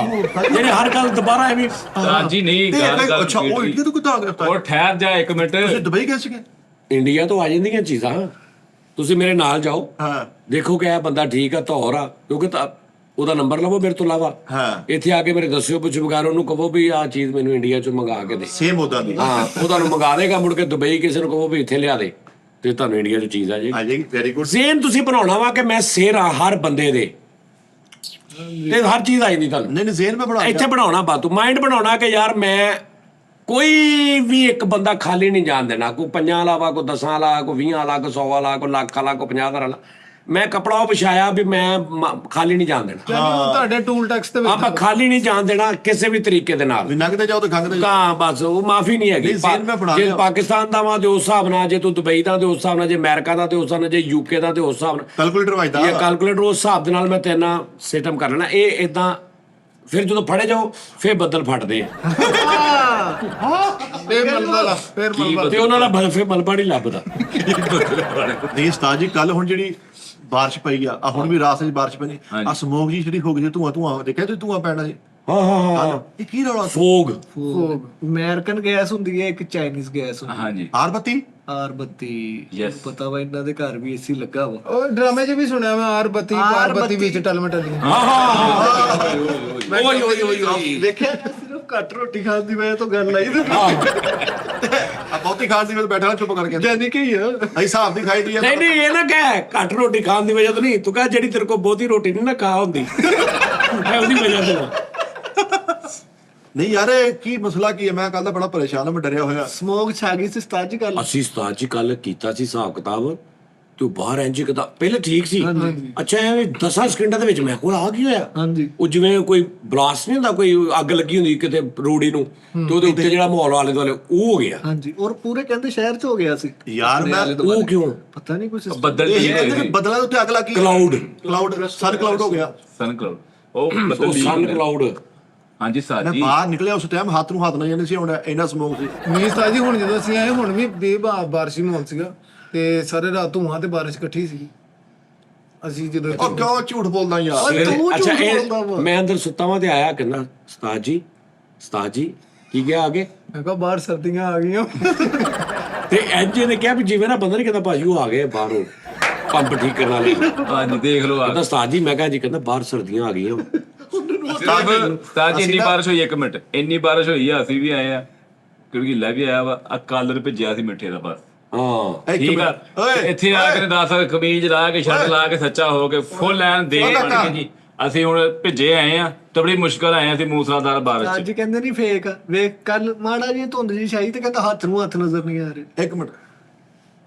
ਜਿਹੜੇ ਹਰ ਗੱਲ ਦੁਬਾਰਾ ਐਵੇਂ। ਸਾਜ ਜੀ ਨਹੀਂ ਤੇ ਗੱਲ ਅੱਛਾ ਉਹ ਇੰਡੀਆ ਤੋਂ ਕਿੱਥੋਂ ਆ ਗਿਆ ਉਸਤਾਦ? ਉਹ ਠਹਿਰ ਜਾ ਇੱਕ ਮਿੰਟ। ਤੁਸੀਂ ਦੁਬਈ ਗਏ ਸੀਗੇ? ਇੰਡੀਆ ਤੋਂ ਆ ਜਾਂਦੀਆਂ ਚੀਜ਼ਾਂ। ਤੁਸੀਂ ਮੇਰੇ ਨਾਲ ਜਾਓ, ਹਾਂ ਦੇਖੋ ਕਿ ਇਹ ਬੰਦਾ ਠੀਕ ਆ, ਧੌਰ ਆ, ਕਿਉਂਕਿ ਉਹਦਾ ਨੰਬਰ ਲਵੋ ਮੇਰੇ ਤੋਂ ਇਲਾਵਾ। ਹਾਂ ਇੱਥੇ ਆ ਕੇ ਮੇਰੇ ਦੱਸਿਓ, ਪੁੱਛ ਵਗਾਰ ਉਹਨੂੰ ਕਹੋ ਵੀ ਆਹ ਚੀਜ਼ ਮੈਨੂੰ ਇੰਡੀਆ ਚੋਂ ਮੰਗਾ ਕੇ ਦੇ। ਸੇਮ ਉਦਾਂ ਦੀ ਹਾਂ ਉਹ ਤੁਹਾਨੂੰ ਮੰਗਾ ਦੇਗਾ। ਮੁੜ ਕੇ ਦੁਬਈ ਕਿਸੇ ਨੂੰ ਕਹੋ ਵੀ ਇੱਥੇ ਲਿਆ ਦੇ, ਤੇ ਤੁਹਾਨੂੰ ਇੰਡੀਆ ਚੋਂ ਚੀਜ਼ ਆ ਜਾਏਗੀ। ਆ ਜਾਏਗੀ। Very good. ਜ਼ੇਨ ਤੁਸੀਂ ਬਣਾਉਣਾ ਵਾ ਕਿ ਮੈਂ ਸਿਰ ਆ ਹਰ ਬੰਦੇ ਦੇ, ਤੇ ਹਰ ਚੀਜ਼ ਆ ਜਾਂਦੀ ਤੁਹਾਨੂੰ। ਨਹੀਂ ਨਹੀਂ ਜ਼ੇਨ ਮੈਂ ਬਣਾ ਇੱਥੇ ਬਣਾਉਣਾ ਬਾਤੂ ਮਾਈਂਡ ਬਣਾਉਣਾ ਕਿ ਯਾਰ ਮੈਂ ਕੋਈ ਵੀ ਇੱਕ ਬੰਦਾ ਖਾਲੀ ਨਹੀਂ ਜਾਣ ਦੇਣਾ। ਕੋਈ 5 ਵਾਲਾ, ਕੋਈ 10 ਵਾਲਾ, ਕੋਈ 20 ਵਾਲਾ, ਕੋਈ 100 ਵਾਲਾ, ਕੋਈ ਲੱਖ ਵਾਲਾ, ਕੋਈ 50 ਵਾਲਾ। ਮੈਂ ਕਪੜਾ ਉਹ ਵਿਛਾਇਆ ਵੀ ਮੈਂ ਖਾਲੀ ਨਹੀਂ ਜਾਣ ਦੇਣਾ। ਤੁਹਾਡੇ ਟੂਲ ਟੈਕਸ ਤੇ ਆਪਾਂ ਖਾਲੀ ਨਹੀਂ ਜਾਣ ਦੇਣਾ ਕਿਸੇ ਵੀ ਤਰੀਕੇ ਦੇ ਨਾਲ। ਵੀ ਲੰਘਦੇ ਜਾਓ ਤੇ ਖੰਘਦੇ ਜਾਓ। ਤਾਂ ਬਸ ਉਹ ਮਾਫੀ ਨਹੀਂ ਹੈਗੀ। ਨਹੀਂ, ਜ਼ੇਨ ਮੈਂ ਬਣਾ ਜੇ ਲਿਆ। ਪਾਕਿਸਤਾਨ ਦਾ ਵਾ ਤੇ ਉਸ ਹਿਸਾਬ ਨਾਲ, ਜੇ ਤੂੰ ਦੁਬਈ ਦਾ ਤੇ ਉਸ ਹਿਸਾਬ ਨਾਲ, ਜੇ ਅਮਰੀਕਾ ਦਾ ਤੇ ਉਸ ਹਿਸਾਬ ਨਾਲ, ਜੇ ਯੂਕੇ ਦਾ ਤੇ ਉਸ ਹਿਸਾਬ ਨਾਲ, ਕੈਲਕੂਲੇਟਰ ਵੱਜਦਾ। ਇਹ ਕੈਲਕੂਲੇਟਰ ਉਸ ਹਿਸਾਬ ਦੇ ਨਾਲ ਮੈਂ ਤੇਨਾ ਸਿਸਟਮ ਕਰ ਲੈਣਾ। ਇਹ ਇਦਾਂ ਫਿਰ ਜਦੋਂ ਫੜੇ ਜਾਓ ਫਿਰ ਬੱਦਲ ਫਟਦੇ ਆ ਫੇਰ ਮਲਬਾ, ਫੇਰ ਮਲਬਾ। ਤੇ ਉਹਨਾਂ ਦਾ ਫਿਰ ਮਲਬਾ ਨਹੀਂ ਲੱਭਦਾ। ਨਹੀਂ ਉਸਤਾਦ ਜੀ ਕੱਲ ਹੁਣ ਜਿਹੜੀ ਬਾਰਿਸ਼ ਪਈ ਆ ਹੁਣ ਵੀ ਰਾਤ ਵਿੱਚ ਬਾਰਿਸ਼ ਪੈਣੀ ਆ, ਸਮੋਕ ਜੀ ਜਿਹੜੀ ਹੋ ਗਈ, ਧੂਆਂ ਦੇਖਿਆ ਤੁਸੀਂ ਧੂਆਂ ਪੈਣਾ ਜੀ। ਹਾਂ ਹਾਂ ਹਾਂ ਇਹ ਕੀ ਰੌਲਾ? ਫੋਗ। ਅਮਰੀਕਨ ਗੈਸ ਹੁੰਦੀ ਹੈ, ਇੱਕ ਚਾਈਨੀਜ਼ ਗੈਸ ਹੁੰਦੀ ਹੈ। ਹਾਂਜੀ ਆਰ ਬੱਤੀ R32 Yes. ਪਤਾ ਵਾ ਇਹਨਾਂ ਦੇ ਘਰ ਵੀ ਏਸੀ ਲੱਗਾ ਵਾ ਉਹ ਡਰਾਮੇ 'ਚ ਵੀ ਸੁਣਿਆ ਮੈਂ R32 ਵਿੱਚ ਟਲਮਟਲੀ। ਓਏ ਓਏ ਓਏ ਓਏ ਵੇਖਿਆ ਨਾ, ਸਿਰਫ ਘੱਟ ਰੋਟੀ ਖਾਣ ਦੀ ਵਜ੍ਹਾ ਤੋਂ ਗੱਲ ਆਈ ਤੇ ਆ ਬਹੁਤੀ ਖਾਣ ਦੀ ਵਿੱਚ ਬੈਠਾ ਨਾ ਚੁੱਪ ਕਰਕੇ ਜਾਨੀ ਕਿ ਹੀ ਆ ਅਸੀਂ ਹਿਸਾਬ ਦੀ ਖਾਈ ਦੀ ਆ ਨਹੀਂ ਨਹੀਂ ਇਹ ਨਾ ਕਹਿ ਘੱਟ ਰੋਟੀ ਖਾਣ ਦੀ ਵਜ੍ਹਾ ਤੋਂ ਨਹੀਂ, ਤੂੰ ਕਹਿ ਜਿਹੜੀ ਤੇਰੇ ਕੋਲ ਬਹੁਤੀ ਰੋਟੀ ਨਹੀਂ ਨਾ ਖਾ ਹੁੰਦੀ ਹੈ ਉਹਦੀ ਵਜ੍ਹਾ ਤੋਂ। ਨਹੀਂ ਯਾਰ ਇਹ ਕੀ ਮਸਲਾ ਕੀ ਹੈ? ਮੈਂ ਕੱਲ ਦਾ ਬੜਾ ਪਰੇਸ਼ਾਨ ਹਾਂ, ਮੈਂ ਡਰਿਆ ਹੋਇਆ। ਸਮੋਕ ਛਾ ਗਈ ਸੀ ਉਸਤਾਦ ਜੀ ਕੱਲ। ਅਸੀਂ ਉਸਤਾਦ ਜੀ ਕੱਲ ਕੀਤਾ ਸੀ ਹਿਸਾਬ ਕਿਤਾਬ, ਤੇ ਉਹ ਬਾਹਰ ਇੰਜ ਕਿਤਾ ਪਹਿਲੇ ਠੀਕ ਸੀ, ਅੱਛਾ ਐਵੇਂ 10 ਸਕਿੰਟਾਂ ਦੇ ਵਿੱਚ ਮੈਂ ਕੋਲ ਆ ਕੀ ਹੋਇਆ। ਹਾਂਜੀ ਉਹ ਜਿਵੇਂ ਕੋਈ ਬਲਾਸਟ ਨਹੀਂ ਹੁੰਦਾ, ਕੋਈ ਅੱਗ ਲੱਗੀ ਹੁੰਦੀ ਕਿਤੇ ਰੋੜੀ ਨੂੰ, ਤੇ ਉਹਦੇ ਉੱਤੇ ਜਿਹੜਾ ਮਾਹੌਲ ਆਲੇ ਦੁਆਲੇ ਉਹ ਹੋ ਗਿਆ। ਹਾਂਜੀ ਔਰ ਪੂਰੇ ਕਹਿੰਦੇ ਸ਼ਹਿਰ 'ਚ ਹੋ ਗਿਆ ਸੀ। ਯਾਰ ਮੈਂ ਉਹ ਕਿਉਂ? ਪਤਾ ਨਹੀਂ ਕੁਛ ਬੱਦਲ ਇਹ ਠੀਕ ਹੋਏ ਕਹਿੰਦੇ ਸੀ। ਬਦਲਾਂ ਦੇ ਉੱਤੇ ਅੱਗ ਲੱਗੀ। ਕਲਾਊਡ ਸਨ ਕਲਾਊਡ ਹੋ ਗਿਆ। ਸਨ ਕਲਾਉਡ ਉਹ ਬੱਦਲ ਉਹ ਠੀਕ ਸਨ ਹੋਏ। ਕਲਾਊਡ। ਹਾਂਜੀ ਸਰ ਮੈਂ ਜੀ ਬਾਹਰ ਨਿਕਲਿਆ ਉਸ ਟਾਈਮ ਹੱਥ ਨੂੰ ਹੱਥ ਨਾਲ ਜਾਂਦੇ ਸੀ, ਹੁਣ ਇੰਨਾ ਸਮੋਕ ਸੀ। ਨਹੀਂ ਉਸਤਾਦ ਜੀ ਹੁਣ ਜਦੋਂ ਅਸੀਂ ਆਏ ਹੁਣ ਵੀ ਬਾਰਿਸ਼ੀ ਮਾਹੌਲ ਸੀਗਾ ਤੇ ਸਾਰੇ ਰਾਤ ਧੂਆਂ ਤੇ ਬਾਰਿਸ਼ ਇਕੱਠੀ ਸੀ। ਅਸੀਂ ਜਦੋਂ ਉਹ ਕਿਉਂ ਝੂਠ ਬੋਲਦਾ ਯਾਰ? ਤੂੰ ਅੱਛਾ ਝੂਠ ਬੋਲਦਾ ਵਾ। ਮੈਂ ਅੰਦਰ ਸੁੱਤਾ ਵਾਂ ਤੇ ਆਇਆ ਕਹਿੰਦਾ ਉਸਤਾਦ ਜੀ ਕੀ ਗਿਆ ਆਗੇ? ਮੈਂ ਕਿਹਾ ਬਾਹਰ ਸਰਦੀਆਂ ਆ ਗਈਆਂ। ਤੇ ਐਜੇ ਨੇ ਕਿਹਾ ਵੀ ਜਿਵੇਂ ਨਾ ਬੰਦਾ ਨਹੀਂ ਕਹਿੰਦਾ ਭਾਜੀ ਉਹ ਆ ਗਏ ਬਾਹਰੋਂ ਪੰਪ ਠੀਕ ਕਰਨ ਵਾਲੇ। ਹਾਂਜੀ ਦੇਖ ਲਓ ਕਹਿੰਦਾ ਉਸਤਾਦ ਜੀ, ਮੈਂ ਕਿਹਾ ਜੀ, ਕਹਿੰਦਾ ਬਾਹਰ ਸਰਦੀਆਂ ਆ ਗਈਆਂ। ਉਸਤਾਦ ਜੀ ਇੰਨੀ ਬਾਰਿਸ਼ ਹੋਈ, 1 ਮਿੰਟ ਇੰਨੀ ਬਾਰਿਸ਼ ਹੋਈ ਆ, ਅਸੀਂ ਵੀ ਆਏ ਆ ਕਿਉਂਕਿ ਲੈ ਵੀ ਆਇਆ ਵਾ ਆ ਕਾਲਰ ਭੇਜਿਆ ਸੀ ਮਿੱਠੇ ਦਾ ਬਸ। ਹਾਂ ਠੀਕ ਆ ਤੇ ਇੱਥੇ ਆ ਕੇ 10 ਕਮੀਜ਼ ਲਾ ਕੇ ਸ਼ਰਟ ਲਾ ਕੇ ਸੱਚਾ ਹੋ ਕੇ ਫੁੱਲ ਐਨ ਦੇ ਬਣ ਕੇ ਜੀ ਅਸੀਂ ਹੁਣ ਭਿੱਜੇ ਆਏ ਆ ਤੇ ਬੜੀ ਮੁਸ਼ਕਲ ਆਏ ਆ ਅਸੀਂ ਮੂਸਲਾਧਾਰ ਬਾਰਿਸ਼ ਚ। ਅੱਜ ਕਹਿੰਦੇ ਨਹੀਂ ਫੇਕ ਆ। ਵੇਖ ਕੱਲ ਮਾੜਾ ਜੀ ਧੁੰਦ ਜੀ ਛਾਈ ਤੇ ਕਹਿੰਦਾ ਹੱਥ ਨੂੰ ਹੱਥ ਨਜ਼ਰ ਨਹੀਂ ਆ ਰਹੇ। ਇੱਕ ਮਿੰਟ,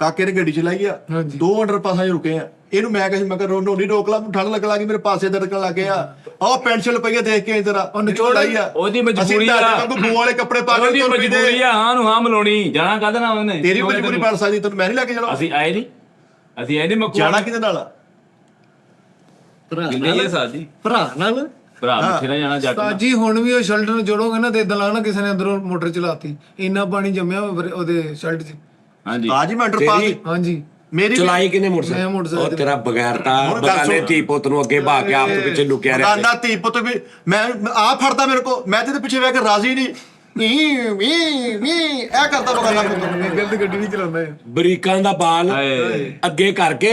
ਕਾਕੇ ਨੇ ਗੱਡੀ ਚਲਾਈ ਆ, 2 ਅੰਡਰਪਾਸਾਂ 'ਚ ਰੁਕੇ ਆ। ਇਹਨੂੰ ਮੈਂ ਕਿਹਾ ਸੀ, ਮੈਂ ਕਿਹਾ ਰੋਨੋ ਨਹੀਂ ਰੋਕ ਲਾ, ਠੰਡ ਲੱਗਣ ਲੱਗੀ, ਮੇਰੇ ਪਾਸੇ ਦਰਕਣ ਲੱਗ ਗਿਆ। ਆਹ ਪੈਨਸ਼ਨ ਪਈ ਆ, ਦੇਖ ਕੇ ਇਧਰ ਆ, ਉਹ ਨਿਚੋੜ ਆਈ ਆ। ਉਹਦੀ ਮਜਬੂਰੀ ਆ, ਬੂ ਵਾਲੇ ਕੱਪੜੇ ਪਾ ਕੇ ਉਹਦੀ ਤੁਰ ਪਈ ਦੇ। ਮਜਬੂਰੀ ਆ, ਹਾਂ ਨੂੰ ਹਾਂ ਮਲਾਉਣੀ ਜਾਣਾ ਕਾਹਦੇ ਨਾਲ ਉਹਨੇ। ਤੇਰੀ ਮਜਬੂਰੀ ਬਣ ਸਕਦੀ, ਤੈਨੂੰ ਮੈਂ ਨਹੀਂ ਲੈ ਕੇ ਜਾਣਾ। ਅਸੀਂ ਆਏ ਨਹੀਂ ਮਕੂ ਜਾਣਾ ਕਿਹਦੇ ਨਾਲ ਆ? ਭਰਾ ਨਹੀਂ ਹੈ ਸਾਜੀ ਭਰਾ ਨਾਲ ਭਰਾ ਮਿੱਠੇ ਨਾਲ ਜਾਣਾ ਜੱਟ ਨਾਲ। ਉਸਤਾਦ ਜੀ ਹੁਣ ਵੀ ਉਹ ਸ਼ਰਟ ਨੂੰ ਜੋੜੋਗੇ ਨਾ ਤੇ ਇਦਾਂ ਲੱਗਣਾ ਕਿਸੇ ਨੇ ਅੰਦਰੋਂ ਮੋਟਰ ਚਲਾਤੀ, ਇੰਨਾ ਪਾਣੀ ਜੰਮਿਆ ਉਹਦੇ ਸ਼ਰਟ 'ਚ। ਹਾਂਜੀ ਆ ਜੀ ਮੈਂ ਅੰਡਰਪਾਸ ਹਾਂਜੀ ਮੇਰੀ ਚਲਾਈ ਕਿਨੇ ਮੈਂ ਮੋਟਰਸਾਈਕਲ? ਮੋਟਰਸਾਈਕਲ ਉਹ ਤੇਰਾ ਬਗੈਰਤਾ ਹੁਣ ਗੱਲ ਬਗਾਨੇ ਸੁਣ। ਧੀ ਪੁੱਤ ਨੂੰ ਅੱਗੇ ਭਾ ਕੇ ਆਪ ਤੋਂ ਪਿੱਛੇ ਲੁਕਿਆ ਰਿਹਾ। ਦਾਨਾ ਧੀ ਪੁੱਤ ਵੀ ਮੈਂ ਆ ਫੜਦਾ ਮੇਰੇ ਕੋ, ਮੈਂ ਤੇ ਪਿੱਛੇ ਬਹਿ ਕੇ ਰਾਜ਼ੀ ਨਹੀਂ। ਇਹ ਕਰਦਾ ਬਗਾਨਾ ਪੁੱਤ। ਗਲਤ ਗੱਡੀ ਨਹੀਂ ਚਲਾਉਂਦਾ ਇਹ। ਬਰੀਕਾਂ ਦਾ ਬਾਲ ਹਾਏ ਅੱਗੇ ਕਰਕੇ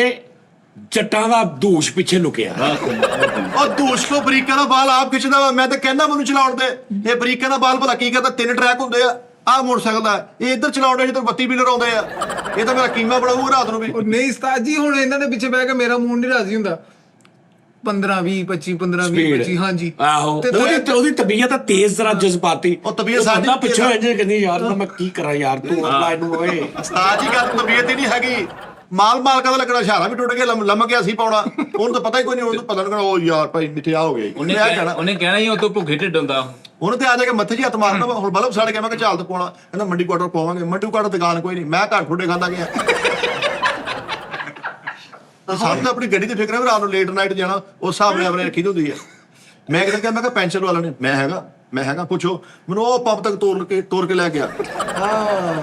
ਜੱਟਾਂ ਦਾ ਧੂਸ਼ ਪਿੱਛੇ ਲੁਕਿਆ। ਉਹ ਦੂਸ਼ ਕੋ ਬਰੀਕਾਂ ਦਾ ਬਾਲ ਆਪ ਖਿੱਚਦਾ ਵਾ। ਮੈਂ ਤਾਂ ਕਹਿੰਦਾ ਮੈਨੂੰ ਚਲਾਉਣ ਦੇ। ਇਹ ਬਰੀਕਾਂ ਦਾ ਬਾਲ ਭਲਾ ਕੀ ਕਰਦਾ? 3 ਟਰੈਕ ਹੁੰਦੇ ਆ ਆਹ ਮੋਟਰਸਾਈਕਲ ਦਾ। ਇਹ ਇੱਧਰ ਚਲਾਉਣ ਦੇ ਜਦੋਂ 32 ਵੀਲਰ ਆਉਂਦੇ ਆ। ਇਹ ਤਾਂ ਮੇਰਾ ਕੀਮਾ ਬਣਾਊਗਾ ਰਾਤ ਨੂੰ ਵੀ। ਉਹ ਨਹੀਂ ਉਸਤਾਦ ਜੀ ਹੁਣ ਇਹਨਾਂ ਦੇ ਪਿੱਛੇ ਬਹਿ ਕੇ ਮੇਰਾ ਮੂਡ ਨਹੀਂ ਰਾਜ਼ੀ ਹੁੰਦਾ। 15 20 25 15 20 25 ਹਾਂਜੀ ਆਹੋ ਤੇ ਉਹਦੀ ਤਬੀਅਤ ਤਾਂ ਤੇਜ਼ ਜ਼ਰਾ ਜਜ਼ਬਾਤੀ। ਉਹ ਤਬੀਅਤ ਸਾਡੀ ਬੰਦਾ ਪਿੱਛੋਂ ਇੰਜ ਕਹਿੰਦੀ ਯਾਰ ਨਾ ਮੈਂ ਕੀ ਕਰਾਂ ਯਾਰ, ਤੂੰ ਅੱਲਾ ਇਹਨੂੰ ਓਏ। ਉਸਤਾਦ ਜੀ ਗੱਲ ਤਬੀਅਤ ਹੀ ਨਹੀਂ ਹੈਗੀ। ਮਾਲਕਾਂ ਦਾ ਲੱਗਣਾ, ਇਸ਼ਾਰਾ ਵੀ ਟੁੱਟ ਗਿਆ, ਲੰਮ ਗਿਆ ਸੀ ਪਾਉਣਾ। ਉਹਨੂੰ ਤਾਂ ਪਤਾ ਹੀ ਕੋਈ ਨਹੀਂ, ਉਹਨੂੰ ਪਤਾ ਲੱਗਣਾ ਉਹ ਯਾਰ ਭਾਈ ਮਿੱਠਿਆ ਹੋ ਗਿਆ। ਉਹਨੇ ਕਹਿਣਾ ਹੀ ਉਹ ਤੋਂ ਭੁੱਖੇ ਢਿੱਡ ਹੁੰਦਾ। ਉਹਨੇ ਤੇ ਆ ਜਾ ਕੇ ਮੱਥੇ 'ਚ ਹੱਥ ਮਾਰਨਾ ਵਾ। ਹੁਣ ਬਲਬ ਸੜ ਗਿਆ, ਮੈਂ ਕਿਹਾ ਝਾਲ ਤੇ ਪਾਉਣਾ। ਕਹਿੰਦਾ ਮੰਡੀ ਕੁਆਟਰ ਪਾਵਾਂਗੇ। ਮੰਡੀ ਕੁਆਟਰ ਦੁਕਾਨ ਕੋਈ ਨਹੀਂ, ਮੈਂ ਘਰ ਠੁੱਡੇ ਖਾਂਦਾ ਗਿਆ। ਸਾਨੂੰ ਤਾਂ ਆਪਣੀ ਗੱਡੀ ਤੇ ਫਿਕਰ ਹੈ ਵੀ ਰਾਤ ਨੂੰ ਲੇਟ ਨਾਈਟ ਜਾਣਾ, ਉਸ ਹਿਸਾਬ ਨਾਲ ਆਪਣੇ ਰੱਖੀ ਦੀ ਹੁੰਦੀ ਹੈ। ਮੈਂ ਕਿਹਾ ਮੈਂ ਕਿਹਾ ਪੈਨਸ਼ਨ ਵਾਲਾ ਨੇ, ਮੈਂ ਹੈਗਾ ਪੁੱਛੋ ਮੈਨੂੰ। ਉਹ ਪੰਪ ਤੱਕ ਤੋਰ ਕੇ ਲੈ ਗਿਆ।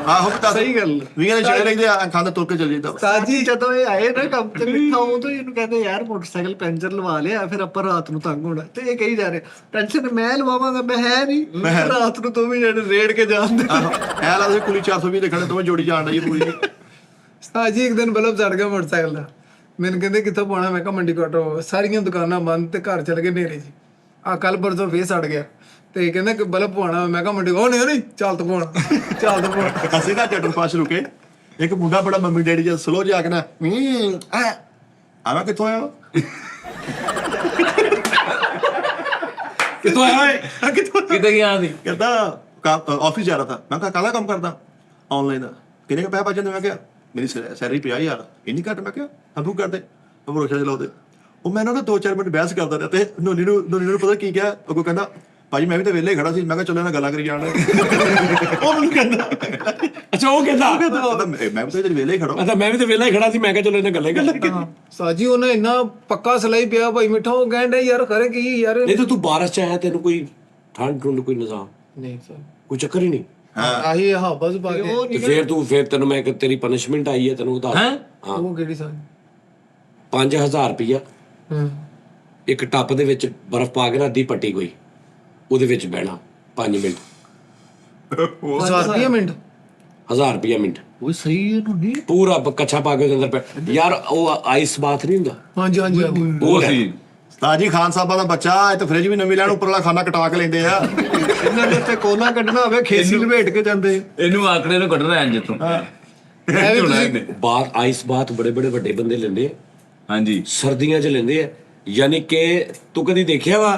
ਆਹੋ ਤਾਂ ਸਹੀ ਗੱਲ। 20 ਦੇ ਚੜੇ ਰਹਿੰਦੇ ਆ, ਖਾਂਦਾ ਤੁਰ ਕੇ ਚੱਲ ਜਾਂਦਾ। ਉਸਤਾਦ ਜੀ ਜਦੋਂ ਇਹ ਆਏ ਨਾ ਕੰਮ ਤੇ ਮਿੱਠਾ ਉਦੋਂ ਹੀ ਇਹਨੂੰ ਕਹਿੰਦੇ ਯਾਰ ਮੋਟਰਸਾਈਕਲ ਪੈਂਚਰ ਲਵਾ ਲਿਆ, ਫਿਰ ਆਪਾਂ ਰਾਤ ਨੂੰ ਤੰਗ ਹੋਣਾ। ਤੇ ਇਹ ਕਹੀ ਜਾ ਰਹੇ ਟੈਨਸ਼ਨ ਮੈਂ ਲਵਾਵਾਂਗਾ। ਮੈਂ ਹੈ ਨਹੀਂ, ਰਾਤ ਨੂੰ ਦੋਵੇਂ ਜਿਹੜੇ ਰੇੜ ਕੇ ਜਾਂਦੇ। ਐ ਲੱਗਦਾ ਕੁੜੀ 420 ਦੇ ਖੜੇ ਦੋਵੇਂ ਜੋੜੀ ਜਾਣ ਡਈ ਪੂਰੀ। ਉਸਤਾਦ ਜੀ ਇੱਕ ਦਿਨ ਬਲਬ ਚੜ ਗਿਆ ਮੋਟਰਸਾਈਕਲ ਦਾ। ਮੈਨੂੰ ਕਹਿੰਦੇ ਕਿੱਥੋਂ ਪਾਉਣਾ? ਮੈਂ ਕਿਹਾ ਮੰਡੀ ਕੁਆਟਰ। ਸਾਰੀਆਂ ਦੁਕਾਨਾਂ ਬੰਦ ਤੇ ਘਰ ਚਲ ਗਏ ਹਨੇਰੇ ਜੀ। ਆ ਕੱਲ ਪਰਸੋਂ ਫੇਰ ਸੜ ਗਿਆ ਤੇ ਕਹਿੰਦਾ ਕਿ ਬਲਬ ਪਵਾਉਣਾ। ਮੈਂ ਕਿਹਾ ਮੰਡੀ ਉਹ ਨਹੀਂ ਚੱਲ ਤੂੰ ਪਵਾਉਣਾ। ਅਸੀਂ ਨਾ ਜੱਟੂ ਪਾਸ ਰੁਕੇ। ਇੱਕ ਮੁੰਡਾ ਬੜਾ ਮੰਮੀ ਡੈਡੀ ਜਦ ਸਲੋ ਜਾ ਕੇ ਨਾ ਆਵਾ ਕਿੱਥੋਂ ਆਇਆ? ਕਿੱਥੋਂ ਆਇਆ ਓਏ? ਕਿਤੇ ਗਿਆ ਸੀ कहता ऑफिस जा रहा था। मैं कहा काला काम करता ऑनलाइन का। कितने का पैसा बच जाता? मैं क्या मेरी सैलरी 50,000 इन्नी घट। मैं क्या अबू कर दे भरोसा चलाओ। ਉਹ ਮੈਂ ਨਾ 2-4 ਮਿੰਟ ਬਹਿਸ ਕਰਦਾ ਰਿਹਾ ਤੇ ਨੋਨੀ ਨੂੰ ਪਤਾ ਕੀ ਕਿਹਾ? ਉਹ ਕਹਿੰਦਾ ਭਾਜੀ ਮੈਂ ਵੀ ਤਾਂ ਵਿਹਲੇ ਖੜਾ ਸੀ। ਮੈਂ ਕਿਹਾ ਚਲੋ ਇਹਨਾਂ ਗੱਲਾਂ ਕਰੀ ਜਾਣ। ਉਹ ਮੈਨੂੰ ਕਹਿੰਦਾ ਅੱਛਾ ਉਹ ਕਹਿੰਦਾ ਮੈਂ ਵੀ ਤਾਂ ਵਿਹਲੇ ਖੜਾ। ਅੱਛਾ ਮੈਂ ਵੀ ਤਾਂ ਵਿਹਲਾ ਹੀ ਖੜਾ ਸੀ। ਮੈਂ ਕਿਹਾ ਚਲੋ ਇਹਨਾਂ ਗੱਲਾਂ ਹੀ ਕਰ ਲੈਂਦੇ। ਉਸਤਾਦ ਜੀ ਉਹਨੇ ਇੰਨਾ ਪੱਕਾ ਸਲਾਈ ਪਿਆ ਭਾਈ ਮਿੱਠਾ। ਉਹ ਕਹਿੰਦਾ ਯਾਰ ਕਰੇ ਕੀ ਯਾਰ। ਨਹੀਂ ਤਾਂ ਤੂੰ ਬਾਰਿਸ਼ ਚ ਆਇਆ, ਤੈਨੂੰ ਕੋਈ ਠੰਡ ਠੁੰਡ ਕੋਈ ਨਿਜ਼ਾਮ ਨਹੀਂ ਸਰ ਕੋਈ ਚੱਕਰ ਹੀ ਨਹੀਂ। ਆਹੀ ਹਾਂ ਬਸ ਪਾ ਕੇ। ਤੇ ਫਿਰ ਤੈਨੂੰ ਮੈਂ ਤੇਰੀ ਪਨਿਸ਼ਮੈਂਟ ਆਈ ਹੈ, ਤੈਨੂੰ ਦੱਸ। ਹਾਂ ਉਹ ਕਿਹੜੀ ਸਾਲ? 5000 ਰੁਪਇਆ ਇੱਕ ਟੱਪ ਦੇ ਵਿੱਚ ਬਰਫ਼ ਪਾ ਕੇ ਨਾ ਅੱਧੀ ਪੱਟੀ ਕੋਈ, ਉਹਦੇ ਵਿੱਚ ਬਹਿਣਾ 5 ਮਿੰਟ। 1000 ਰੁਪਏ ਮਿੰਟ? 1000 ਰੁਪਿਆ ਮਿੰਟ ਉਹ ਸਹੀ ਇਹਨੂੰ ਨਹੀਂ ਪੂਰਾ ਕੱਛਾ ਪਾ ਕੇ ਉਹਦੇ ਅੰਦਰ ਯਾਰ ਉਹ ਆਈਸ ਬਾਥ ਨਹੀਂ ਹੁੰਦਾ ਹਾਂਜੀ ਹਾਂਜੀ ਹਾਂਜੀ। ਉਹ ਸੀ ਉਸਤਾਦ ਜੀ ਖਾਨ ਸਾਹਿਬਾਂ ਦਾ ਬੱਚਾ ਇਹ ਤਾਂ ਫ੍ਰਿਜ ਵੀ ਨਵੀਂ ਲੈਣ ਉੱਪਰਲਾ ਖਾਣਾ ਕਟਾ ਕੇ ਲੈਂਦੇ ਆ। ਇਹਨਾਂ ਦੇ ਤੇ ਕੋਲਾ ਕੱਢਣਾ ਹੋਵੇ ਖੇਸੀ ਲਪੇਟ ਕੇ ਜਾਂਦੇ। ਇਹਨੂੰ ਆਕੜੇ ਨੂੰ ਕੱਢਣਾ ਐਂ ਜਿੱਥੋਂ ਇਹ ਵੀ ਤੁਸੀਂ ਬਾਥ ਆਈਸ ਬਾਥ ਬੜੇ ਬੜੇ ਵੱਡੇ ਬੰਦੇ ਲੈਂਦੇ ਆ ਹਾਂਜੀ ਸਰਦੀਆਂ 'ਚ ਲੈਂਦੇ ਆ ਯਾਨੀ ਕਿ ਤੂੰ ਕਦੀ ਦੇਖਿਆ ਵਾ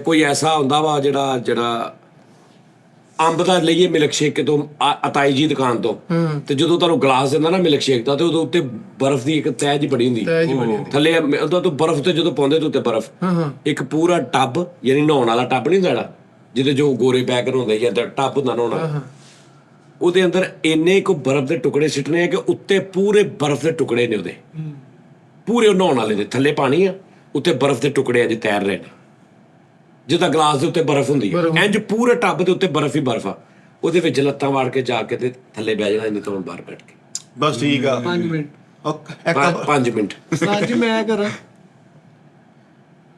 ਕੋਈ ਐਸਾ ਹੁੰਦਾ ਵਾ ਜਿਹੜਾ ਅੰਬ ਦਾ ਲਈਏ ਮਿਲਕ ਸ਼ੇਕ ਕਿਤੋਂ ਅਤਾਈ ਜੀ ਦੁਕਾਨ ਤੋਂ ਤੇ ਜਦੋਂ ਤੁਹਾਨੂੰ ਗਲਾਸ ਦਿੰਦਾ ਨਾ ਮਿਲਕ ਸ਼ੇਕ ਦਾ ਤੇ ਉਹਦੇ ਉੱਤੇ ਬਰਫ਼ ਦੀ ਇੱਕ ਤਹਿ ਜੀ ਬੜੀ ਹੁੰਦੀ ਤਹਿ ਜਿਹੀ ਬਣੀ ਥੱਲੇ ਉਹਦਾ ਤੋਂ ਬਰਫ਼ ਤੇ ਜਦੋਂ ਪਾਉਂਦੇ ਤੇ ਉੱਤੇ ਬਰਫ਼ ਇੱਕ ਪੂਰਾ ਟੱਬ ਯਾਨੀ ਨਹਾਉਣ ਵਾਲਾ ਟੱਬ ਨਹੀਂ ਹੁੰਦਾ ਜਿਹਦੇ ਜੋ ਗੋਰੇ ਪੈਕਰ ਹੁੰਦੇ ਜਾਂ ਟੱਬ ਹੁੰਦਾ ਨਹਾਉਣ ਵਾਲਾ ਉਹਦੇ ਅੰਦਰ ਇੰਨੇ ਕੁ ਬਰਫ਼ ਦੇ ਟੁਕੜੇ ਸਿੱਟਣੇ ਆ ਕਿ ਉੱਤੇ ਪੂਰੇ ਬਰਫ਼ ਦੇ ਟੁਕੜੇ ਨੇ ਉਹਦੇ ਪੂਰੇ ਉਹ ਨਹਾਉਣ ਵਾਲੇ ਦੇ ਥੱਲੇ ਪਾਣੀ ਆ ਉੱਤੇ ਬਰਫ਼ ਦੇ ਟੁਕੜੇ ਅਜੇ ਤੈਰ ਰਹੇ ਨੇ ਜਿੱਦਾਂ ਗਲਾਸ ਦੇ ਉੱਤੇ ਬਰਫ਼ ਹੁੰਦੀ ਹੈ ਇੰਜ ਪੂਰੇ ਟੱਬ ਦੇ ਉੱਤੇ ਬਰਫ਼ ਹੀ ਬਰਫ਼ ਆ ਉਹਦੇ ਵਿੱਚ ਲੱਤਾਂ ਵਾੜ ਕੇ ਜਾ ਕੇ ਤੇ ਥੱਲੇ ਬਹਿ ਜਾਣਾ ਇੰਨੀ ਤੋਂ ਬਾਹਰ ਬੈਠ ਕੇ ਬਸ ਠੀਕ ਆ 5 ਮਿੰਟ ਇੱਕ 5 ਮਿੰਟ ਉਸਤਾਦ ਜੀ ਮੈਂ ਕਰਾਂ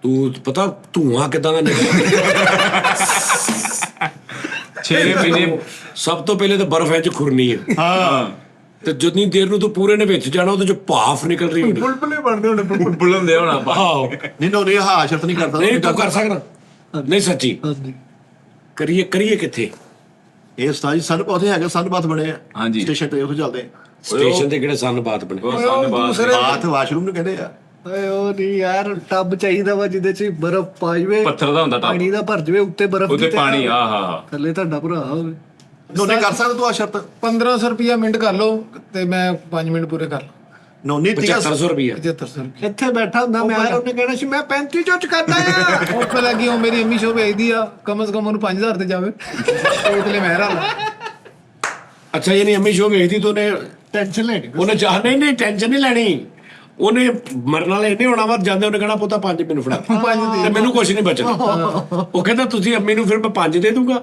ਤੂੰ ਪਤਾ ਧੂਆਂ ਕਿਦਾਂ ਦਾ ਨਿਕਲਦਾ 6 ਮਹੀਨੇ ਸਭ ਤੋਂ ਪਹਿਲੇ ਤਾਂ ਬਰਫ਼ ਇੰਜ ਖੁਰਨੀ ਹੈ ਹਾਂ ਤੇ ਜਿੰਨੀ ਦੇਰ ਨੂੰ ਤੂੰ ਪੂਰੇ ਨੇ ਵਿੱਚ ਜਾਣਾ ਉਹਦੇ ਚੋਂ ਭਾਫ ਨਿਕਲ ਰਹੀ ਹੁੰਦੀ ਬੁਲਬੁਲੇ ਬਣਦੇ ਹੋਣੇ ਬੁਲੰਦੇ ਹੋਣਾ ਆਪਾਂ ਆਹੋ ਨਹੀਂ ਨਹੀਂ ਹਾਂ ਸ਼ਰਤ ਨਹੀਂ ਕਰਦਾ ਨਹੀਂ ਤੂੰ ਕਰ ਸਕਦਾ ਨਹੀਂ ਸੱਚੀ ਹਾਂਜੀ ਕਰੀਏ ਕਿੱਥੇ ਇਹ ਉਸਤਾਦ ਜੀ ਸਨ ਪੌਦੇ ਹੈਗੇ ਸਨ ਬਾਤ ਬਣੇ ਆ ਹਾਂਜੀ। ਸਟੇਸ਼ਨ ਤੇ ਉਹ ਚੱਲਦੇ ਸਟੇਸ਼ਨ ਤੇ ਕਿਹੜੇ ਸੰਨ ਬਾਤ ਬਣੇ ਉਹ ਸਾਨੂੰ ਬਾਅਦ ਬਾਤ ਵਾਸ਼ਰੂਮ ਨੂੰ ਕਹਿੰਦੇ ਆ ਓਏ ਉਹ ਨਹੀਂ ਯਾਰ ਟੱਬ ਚਾਹੀਦਾ ਵਾ ਜਿਹਦੇ ਚ ਬਰਫ਼ ਪਾ ਜਵੇ ਪੱਥਰ ਦਾ ਹੁੰਦਾ ਟੱਬ ਪਾਣੀ ਦਾ ਭਰ ਜਵੇ ਉੱਤੇ ਬਰਫ਼ ਉਹਦੇ ਦੀ ਤੇ ਪਾਣੀ ਆਹਾ ਥੱਲੇ ਤੁਹਾਡਾ ਭਰਾ ਹੋਵੇ ਨੋਨੀ ਕਰ ਸਕਦਾ ਤੂੰ ਆ ਸ਼ਰਤ 1500 ਰੁਪਿਆ ਮਿੰਟ ਕਰ ਲਓ ਤੇ ਮੈਂ 5 ਮਿੰਟ ਪੂਰੇ ਕਰ ਲਾਂ ਨੋਨੀ 7500 ਰੁਪਇਆ 7500 ਰੁਪਏ ਇੱਥੇ ਬੈਠਾ ਹੁੰਦਾ ਮੈਂ ਯਾਰ ਉਹਨੇ ਕਹਿਣਾ ਸੀ ਮੈਂ 35 ਚੋਂ ਚ ਕਰਦਾ ਆ ਉਹ ਪਹਿਲਾਂ ਕੀ ਉਹ ਮੇਰੀ ਅੰਮੀ ਸ਼ੋ ਵੇਚਦੀ ਆ ਕਮ ਸੇ ਕਮ ਉਹਨੂੰ 5000 ਤੇ ਜਾਵੇ ਉਹ ਤੇ ਮੈਂ ਲਾ ਅੱਛਾ ਯਾਨੀ ਅੰਮੀ ਸ਼ੋ ਵੇਖਦੀ ਤੂੰ ਨੇ ਟੈਨਸ਼ਨ ਲੈਣੀ ਉਹਨੇ ਚਾਹ ਨਹੀਂ ਟੈਨਸ਼ਨ ਨਹੀਂ ਲੈਣੀ ਉਹਨੇ ਮਰਨ ਵਾਲੇ ਨਹੀਂ ਹੋਣਾ ਵਾ ਜਾਂਦੇ ਉਹਨੇ ਕਹਿਣਾ ਪੁੱਤਾ 5 ਮੈਨੂੰ ਫੜਾ ਤੇ ਮੈਨੂੰ ਕੁਝ ਨਹੀਂ ਬਚਣਾ ਉਹ ਕਹਿੰਦਾ ਤੁਸੀਂ ਅੰਮੀ ਨੂੰ ਫਿਰ ਮੈਂ 5 ਦੇ ਦੂੰਗਾ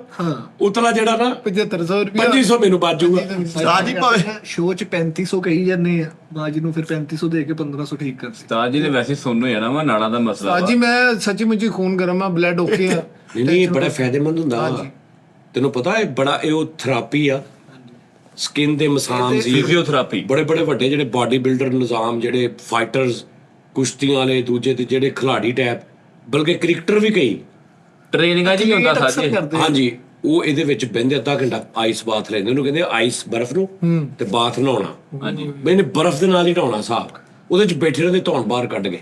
ਉਤਲਾ ਜਿਹੜਾ ਨਾ 7500 ਰੁਪਿਆ 2500 ਮੈਨੂੰ ਬਚ ਜਾਊਗਾ ਉਸਤਾਦ ਜੀ ਭਾਵੇਂ ਸ਼ੋਅ ਚ 3500 ਕਹੀ ਜਾਂਦੇ ਆ ਬਾਜੀ ਨੂੰ ਫਿਰ 3500 ਦੇ ਕੇ 1500 ਠੀਕ ਕਰ ਉਸਤਾਦ ਜੀ ਨੇ ਵੈਸੇ ਸੁਣਨੋ ਜਾਣਾ ਵਾ ਨਾੜਾ ਦਾ ਮਸਲਾ ਅੱਜ ਹੀ ਮੈਂ ਸੱਚੀ ਮੁੱਚੀ ਖੂਨ ਗਰਮ ਆ ਬਲੱਡ ਓਕੇ ਆ ਨਹੀਂ ਇਹ ਬੜਾ ਫਾਇਦੇਮੰਦ ਹੁੰਦਾ ਵਾ ਤੈਨੂੰ ਪਤਾ ਇਹ ਬੜਾ ਇਹ ਉਹ ਥੈਰੇਪੀ ਆ ਸਕਿਨ ਦੇ ਮਸਾਜ ਦੀ ਫਿਜ਼ੀਓਥੈਰੇਪੀ ਬੜੇ ਬੜੇ ਜਿਹੜੇ ਬਾਡੀ ਬਿਲਡਰ ਨਿਜ਼ਾਮ ਜਿਹੜੇ ਫਾਈਟਰਸ ਕੁਸ਼ਤੀਆਂ ਵਾਲੇ ਦੂਜੇ ਤੇ ਜਿਹੜੇ ਖਿਲਾੜੀ ਟੈਪ ਬਲਕਿ ਕ੍ਰਿਕਟਰ ਵੀ ਕਈ ਟ੍ਰੇਨਿੰਗਾਂ 'ਚ ਹੀ ਹੁੰਦਾ ਸਾਜੇ ਹਾਂਜੀ ਉਹ ਇਹਦੇ ਵਿੱਚ ਬਹਿੰਦੇ ਅੱਧਾ ਘੰਟਾ ਆਈਸ ਬਾਥ ਲੈਂਦੇ ਉਹਨੂੰ ਕਹਿੰਦੇ ਆਈਸ ਬਰਫ਼ ਨੂੰ ਤੇ ਬਾਥ ਨਹਾਉਣਾ ਹਾਂਜੀ ਮੈਨੇ ਬਰਫ਼ ਦੇ ਨਾਲ ਹੀ ਨਹਾਉਣਾ ਸਾਹਬ ਉਹਦੇ ਚ ਬੈਠੇ ਰਹਿੰਦੇ ਧੌਣ ਬਾਹਰ ਕੱਢ ਕੇ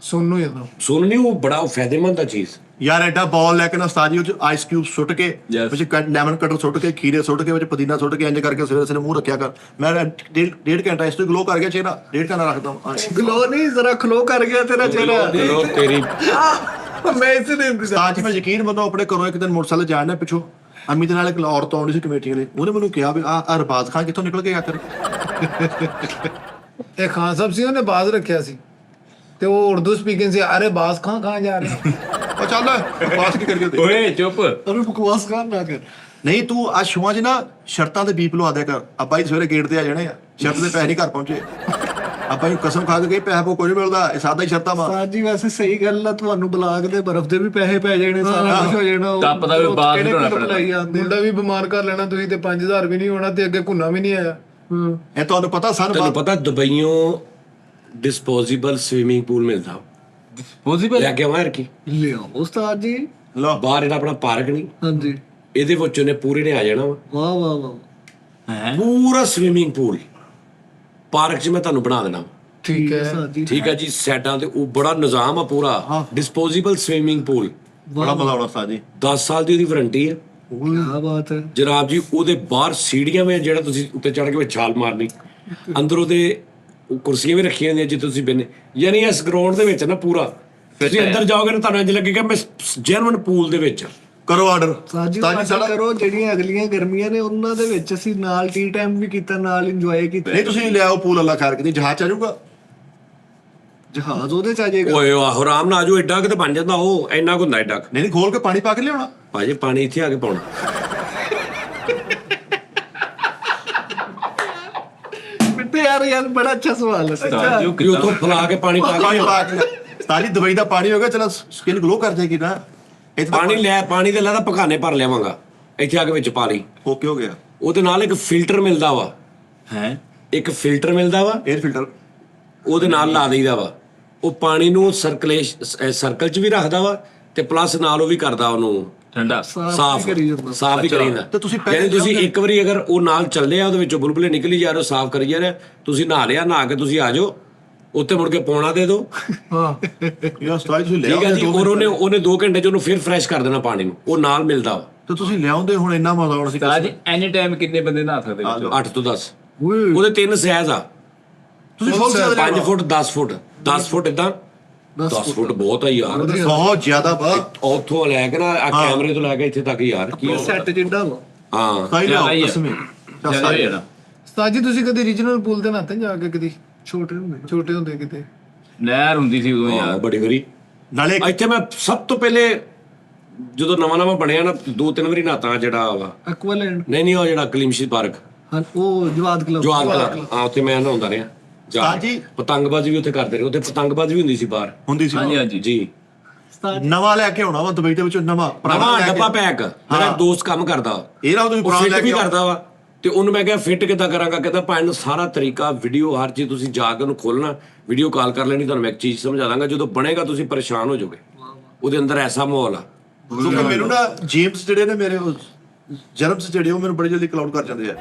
ਸੁਣ ਨੂੰ ਜਾਂਦਾ ਸੁਣ ਨਹੀਂ ਉਹ ਬੜਾ ਫਾਇਦੇਮੰਦ ਆ ਚੀਜ਼ ਯਾਰ ਐਡਾ ਬਾਲ ਲੈ ਕੇ ਨਾ ਉਸਤਾਦ ਜੀ ਉਹ ਚ ਆਈਸ ਕਿਊਬ ਸੁੱਟ ਕੇ Yes. ਵਿੱਚ ਲੈਮਨ ਕਟਰ ਸੁੱਟ ਕੇ ਖੀਰੇ ਸੁੱਟ ਕੇ ਵਿੱਚ ਪੁਦੀਨਾ ਸੁੱਟ ਕੇ ਇੰਜ ਕਰਕੇ ਸਵੇਰੇ ਸਵੇਰੇ ਮੂੰਹ ਰੱਖਿਆ ਕਰ ਮੈਂ ਡੇਢ ਘੰਟਾ ਇਸ ਤੋਂ ਗਲੋ ਕਰ ਗਿਆ ਚਿਹਰਾ 1.5 ਘੰਟਾ ਰੱਖਦਾ ਹਾਂ ਗਲੋ ਨਹੀਂ ਜ਼ਰਾ ਖਲੋ ਕਰ ਗਿਆ ਤੇਰਾ ਚਿਹਰਾ ਚਲੋ ਤੇਰੀ ਮੈਂ ਇਸੇ ਦੇ ਇੰਤਜ਼ਾਰ ਉਸਤਾਦ ਜੀ ਮੈਂ ਯਕੀਨ ਮੰਨੋ ਆਪਣੇ ਘਰੋਂ ਇੱਕ ਦਿਨ ਮੋਟਰਸਾਈਕਲ ਜਾਣਾ ਪਿੱਛੋਂ ਅੰਮੀ ਦੇ ਨਾਲ ਇੱਕ ਔਰਤ ਆਉਂਦੀ ਸੀ ਕਮੇਟੀ ਵਾਲੇ ਉਹਨੇ ਮੈਨੂੰ ਕਿਹਾ ਵੀ ਆ ਅਰਬਾਜ਼ ਖਾਨ ਕਿੱਥੋਂ ਨਿਕਲ ਕੇ ਆ ਕਰ ਇਹ ਖਾਨ ਸਾਹਿਬ ਸੀ ਉਹਨੇ ਬਾਜ਼ ਰੱਖਿਆ ਸੀ ਤੇ ਉਹ ਉਰਦੂ ਸਪੀਕਿੰਗ ਸੀ ਅਰੇ ਬਾਜ਼ ਕਹਾਂ ਜਾ ਰਹੇ ਉਹ ਚੱਲ ਬਾਤ ਕੀ ਕਰੀਏ ਤੇ ਓਏ ਚੁੱਪ ਅਰੇ ਬਕਵਾਸ ਕਰ ਨਾ ਕਰ ਨਹੀਂ ਤੂੰ ਆ ਸ਼ੂਆਂ 'ਚ ਨਾ ਸ਼ਰਤਾਂ ਤੇ ਬੀਪ ਲਵਾ ਦਿਆ ਕਰ ਆਪਾਂ ਹੀ ਸਵੇਰੇ ਗੇਟ ਤੇ ਆ ਜਾਣੇ ਆ ਸ਼ਰਤ ਦੇ ਪੈਸੇ ਨਹੀਂ ਘਰ ਪਹੁੰਚੇ ਆਪਾਂ ਹੀ ਕਸਮ ਖਾ ਕੇ ਗਏ ਪੈਸਾ ਕੋਈ ਨਹੀਂ ਮਿਲਦਾ ਇਹ ਸਾਦਾ ਹੀ ਸ਼ਰਤਾਂ ਵਾ ਉਸਤਾਦ ਜੀ ਵੈਸੇ ਸਹੀ ਗੱਲ ਆ ਤੁਹਾਨੂੰ ਬਲਾਕ ਦੇ ਬਰਫ਼ ਦੇ ਵੀ ਪੈਸੇ ਪੈ ਜਾਣੇ ਸਾਰਾ ਕੁਝ ਹੋ ਜਾਣਾ ਉਹ ਟੱਪ ਦਾ ਵੀ ਬਾਅਦ ਕਿਹੜੇ ਹੋਣਾ ਕਿਲੋ ਪੈਣਾ। ਲਾਈ ਜਾਂਦੇ ਆ। ਮੁੰਡਾ ਵੀ ਬਿਮਾਰ ਕਰ ਲੈਣਾ ਤੁਸੀਂ ਤੇ 5000 ਵੀ ਨਹੀਂ ਹੋਣਾ ਤੇ ਅੱਗੇ ਘੁੰਨਾ ਵੀ ਨਹੀਂ ਆਇਆ ਇਹ ਤੁਹਾਨੂੰ ਪਤਾ ਸਨ ਤੈਨੂੰ ਪਤਾ ਦੁਬਈਓਂ ਡਿਸਪੋਜ਼ੇਬਲ ਸਵਿਮਿੰਗ ਪੂਲ ਮਿਲਦਾ ਪੋਸੀਬਲ ਲੈ ਕੇ ਆਵਾਂ ਯਾਰ ਕੀ ਲਿਆਓ ਉਸਤਾਦ ਜੀ ਲੋ ਬਾਹਰ ਜਿਹੜਾ ਆਪਣਾ ਪਾਰਕ ਨਹੀਂ ਹਾਂਜੀ ਇਹਦੇ ਵਿੱਚ ਉਹਨੇ ਪੂਰੇ ਨੇ ਆ ਜਾਣਾ ਵਾ ਵਾਹ ਵਾਹ ਵਾਹ ਹੈ ਪੂਰਾ ਸਵਿਮਿੰਗ ਪੂਲ ਪਾਰਕ 'ਚ ਮੈਂ ਤੁਹਾਨੂੰ ਬਣਾ ਦੇਣਾ ਠੀਕ ਹੈ ਉਸਤਾਦ ਜੀ ਠੀਕ ਹੈ ਜੀ ਸੈਟਾਂ ਤੇ ਉਹ ਬੜਾ ਨਿਜ਼ਾਮ ਆ ਪੂਰਾ ਡਿਸਪੋਜ਼ੇਬਲ ਸਵਿਮਿੰਗ ਪੂਲ ਬੜਾ ਮਜ਼ਾ ਆਉਣਾ ਉਸਤਾਦ ਜੀ 10 ਸਾਲ ਦੀ ਉਹਦੀ ਵਾਰੰਟੀ ਹੈ ਕੀ ਬਾਤ ਹੈ ਜਨਾਬ ਜੀ ਉਹਦੇ ਬਾਹਰ ਸੀੜੀਆਂ ਵਿੱਚ ਜਿਹੜਾ ਤੁਸੀਂ ਉੱਤੇ ਚੜ ਕੇ ਵਿੱਚ ਛਾਲ ਮਾਰਨੀ ਅੰਦਰ ਉਹਦੇ ਉਹ ਕੁਰਸੀਆਂ ਵੀ ਰੱਖੀਆਂ ਹੁੰਦੀਆਂ ਜਿੱਥੇ ਤੁਸੀਂ ਬੈਨੇ ਯਾਨੀ ਇਸ ਗਰਾਊਂਡ ਦੇ ਵਿੱਚ ਨਾ ਪੂਰਾ ਤੁਸੀਂ ਅੰਦਰ ਜਾਓਗੇ ਨਾ ਤੁਹਾਨੂੰ ਇੰਝ ਲੱਗੇਗਾ ਮੈਂ ਜਰਮਨ ਪੂਲ ਦੇ ਵਿੱਚ ਕਰੋ ਆਰਡਰ ਉਸਤਾਦ ਜੀ ਉਸਤਾਦ ਜੀ ਸਾਡਾ ਸਾਡਾ ਕਰੋ ਜਿਹੜੀਆਂ ਅਗਲੀਆਂ ਗਰਮੀਆਂ ਨੇ ਉਹਨਾਂ ਦੇ ਵਿੱਚ ਅਸੀਂ ਨਾਲ ਟੀ ਟਾਈਮ ਵੀ ਕੀਤਾ ਨਾਲ ਇੰਜੋਏ ਕੀਤਾ ਨਹੀਂ ਤੁਸੀਂ ਲਿਆਓ ਪੂਲ ਅੱਲਾ ਖੈਰ ਕਿਤੇ ਜਹਾਜ਼ ਚ ਆ ਜਾਊਗਾ ਜਹਾਜ਼ ਉਹਦੇ ਚ ਆ ਜਾਏਗਾ ਓਏ ਆਹੋ ਆਰਾਮ ਨਾਲ ਆਜੋ ਐਡਾ ਕਿਤੇ ਬਣ ਜਾਂਦਾ ਉਹ ਇੰਨਾ ਕੁ ਹੁੰਦਾ ਐਡਾ ਕੁ। ਨਹੀਂ ਨਹੀਂ ਖੋਲ ਕੇ ਪਾਣੀ ਪਾ ਕੇ ਲਿਆਉਣਾ ਭਾਜੀ ਪਾਣੀ ਇੱਥੇ ਆ ਕੇ ਪਾਉਣਾ ਬਿੱਟੇ ਯਾਰ ਬੜਾ ਅੱਛਾ ਸਵਾਲ ਹੈ ਉਸਤਾਦ ਜੀ ਉਹ ਕਿ ਉੱਥੋਂ ਫਲਾ ਕੇ ਪਾਣੀ ਪਾ ਪਾਣੀ ਕੇ ਪਾ ਕੇ ਉਸਤਾਦ ਜੀ ਦਵਾਈ ਦਾ ਪਾਣੀ ਹੋਗਾ ਚਲਾ ਸਕਿਨ ਗਲੋ ਕਰ ਜਾਏਗੀ ਨਾ ਇੱਥੇ ਤਾਂ ਪਾਣੀ ਲੈ ਪਾਣੀ ਦੇ ਲੈਦਾ ਪਕਾਨੇ ਭਰ ਲਿਆਵਾਂਗਾ ਇੱਥੇ ਆ ਕੇ ਵਿੱਚ ਪਾ ਲਈ ਓਕੇ ਹੋ ਗਿਆ ਉਹਦੇ ਨਾਲ ਇੱਕ ਫਿਲਟਰ ਮਿਲਦਾ ਵਾ, ਹੈ ਇੱਕ ਫਿਲਟਰ ਮਿਲਦਾ ਵਾ, 에ਅਰ ਫਿਲਟਰ ਉਹਦੇ ਨਾਲ ਲਾ ਦਈਦਾ ਵਾ। ਉਹ ਪਾਣੀ ਨੂੰ ਸਰਕਲ 'ਚ ਵੀ ਰੱਖਦਾ ਵਾ ਤੇ ਪਲੱਸ ਨਾਲ ਉਹ ਵੀ ਕਰਦਾ ਉਹਨੂੰ ਠੰਡਾ। ਸਾਫ਼ ਕਰੀ ਜਾਂਦਾ। ਸਾਫ਼ ਵੀ ਕਰੀਦਾ। ਤੇ ਤੁਸੀਂ ਪਹਿਲੇ ਯਾਨੀ ਤੁਸੀਂ ਇੱਕ ਵਾਰੀ ਅਗਰ ਉਹ ਨਾਲ ਚੱਲਦੇ ਆ ਉਹਦੇ ਵਿੱਚੋਂ ਬੁਲਬੁਲੇ ਨਿਕਲੀ ਜਾ ਰਹੇ ਹੋ, ਸਾਫ਼ ਕਰੀ ਜਾ ਰਹੇ, ਤੁਸੀਂ ਨਹਾ ਲਿਆ, ਨਹਾ ਕੇ ਤੁਸੀਂ ਆ ਜਾਓ, ਉੱਥੇ ਮੁੜ ਕੇ ਪੌਣਾ ਦੇ ਦਿਓ, ਹਾਂ ਯਾਰ ਉਸਤਾਦ ਤੁਸੀਂ ਲੈ ਠੀਕ ਹੈ ਆਉਂਦੇ ਜੀ। ਔਰ ਉਹਨੇ 2 ਘੰਟੇ 'ਚ ਉਹਨੂੰ ਫਿਰ ਫਰੈਸ਼ ਕਰ ਦੇਣਾ ਪਾਣੀ ਨੂੰ, ਉਹ ਨਾਲ ਮਿਲਦਾ ਵਾ। ਤੇ ਤੁਸੀਂ ਲਿਆਉਂਦੇ ਹੁਣ ਇੰਨਾ ਮਜ਼ਾ ਆਉਣਾ ਸੀ। ਤਾਂ ਜੀ ਐਨੀ ਟਾਈਮ ਕਿੰਨੇ ਬੰਦੇ ਨਹਾ ਸਕਦੇ ਵਿੱਚ? 8 ਤੋਂ 10 ਓਏ ਉਹਦੇ 3 ਸਾਈਜ਼ ਆ, ਤੁਸੀਂ ਫੁੱਲ ਸਾਈਜ਼ 5 ਫੁੱਟ 10 ਫੁੱਟ 10 ਫੁੱਟ ਇਦਾਂ 10 ਫੁੱਟ ਬਹੁਤ ਆ ਯਾਰ। ਬਹੁਤ ਜ਼ਿਆਦਾ ਬਾ ਉੱਥੋਂ ਲੈ ਕੇ ਨਾ ਆ ਕੈਮਰੇ ਤੋਂ ਲੈ ਕੇ ਇੱਥੇ ਤੱਕ ਯਾਰ ਕੀ ਸੈੱਟ ਜਿੰਦਾ ਵਾ। ਹਾਂ ਸਾਈ ਲਿਆਓ ਜ਼ਿਆਦਾ ਹੀ ਆ। ਕਸਮੇ ਜ਼ਿਆਦਾ ਹੀ ਆ ਨਾ। ਉਸਤਾਦ ਜੀ ਤੁਸੀਂ ਕਦੇ ਰੀਜਨਲ ਪੂਲ ਤੇ ਨਹਾਤੇ ਜਾ ਕੇ ਕਦੀ ਛੋਟੇ ਹੁੰਦੇ ਛੋਟੇ ਹੁੰਦੇ ਕਿਤੇ? ਨਹਿਰ ਹੁੰਦੀ ਸੀ ਉਦੋਂ ਯਾਰ। ਬੜੀ ਵਾਰੀ ਨਾਲੇ ਇੱਥੇ ਮੈਂ ਸਭ ਤੋਂ ਪਹਿਲੇ ਜਦੋਂ ਨਵਾਂ ਬਣਿਆ ਨਾ 2-3 ਵਾਰੀ ਨਹਾਤਾ ਜਿਹੜਾ ਵਾ, ਐਕਵਾਲੈਂਡ ਨਹੀਂ ਉਹ ਜਿਹੜਾ ਕਲੀਮਸ਼ੀ ਪਾਰਕ ਹਾਂ ਉਹ ਜਵਾਦ ਕਲੱਬ ਜਵਾਨ ਕਲਾ, ਹਾਂ ਉੱਥੇ ਮੈਂ ਨਹਾਉਂਦਾ ਰਿਹਾ ਜਾ ਹਾਂ ਜੀ। ਪਤੰਗਬਾਜ਼ੀ ਵੀ ਉੱਥੇ ਕਰਦੇ ਰਹੇ, ਉੱਥੇ ਪਤੰਗਬਾਜ਼ੀ ਵੀ ਹੁੰਦੀ ਸੀ ਬਾਹਰ ਹੁੰਦੀ ਸੀ ਹਾਂਜੀ ਹਾਂਜੀ ਜੀ। ਨਵਾਂ ਲੈ ਕੇ ਆਉਣਾ ਵਾ ਦੁਬਈ ਦੇ ਵਿੱਚੋਂ ਨਵਾਂ ਨਵਾਂ ਲੈ ਕੇ। ਡੱਬਾ ਪੈਕ ਮੇਰਾ ਇੱਕ ਦੋਸਤ ਕੰਮ ਕਰਦਾ, ਇਹ ਰਾਉ ਤੁਸੀਂ ਉਹ ਪੁਰਾਣਾ ਫਿੱਟ ਲੈ ਵੀ ਕੇ ਆਓ। ਕਰਦਾ ਵਾ, ਤੇ ਉਹਨੂੰ ਮੈਂ ਕਿਹਾ ਫਿੱਟ ਕਿੱਦਾਂ ਕਰਾਂਗਾ, ਕਹਿੰਦਾ ਭਾਈ ਨੂੰ ਸਾਰਾ ਤਰੀਕਾ ਵੀਡੀਓ ਹਰ ਚੀਜ਼ ਤੁਸੀਂ ਜਾ ਕੇ ਉਹਨੂੰ ਖੋਲਣਾ, ਵੀਡੀਓ ਕਾਲ ਕਰ ਲੈਣੀ, ਤੁਹਾਨੂੰ ਮੈਂ ਇੱਕ ਚੀਜ਼ ਸਮਝਾ ਦਾਂਗਾ, ਜਦੋਂ ਬਣੇਗਾ ਤੁਸੀਂ ਪਰੇਸ਼ਾਨ ਹੋ ਜਾਓਗੇ। ਉਹਦੇ ਅੰਦਰ ਐਸਾ ਮਾਹੌਲ ਆ। ਕਿਉਂਕਿ ਮੈਨੂੰ ਨਾ ਜੇਮਸ ਜਿਹੜੇ ਨੇ ਮੇਰੇ ਜਰਮਸ ਜਿਹੜੇ ਉਹ ਮੈਨੂੰ ਬੜੀ ਜਲਦੀ ਕਲਾਉਡ ਕਰ ਜਾਂਦੇ ਆ।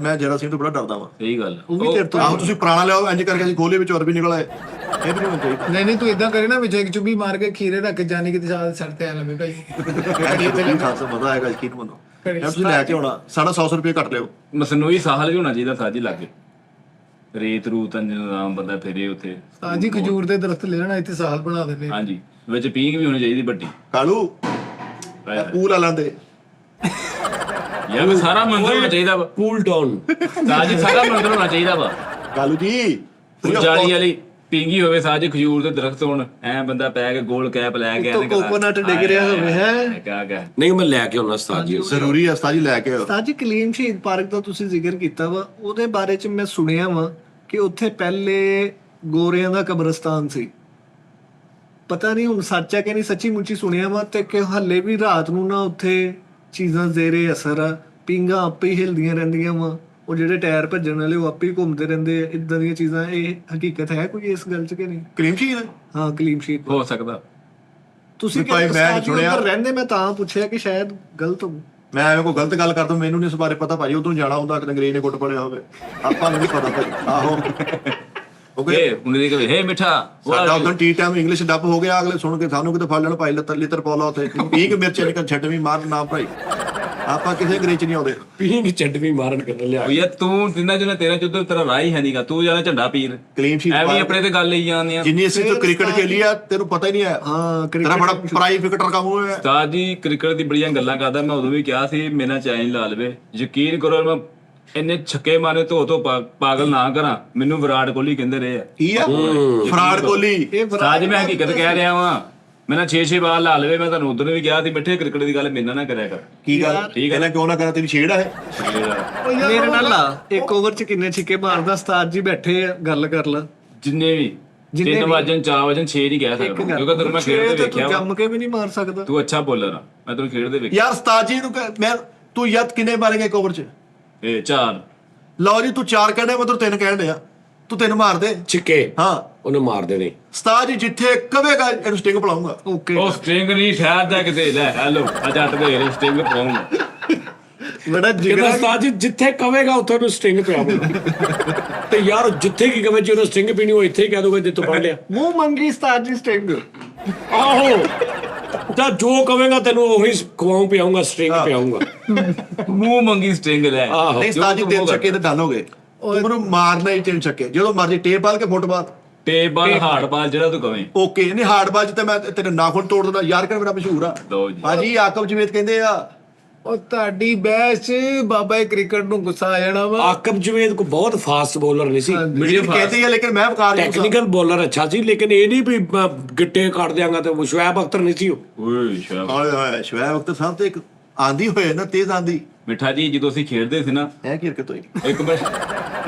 ਮੈਂ ਜਰਾ ਸਿੰਘ ਤੋਂ ਬੜਾ ਡਰਦਾ ਵਾਂ। ਸਹੀ ਗੱਲ। ਉਹ ਵੀ ਤੇਰੇ ਤੋਂ ਆਹੋ ਤੁਸੀਂ ਪੁਰਾਣਾ ਲਿਆਓ ਇੰਜ ਕਰਕੇ ਅਸੀਂ ਖੋਲੇ ਵਿੱਚ ਹੋਰ ਵੀ ਨਿਕਲ ਆਏ, ਇਹ ਵੀ ਨਹੀਂ ਹੋਣਾ ਚਾਹੀਦਾ। ਨਹੀਂ ਤੂੰ ਇਦਾਂ ਕਰੇ ਨਾ ਵਿੱਚ ਇੱਕ ਚੁੱਭੀ ਮਾਰ ਕੇ ਖੀਰੇ ਰੱਖ ਕੇ ਜਾਣੀ ਕਿਤੇ ਸੜ ਤੇ ਆ ਲਵੇ ਭਾਈ। ਇਹ ਖਾਸਾ ਮਜ਼ਾ ਆਏਗਾ ਯਕੀਨ ਮੰਨੋ। ਯਾਰ ਤੁਸੀਂ ਲੈ ਕੇ ਆਉਣਾ, ਸਾਡਾ 100 ਰੁਪਏ ਕੱਟ ਲਿਓ। ਮਸਨੂਈ ਸਾਹਲ ਵੀ ਹੋਣਾ ਚਾਹੀਦਾ ਸਾਜੀ ਲੱਗੇ, ਰੇਤ ਰੂਤ ਆਰਾਮ ਬੰਦਾ ਫਿਰੇ ਉੱਥੇ। ਉਸਤਾਦ ਜੀ ਖਜੂਰ ਦੇ ਦਰਖਤ ਲੈ ਲੈਣਾ, ਇੱਥੇ ਸਾਲ ਬਣਾ ਦੇਣੇ। ਹਾਂਜੀ ਵਿੱਚ ਪੀਂਗ ਵੀ ਹੋਣੀ ਚਾਹੀਦੀ ਵੱਡੀ। ਕਾਲੂ ਪੂਲ ਆ ਲਾਂਦੇ ਯਾਰ ਸਾਰਾ ਮੰਦਰ ਹੋਣਾ ਚਾਹੀਦਾ ਵਾ ਕੂਲ ਡਾਊਨ ਸਾਜੀ, ਸਾਰਾ ਮੰਦਰ ਹੋਣਾ ਚਾਹੀਦਾ ਵਾ। ਕਾਲੂ ਜੀ ਜਾਲੀ ਵਾਲੀ ਪੀਂਗੀ ਹੋਵੇ ਸਾਜੀ, ਖਜੂਰ ਦੇ ਦਰਖਤ ਹੋਣ, ਐ ਬੰਦਾ ਪੈ ਕੇ ਗੋਲ ਕੈਪ ਲੈ ਕੇ ਤੋਂ ਕੋਕੋਨਟ ਡਿੱਗ ਰਿਹਾ ਹੋਵੇ ਹੈ। ਕਿਆ ਨਹੀਂ ਮੈਂ ਲੈ ਕੇ ਆਉਣਾ ਉਸਤਾਦ ਜੀ। ਜ਼ਰੂਰੀ ਹੈ ਉਸਤਾਦ ਜੀ ਲੈ ਕੇ ਆਓ। ਸਾਜੀ ਕਲੀਮ ਸ਼ਹੀਦ ਪਾਰਕ ਦਾ ਤੁਸੀਂ ਜ਼ਿਕਰ ਕੀਤਾ ਵਾ, ਉਹਦੇ ਬਾਰੇ ਚ ਮੈਂ ਸੁਣਿਆ ਵਾ ਕਿ ਉੱਥੇ ਪਹਿਲੇ ਗੋਰਿਆਂ ਦਾ ਕਬਰਸਤਾਨ ਸੀ। ਪਤਾ ਨਹੀਂ ਹੁਣ ਸੱਚ ਹੈ ਕਿ ਨਹੀਂ, ਸੱਚੀ ਮੁੱਚੀ ਸੁਣਿਆ ਵਾ, ਤੇ ਕਿ ਹੱਲੇ ਵੀ ਰਾਤ ਨੂੰ ਨਾ ਉੱਥੇ ਚੀਜ਼ਾਂ ਜ਼ੇਰੇ ਅਸਰ ਆ, ਪਿੰਗਾਂ ਆਪੇ ਹੀ ਹਿਲਦੀਆਂ ਰਹਿੰਦੀਆਂ ਵਾ, ਉਹ ਜਿਹੜੇ ਟਾਇਰ ਭੱਜਣ ਵਾਲੇ ਉਹ ਆਪੇ ਹੀ ਘੁੰਮਦੇ ਰਹਿੰਦੇ ਆ, ਇਦਾਂ ਦੀਆਂ ਚੀਜ਼ਾਂ। ਇਹ ਹਕੀਕਤ ਹੈ ਕੋਈ ਇਸ ਗੱਲ 'ਚ ਕਿ ਨਹੀਂ? ਕਰੀਮ ਸ਼ਹੀਦ ਹਾਂ ਕਲੀਮ ਸ਼ਹੀਦ ਹੋ ਸਕਦਾ। ਤੁਸੀਂ ਭਾਈ ਮੈਂ ਕਹਿੰਦੇ ਸੁਣਿਆ- ਉੱਧਰ ਰਹਿੰਦੇ, ਮੈਂ ਤਾਂ ਪੁੱਛਿਆ ਕਿ ਸ਼ਾਇਦ ਗਲਤ ਹੋਵੇ। ਮੈਂ ਐਵੇਂ ਕੋਈ ਗਲਤ ਗੱਲ ਕਰਦਾ, ਮੈਨੂੰ ਨਹੀਂ ਇਸ ਬਾਰੇ ਪਤਾ ਭਾਜੀ। ਉਦੋਂ ਜਾਣਾ ਹੁੰਦਾ ਕਿ ਅੰਗਰੇਜ਼ ਨੇ ਗੁੱਟ ਪੜਿਆ ਹੋਵੇ, ਆਪਾਂ ਨੂੰ ਨਹੀਂ ਪਤਾ ਭਾਈ। ਆਹੋ ਓਕੇ ਏ ਉਹਨੇ ਦੇ ਕੇ ਹੇ ਮਿੱਠਾ ਸਾਡਾ ਉਦੋਂ ਟੀ ਟਾਈਮ ਇੰਗਲਿਸ਼ ਡੱਬ ਹੋ ਗਿਆ, ਅਗਲੇ ਸੁਣ ਕੇ ਸਾਨੂੰ ਕਿਤੇ ਫੜ ਲੈਣ ਭਾਈ ਲਿੱਤਰ ਪੌਲਾ ਉੱਥੇ ਪੀਂਗ ਮਿਰਚ ਨਿਕਲ ਛੱਡ ਵੀ ਮਾਰ ਨਾ ਭਾਈ। ਆਪਾਂ ਕਿਸੇ ਅੰਗਰੇਜ਼ 'ਚ ਨਹੀਂ ਆਉਂਦੇ। ਪੀਂਗ ਚਟਨੀ ਮਾਰਨ ਕਰ ਲਿਆ। ਉਹ ਯਾਰ ਤੂੰ ਜਿੰਨਾ ਜਿੰਨਾ ਤੇਰਾ ਚੁੱਧ ਤੇਰਾ ਰਾਹ ਹੀ ਹੈ ਨਹੀਂਗਾ, ਤੂੰ ਜਿਆਦਾ ਝੰਡਾ ਪੀਰ ਕਲੀਨ ਸ਼ੀਟ ਐਵੇਂ ਆਪਣੇ ਤੇ ਗੱਲ ਲਈ ਜਾਂਦੇ ਆ। ਜਿੰਨੀ ਅਸੀਂ ਤੋਂ ਕ੍ਰਿਕਟ ਖੇਲੀ ਆ ਤੈਨੂੰ ਪਤਾ ਹੀ ਨਹੀਂ ਹੈ। ਹਾਂ ਤੇਰਾ ਬੜਾ ਪ੍ਰਾਈਵੇਟ ਕੰਮ ਹੋਇਆ। ਉਸਤਾਦ ਜੀ ਕ੍ਰਿਕਟ ਦੀ ਬੜੀਆਂ ਗੱਲਾਂ ਕਰਦਾ, ਮੈਂ ਉਦੋਂ ਵੀ ਕਿਹਾ ਸੀ ਮੇਰੇ ਨਾਲ ਚੈਲੰਜ ਲਾ ਲਵੇ। ਯਕੀਨ ਕਰੋ ਮੈਂ ਇੰਨੇ ਛੱਕੇ ਮਾਰੇ ਧੋ ਪਾਗਲ ਨਾ ਕਰਾਂ, ਮੈਨੂੰ ਵਿਰਾਟ ਕੋਹਲੀ ਕਹਿੰਦੇ ਰਹੇ ਆ। ਕੀ ਆ ਫਰਾਡ ਕੋਹਲੀ? ਇਹ ਉਸਤਾਦ ਜੀ ਮੈਂ ਹਕੀਕਤ ਕਹਿ ਰਿਹਾ ਵਾਂ, ਮੈਂ ਨਾ 6-6 ਬਾਲ ਲਾ ਲਵੇ। ਮੈਂ ਤੁਹਾਨੂੰ ਉਦੋਂ ਵੀ ਕਿਹਾ ਸੀ ਮਿੱਠੇ ਕ੍ਰਿਕਟ ਦੀ ਗੱਲ ਮੇਰੇ ਨਾਲ ਨਾ ਕਰਿਆ ਕਰ। ਕੀ ਗੱਲ ਠੀਕ ਹੈ ਨਾ, ਕਿਉਂ ਨਾ ਕਰਾਂ? ਤੇਰੀ ਛੇੜ ਆ ਇਹ। ਮੇਰੇ ਨਾਲ ਲਾ ਇੱਕ ਓਵਰ 'ਚ ਕਿੰਨੇ ਛਿੱਕੇ ਮਾਰਦਾ ਉਸਤਾਦ ਜੀ ਬੈਠੇ ਆ, ਗੱਲ ਕਰ ਲਾ। ਜਿੰਨੇ ਵੀ 3 ਵਜਨ 4 ਵਜਨ 6 ਨਹੀਂ ਕਹਿ ਸਕਦਾ, ਕਿਉਂਕਿ ਤੈਨੂੰ ਮੈਂ ਖੇਡਦੇ ਵੇਖਿਆ ਵਾ। ਜੰਮ ਕੇ ਵੀ ਨਹੀਂ ਮਾਰ ਸਕਦਾ। ਤੂੰ ਅੱਛਾ ਬੋਲਰ ਆ, ਮੈਂ ਤੈਨੂੰ ਖੇਡਦੇ ਵੇਖਿਆ। ਯਾਰ ਉਸਤਾਦ ਜੀ ਨੂੰ ਮੈਂ ਤੂੰ ਯਾਦ ਕਿੰਨੇ ਮਾਰੇਗਾ ਇੱਕ ਓਵਰ 'ਚ? ਇਹ 4 ਲਓ ਜੀ ਤੂੰ 4 ਕਹਿੰਦੇ, ਮੈਂ ਤੈਨੂੰ 3 ਕਹਿਣ ਡਿਆ, ਤੂੰ 3 ਮਾਰ ਦੇ। ਛਿੱਕੇ ਹਾਂ ਉਹਨੇ ਮਾਰ ਦੇਣੇ। ਉਸਤਾਦ ਜੀ ਜਿੱਥੇ ਕਵੇਗਾ ਇਹਨੂੰ ਸਟਿੰਗ ਪਲਾਉਂਗਾ। ਓਕੇ ਉਹ ਸਟ੍ਰਿੰਗ ਨਹੀਂ ਠਹਿਰਦਾ ਕਿਤੇ। ਲੈ ਹੈਲੋ ਆ ਜੱਟ ਦੇ ਸਟ੍ਰਿੰਗ ਪਾਉਂਗਾ। ਬੜਾ ਕਹਿੰਦਾ ਜਿਗਰਾ। ਉਸਤਾਦ ਜੀ ਜਿੱਥੇ ਕਵੇਗਾ ਉੱਥੇ ਉਹਨੂੰ ਸਟਿੰਗ ਪਿਆਉਂਗਾ। ਤੇ ਯਾਰ ਜਿੱਥੇ ਕੀ ਕਵੇ ਜੀ ਉਹਨੂੰ ਸਟਿੰਗ ਪੀਣੀ, ਉਹ ਇੱਥੇ ਹੀ ਕਹਿ ਦੂਗਾ ਜਿੱਥੋਂ ਪੜ ਲਿਆ। ਮੂੰਹ ਮੰਗੀ ਉਸਤਾਦ ਜੀ ਸਟਿੰਗ। ਆਹੋ ਤਾਂ ਜੋ ਕਵੇਗਾ ਤੈਨੂੰ ਉਹੀ ਖਵਾਉਂ ਪਿਆਉਂਗਾ, ਸਟਿੰਗ ਪਿਆਉਂਗਾ। ਮੂੰਹ ਮੰਗੀ ਸਟ੍ਰਿੰਗ ਲੈ। ਆਹੋ ਨਹੀਂ ਉਸਤਾਦ ਜੀ 3 ਛੱਕੇ ਤੇ ਡਨ ਹੋ ਗਏ। ਤੂੰ ਮੈਨੂੰ ਮਾਰਨਾ ਹੀ 3 ਛੱਕੇ, ਜਦੋਂ ਮਰਜੀ ਟੇਪ ਬਾਲ ਕੇ ਫੁੱਟਬਾਲ। ਟੇਪ ਬਾਲ ਹਾਰਡ ਬਾਲ ਜਿਹੜਾ ਤੂੰ ਕਵੇਂ। ਓਕੇ ਨਹੀਂ ਹਾਰਡ ਬਾਲ 'ਚ ਤੇ ਮੈਂ ਤੇਰੇ ਨਾਖੂਨ ਤੋੜ ਦਿੰਦਾ ਯਾਰ, ਕਰ ਮੇਰਾ ਮਸ਼ਹੂਰ ਆ ਲਓ ਜੀ। ਭਾਜੀ। ਆਕਬ ਜਵੇਦ ਕਹਿੰਦੇ ਆ ਉਹ ਤੁਹਾਡੀ ਬਹਿਸ 'ਚ ਬਾਬਾ ਕ੍ਰਿਕਟ ਨੂੰ ਗੁੱਸਾ ਆ ਜਾਣਾ ਵਾ। ਆਕਬ ਜਵੇਦ ਕੋ ਬਹੁਤ ਫਾਸਟ ਬੋਲਰ ਨਹੀਂ ਸੀ, ਮੀਡੀਅਮ ਕਹਿੰਦੇ ਆ, ਲੇਕਿਨ ਮੈਂ ਵਕਾਰ ਨਹੀਂ ਟੈਕਨੀਕਲ ਬੋਲਰ ਅੱਛਾ ਸੀ, ਲੇਕਿਨ ਇਹ ਨਹੀਂ ਵੀ ਗਿੱਟੇ ਕੱਢ ਦਿਆਂਗਾ। ਤੇ ਸ਼ੁਐਬ ਅਖਤਰ ਨਹੀਂ ਸੀ ਉਹ। ਓਏ ਸ਼ਾਬਾਸ਼। ਹਾਏ ਹਾਏ ਸ਼ੁਐਬ ਅਖਤਰ ਸਾਹਿਬ ਤੇ ਇੱਕ ਆਂਦੀ ਹੋਏ ਨਾ, ਤੇਜ਼ ਆਂਦੀ ਮਿੱਠਾ ਜੀ ਜਦੋਂ ਅਸੀਂ ਖੇਡਦੇ ਸੀ ਨਾ, ਹੈ ਕੀ ਹਰਕਤ ਹੋਈ? ਇੱਕ ਮਿੰਟ,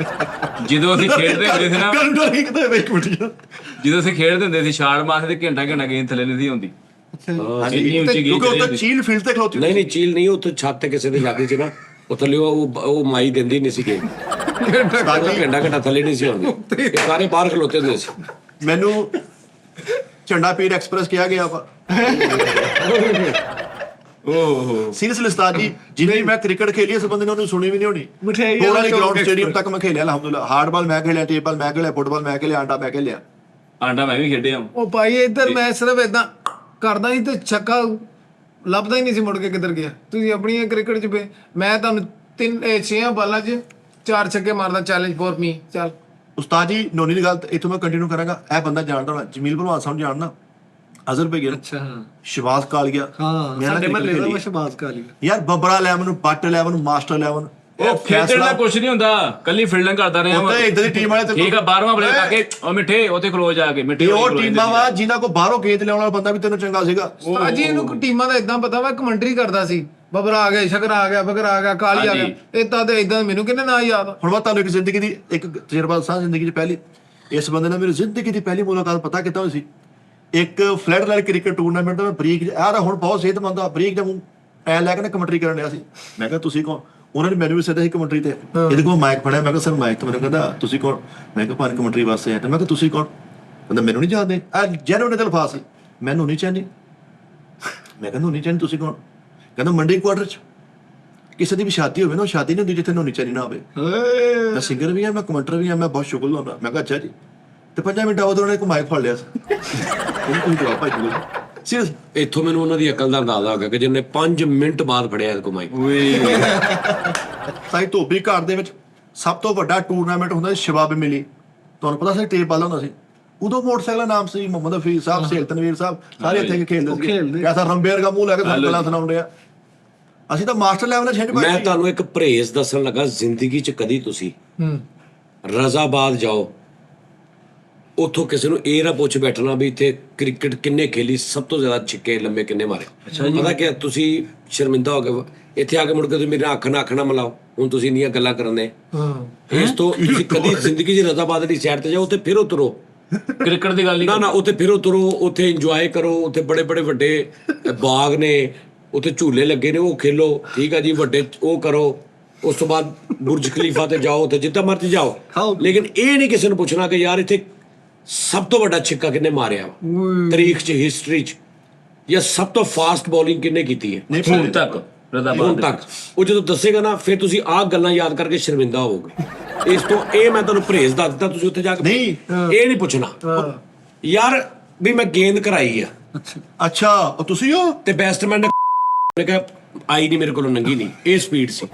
ਜਦੋਂ ਅਸੀਂ ਖੇਡਦੇ ਹੁੰਦੇ ਸੀ ਨਾ, ਕੰਡੋ ਇੱਕ ਤਾਂ ਵੇਖ ਮਿੰਟ ਜਦੋਂ ਅਸੀਂ ਖੇਡਦੇ ਹੁੰਦੇ ਸੀ ਛਾੜ ਮਾਰਦੇ ਤੇ ਘੰਟਾ ਘੰਟਾ ਗੇਂਦ ਥੱਲੇ ਨਹੀਂ ਸੀ ਹੁੰਦੀ। ਹਾਂਜੀ ਇੰਨੀ ਉੱਚੀ ਕਿਉਂਕਿ ਗੇਂਦ ਉੱਥੇ ਚੀਲ ਫੀਲਡ ਤੇ ਖਲੋਤੀ ਨਹੀਂ ਚੀਲ ਨਹੀਂ, ਉੱਥੇ ਛੱਤ ਤੇ ਕਿਸੇ ਦੇ ਜਾਂਦੀ ਸੀ ਨਾ, ਉਹ ਥੱਲੇ ਉਹ ਮਾਈ ਦਿੰਦੀ ਨਹੀਂ ਸੀ ਗੇਮ, ਘੰਟਾ ਥੱਲੇ ਨਹੀਂ ਸੀ ਆਉਂਦੀ, ਇਹ ਸਾਰੇ ਬਾਹਰ ਖਲੋਤੇ ਹੁੰਦੇ ਸੀ। ਮੈਨੂੰ ਝੰਡਾ ਪੀਰ ਐਕਸਪ੍ਰੈਸ ਕਿਹਾ ਗਿਆ ਵਾ। ਓਹੋ ਸੀਰੀਅਸਲੀ ਉਸਤਾਦ ਜੀ, ਜਿੰਨੀ ਮੈਂ ਕ੍ਰਿਕਟ ਖੇਲੀ ਇਸ ਬੰਦੇ ਨੇ ਉਹਨੂੰ ਸੁਣੀ ਵੀ ਨਹੀਂ ਹੋਣੀ। ਮਠਿਆਈ ਥੋੜਾ ਵਾਲਾ ਜਿਹਾ ਚੌਕ ਗਰਾਊਂਡ ਸਟੇਡੀਅਮ ਤੱਕ ਮੈਂ ਖੇਲਿਆ ਅਲਹਮਦੁਲਿਲਾ। ਹਾਰਡਬਾਲ ਮੈਂ ਖੇਲਿਆ, ਟੇਬਲ ਮੈਂ ਖੇਲਿਆ, ਫੁੱਟਬਾਲ ਮੈਂ ਖੇਲਿਆ, ਆਂਡਾ ਮੈਂ ਖੇਲਿਆ। ਆਂਡਾ ਮੈਂ ਵੀ ਖੇਡਿਆ। ਉਹ ਭਾਈ ਇੱਧਰ ਮੈਂ ਸਿਰਫ ਇਦਾਂ ਕਰਦਾ ਸੀ ਤੇ ਛੱਕਾ ਲੱਭਦਾ ਹੀ ਨਹੀਂ ਸੀ, ਮੁੜ ਕੇ ਕਿੱਧਰ ਗਿਆ। ਤੁਸੀਂ ਆਪਣੀ ਕ੍ਰਿਕਟ 'ਚ ਮੈਂ ਤੁਹਾਨੂੰ 6 ਬਾਲਾਂ 'ਚ 4 ਛੱਕੇ ਮਾਰਦਾ, ਚੈਲੰਜ ਫॉर ਮੀ। ਚੱਲ ਉਸਤਾਦ ਜੀ ਨੋਨੀ ਦੀ ਗੱਲ ਇੱਥੋਂ ਮੈਂ ਕੰਟੀਨਿਊ ਕਰਾਂਗਾ। ਇਹ ਬੰਦਾ ਜਾਣਦਾ ਹੋਣਾ, ਜਮੀਲ ਭਲਵਾਨ ਸਾਹਿਬ ਜਾਣਦਾ, ਅਜ਼ਰਬੈਜਾਨ, ਅੱਛਾ ਹਾਂ ਸ਼ਿਵਾਜ਼ ਕਾਲੀਆ। ਹਾਂ ਮੈਂ ਨਾ ਸਾਡੇ ਮਹੱਲੇ ਦਾ cricket ਮਸ਼ਬਾਜ਼ ਕਾਲੀ ਯਾਰ ਬੱਬਰਾ 11 ਬੱਟ 11 ਮਾਸਟਰ 11 ਉਹ ਖੇਡਣ ਦਾ ਕੁਝ ਨਹੀਂ ਹੁੰਦਾ, ਕੱਲੀ ਫੀਲਡਿੰਗ ਕਰਦਾ ਰਿਹਾ ਉੱਤੇ ਇਦਾਂ ਦੀ ਟੀਮ ਵਾਲੇ ਤੇ ਠੀਕ ਆ 12ਵਾਂ ਪਲੇਅਰ ਆ ਕੇ ਉਹ ਮਿੱਠੇ ਉੱਥੇ ਖਲੋ ਜਾ ਕੇ ਮਿੱਠੇ ਇਹ ਉਹ ਟੀਮਾਂ ਵਾ ਜਿਨ੍ਹਾਂ ਕੋ ਬਾਹਰੋਂ ਗੇਂਦ ਲਿਆਉਣ ਵਾਲਾ ਬੰਦਾ ਵੀ ਤੈਨੂੰ ਚੰਗਾ ਸੀਗਾ। ਉਸਤਾਦ ਜੀ ਇਹਨੂੰ ਟੀਮਾਂ ਦਾ ਇਦਾਂ ਪਤਾ ਵਾ, ਕਮੈਂਟਰੀ ਕਰਦਾ ਸੀ, ਬਬਰਾ ਆ ਗਿਆ, ਸ਼ਕਰ ਆ ਗਿਆ, ਬਕਰਾ ਆ ਗਿਆ, ਕਾਲੀ ਆ ਗਿਆ, ਇਦਾਂ ਤੇ ਇਦਾਂ ਮੈਨੂੰ ਕਿੰਨੇ ਨਾ ਯਾਦ। ਹੁਣ ਮੈਂ ਤੁਹਾਨੂੰ ਇੱਕ ਜ਼ਿੰਦਗੀ ਦੀ ਇੱਕ ਤਜਰਬਾ ਦੱਸਾਂ। ਜ਼ਿੰਦਗੀ 'ਚ ਪਹਿਲੀ ਇਸ ਬੰਦੇ ਨਾਲ ਮੇਰੀ ਜ਼ਿੰਦਗੀ ਦੀ ਪਹਿਲੀ ਮੁਲਾਕਾਤ ਪਤਾ ਕਿੱਦਾਂ ਹੋਈ ਸੀ? ਇੱਕ ਫਲੈਟ ਲਾਈਨ ਕ੍ਰਿਕਟ ਟੂਰਨਾਮੈਂਟ ਦਾ ਮੈਂ ਬਰੀਕ ਆ ਹੁਣ ਬਹੁਤ ਸਿਹਤਮੰਦ ਆ, ਬਰੀਕ ਦਾ ਐ ਲੈ ਕੇ ਨਾ ਕਮੈਂਟਰੀ ਕਰਨ ਡਿਆ ਸੀ। ਮੈਂ ਕਿਹਾ ਤੁਸੀਂ ਕੌਣ? ਉਹਨਾਂ ਨੇ ਮੈਨੂੰ ਵੀ ਸੱਦਿਆ ਸੀ ਕਮੈਂਟਰੀ ਤੇ। ਇਹਦੇ ਕੋਲ ਮਾਈਕ ਫੜਿਆ, ਮੈਂ ਕਿਹਾ ਸਰ ਮਾਈਕ ਤੇ। ਮੈਨੂੰ ਕਹਿੰਦਾ ਤੁਸੀਂ ਕੌਣ? ਮੈਂ ਕਿਹਾ ਭਾਰਤ ਕਮੈਂਟਰੀ ਵਾਸਤੇ ਆਇਆ। ਤੇ ਮੈਂ ਕਿਹਾ ਤੁਸੀਂ ਕੌਣ? ਕਹਿੰਦਾ ਮੈਨੂੰ ਨਹੀਂ ਜਾਣਦੇ। ਆ ਜੈਨੂਨ ਦੇ ਅਲਫਾਜ਼ ਸੀ। ਮੈਨੂੰ ਨਹੀਂ ਚਾਹੀਦੀ। ਮੈਂ ਕਹਿੰਦਾ ਨਹੀਂ ਚਾਹੀਦੀ, ਤੁਸੀਂ ਕੌਣ? ਕਹਿੰਦਾ ਮੰਡੀ ਕੁਆਟਰ 'ਚ ਕਿਸੇ ਦੀ ਵੀ ਸ਼ਾਦੀ ਹੋਵੇ ਨਾ, ਉਹ ਸ਼ਾਦੀ ਨਹੀਂ ਹੁੰਦੀ ਜਿੱਥੇ ਨੋਨੀ ਚਾਹੀਦੀ ਨਾ ਹੋਵੇ। ਮੈਂ ਸਿੰਗਰ ਵੀ ਆ, ਮੈਂ ਕਮੈਂਟਰ ਵੀ ਆ, ਮੈਂ ਬਹੁਤ ਸ਼ੁਗਲ ਹੁੰਦਾ। ਮੈਂ ਕਿਹਾ ਅੱਛਾ ਜੀ। ਤੇ 5 ਮਿੰਟ ਬਾਅਦ ਉਹਨੇ ਇੱਕ ਮਾਈਕ ਫੜ ਲਿਆ ਸੀ। ਕੋਈ ਜਵਾਬ ਭਾਈ ਕੋਲ ਸੀਰੀਅਸ। ਇੱਥੋਂ ਮੈਨੂੰ ਉਹਨਾਂ ਦੀ ਅਕਲ ਦਾ ਅੰਦਾਜ਼ਾ ਹੋ ਗਿਆ ਕਿ ਜਿਹਨੇ 5 ਮਿੰਟ ਬਾਅਦ ਫੜਿਆ ਇਹਦੇ ਕੋਲ ਮਾਈਕ। ਸਾਈ ਧੋਬੀ ਘਾਟ ਦੇ ਵਿੱਚ ਸਭ ਤੋਂ ਵੱਡਾ ਟੂਰਨਾਮੈਂਟ ਹੁੰਦਾ ਸੀ ਸ਼ਬਾਬ ਮਿਲੀ। ਤੁਹਾਨੂੰ ਪਤਾ ਸੀ ਟੇਪ ਵਾਲਾ ਹੁੰਦਾ ਸੀ ਉਦੋਂ। ਮੋਟਰਸਾਈਕਲ ਦਾ ਨਾਮ ਸੀ ਮੁਹੰਮਦ ਹਫੀਜ਼ ਸਾਹਿਬ, ਸੇਲ ਤਨਵੀਰ ਸਾਹਿਬ, ਸਾਰੇ ਇੱਥੇ ਖੇਡਦੇ ਸੀ। ਐਸਾ ਰੰਬੇਰ ਦਾ ਮੂੰਹ ਲੈ ਕੇ ਤੁਹਾਨੂੰ ਗੱਲਾਂ ਸੁਣਾਉਂਦੇ ਆ। ਅਸੀਂ ਤਾਂ ਮਾਸਟਰ ਲੈਵਲ ਦਾ ਛੇੜ ਮੈਂ ਤੁਹਾਨੂੰ ਇੱਕ ਪ੍ਰੇਜ਼ ਦੱਸਣ ਲੱਗਾ। ਜ਼ਿੰਦਗੀ 'ਚ ਕਦੀ ਤੁਸੀਂ ਰਜ਼ਾਬਾਦ ਜਾਓ, ਉੱਥੋਂ ਕਿਸੇ ਨੂੰ ਇਹ ਨਾ ਪੁੱਛ ਬੈਠਣਾ ਵੀ ਇੱਥੇ ਕ੍ਰਿਕਟ ਕਿੰਨੇ ਖੇਲੀ, ਸਭ ਤੋਂ ਜ਼ਿਆਦਾ ਛਿੱਕੇ ਲੰਮੇ ਕਿੰਨੇ ਮਾਰੇ। ਪਤਾ ਕਿ ਤੁਸੀਂ ਸ਼ਰਮਿੰਦਾ ਹੋ ਗਏ ਇੱਥੇ ਆ ਕੇ, ਮੁੜ ਕੇ ਤੁਸੀਂ ਮੇਰੇ ਅੱਖ ਨਾ ਮਿਲਾਓ। ਹੁਣ ਤੁਸੀਂ ਇੰਨੀਆਂ ਗੱਲਾਂ ਕਰਨ ਦੇ। ਇਸ ਤੋਂ ਤੁਸੀਂ ਕਦੀ ਜ਼ਿੰਦਗੀ 'ਚ ਰਜ਼ਾਬਾਦ ਦੀ ਸਾਈਡ ਤੇ ਜਾਓ, ਉੱਥੇ ਫਿਰ ਉਤਰੋ। ਕ੍ਰਿਕਟ ਦੀ ਗੱਲ ਨਹੀਂ ਨਾ ਉੱਥੇ ਫਿਰ ਉਤਰੋ, ਉੱਥੇ ਇੰਜੋਏ ਕਰੋ। ਉੱਥੇ ਬੜੇ ਬੜੇ ਵੱਡੇ ਬਾਗ ਨੇ, ਉੱਥੇ ਝੂਲੇ ਲੱਗੇ ਨੇ, ਉਹ ਖੇਲੋ। ਠੀਕ ਆ ਜੀ, ਵੱਡੇ ਉਹ ਕਰੋ। ਉਸ ਤੋਂ ਬਾਅਦ ਬੁਰਜ ਖਲੀਫਾ ਤੇ ਜਾਓ, ਉੱਥੇ ਜਿੱਦਾਂ ਮਰਜ਼ੀ ਜਾਓ। ਲੇਕਿਨ ਇਹ ਨਹੀਂ ਕਿਸੇ ਨੂੰ ਪੁੱਛਣਾ ਕਿ ਯਾਰ ਇੱਥੇ ਸਭ ਤੋਂ ਵੱਡਾ ਛਿੱਕਾ ਕਿੰਨੇ ਮਾਰਿਆ ਤਾਰੀਖ 'ਚ, ਹਿਸਟਰੀ 'ਚ, ਜਾਂ ਸਭ ਤੋਂ ਫਾਸਟ ਬੋਲਿੰਗ ਕਿੰਨੇ ਕੀਤੀ ਹੈ ਹੁਣ ਤੱਕ ਹੁਣ ਤੱਕ। ਉਹ ਜਦੋਂ ਦੱਸੇਗਾ ਨਾ, ਫਿਰ ਤੁਸੀਂ ਆਹ ਗੱਲਾਂ ਯਾਦ ਕਰਕੇ ਸ਼ਰਮਿੰਦਾ ਹੋਵੋਗੇ। ਇਸ ਤੋਂ ਇਹ ਮੈਂ ਤੁਹਾਨੂੰ ਪਰਹੇਜ਼ ਦੱਸ ਦਿੱਤਾ। ਤੁਸੀਂ ਉੱਥੇ ਜਾ ਕੇ ਨਹੀਂ ਇਹ ਨਹੀਂ ਪੁੱਛਣਾ ਯਾਰ ਵੀ ਮੈਂ ਗੇਂਦ ਕਰਾਈ ਆ। ਅੱਛਾ ਉਹ ਤੁਸੀਂ ਹੋ? ਤੇ ਬੈਟਸਮੈਨ ਨੇ ਕਿਹਾ ਆਈ ਨਹੀਂ ਮੇਰੇ ਕੋਲੋਂ, ਨੰਗੀ ਨਹੀਂ, ਇਹ ਸਪੀਡ ਸੀ।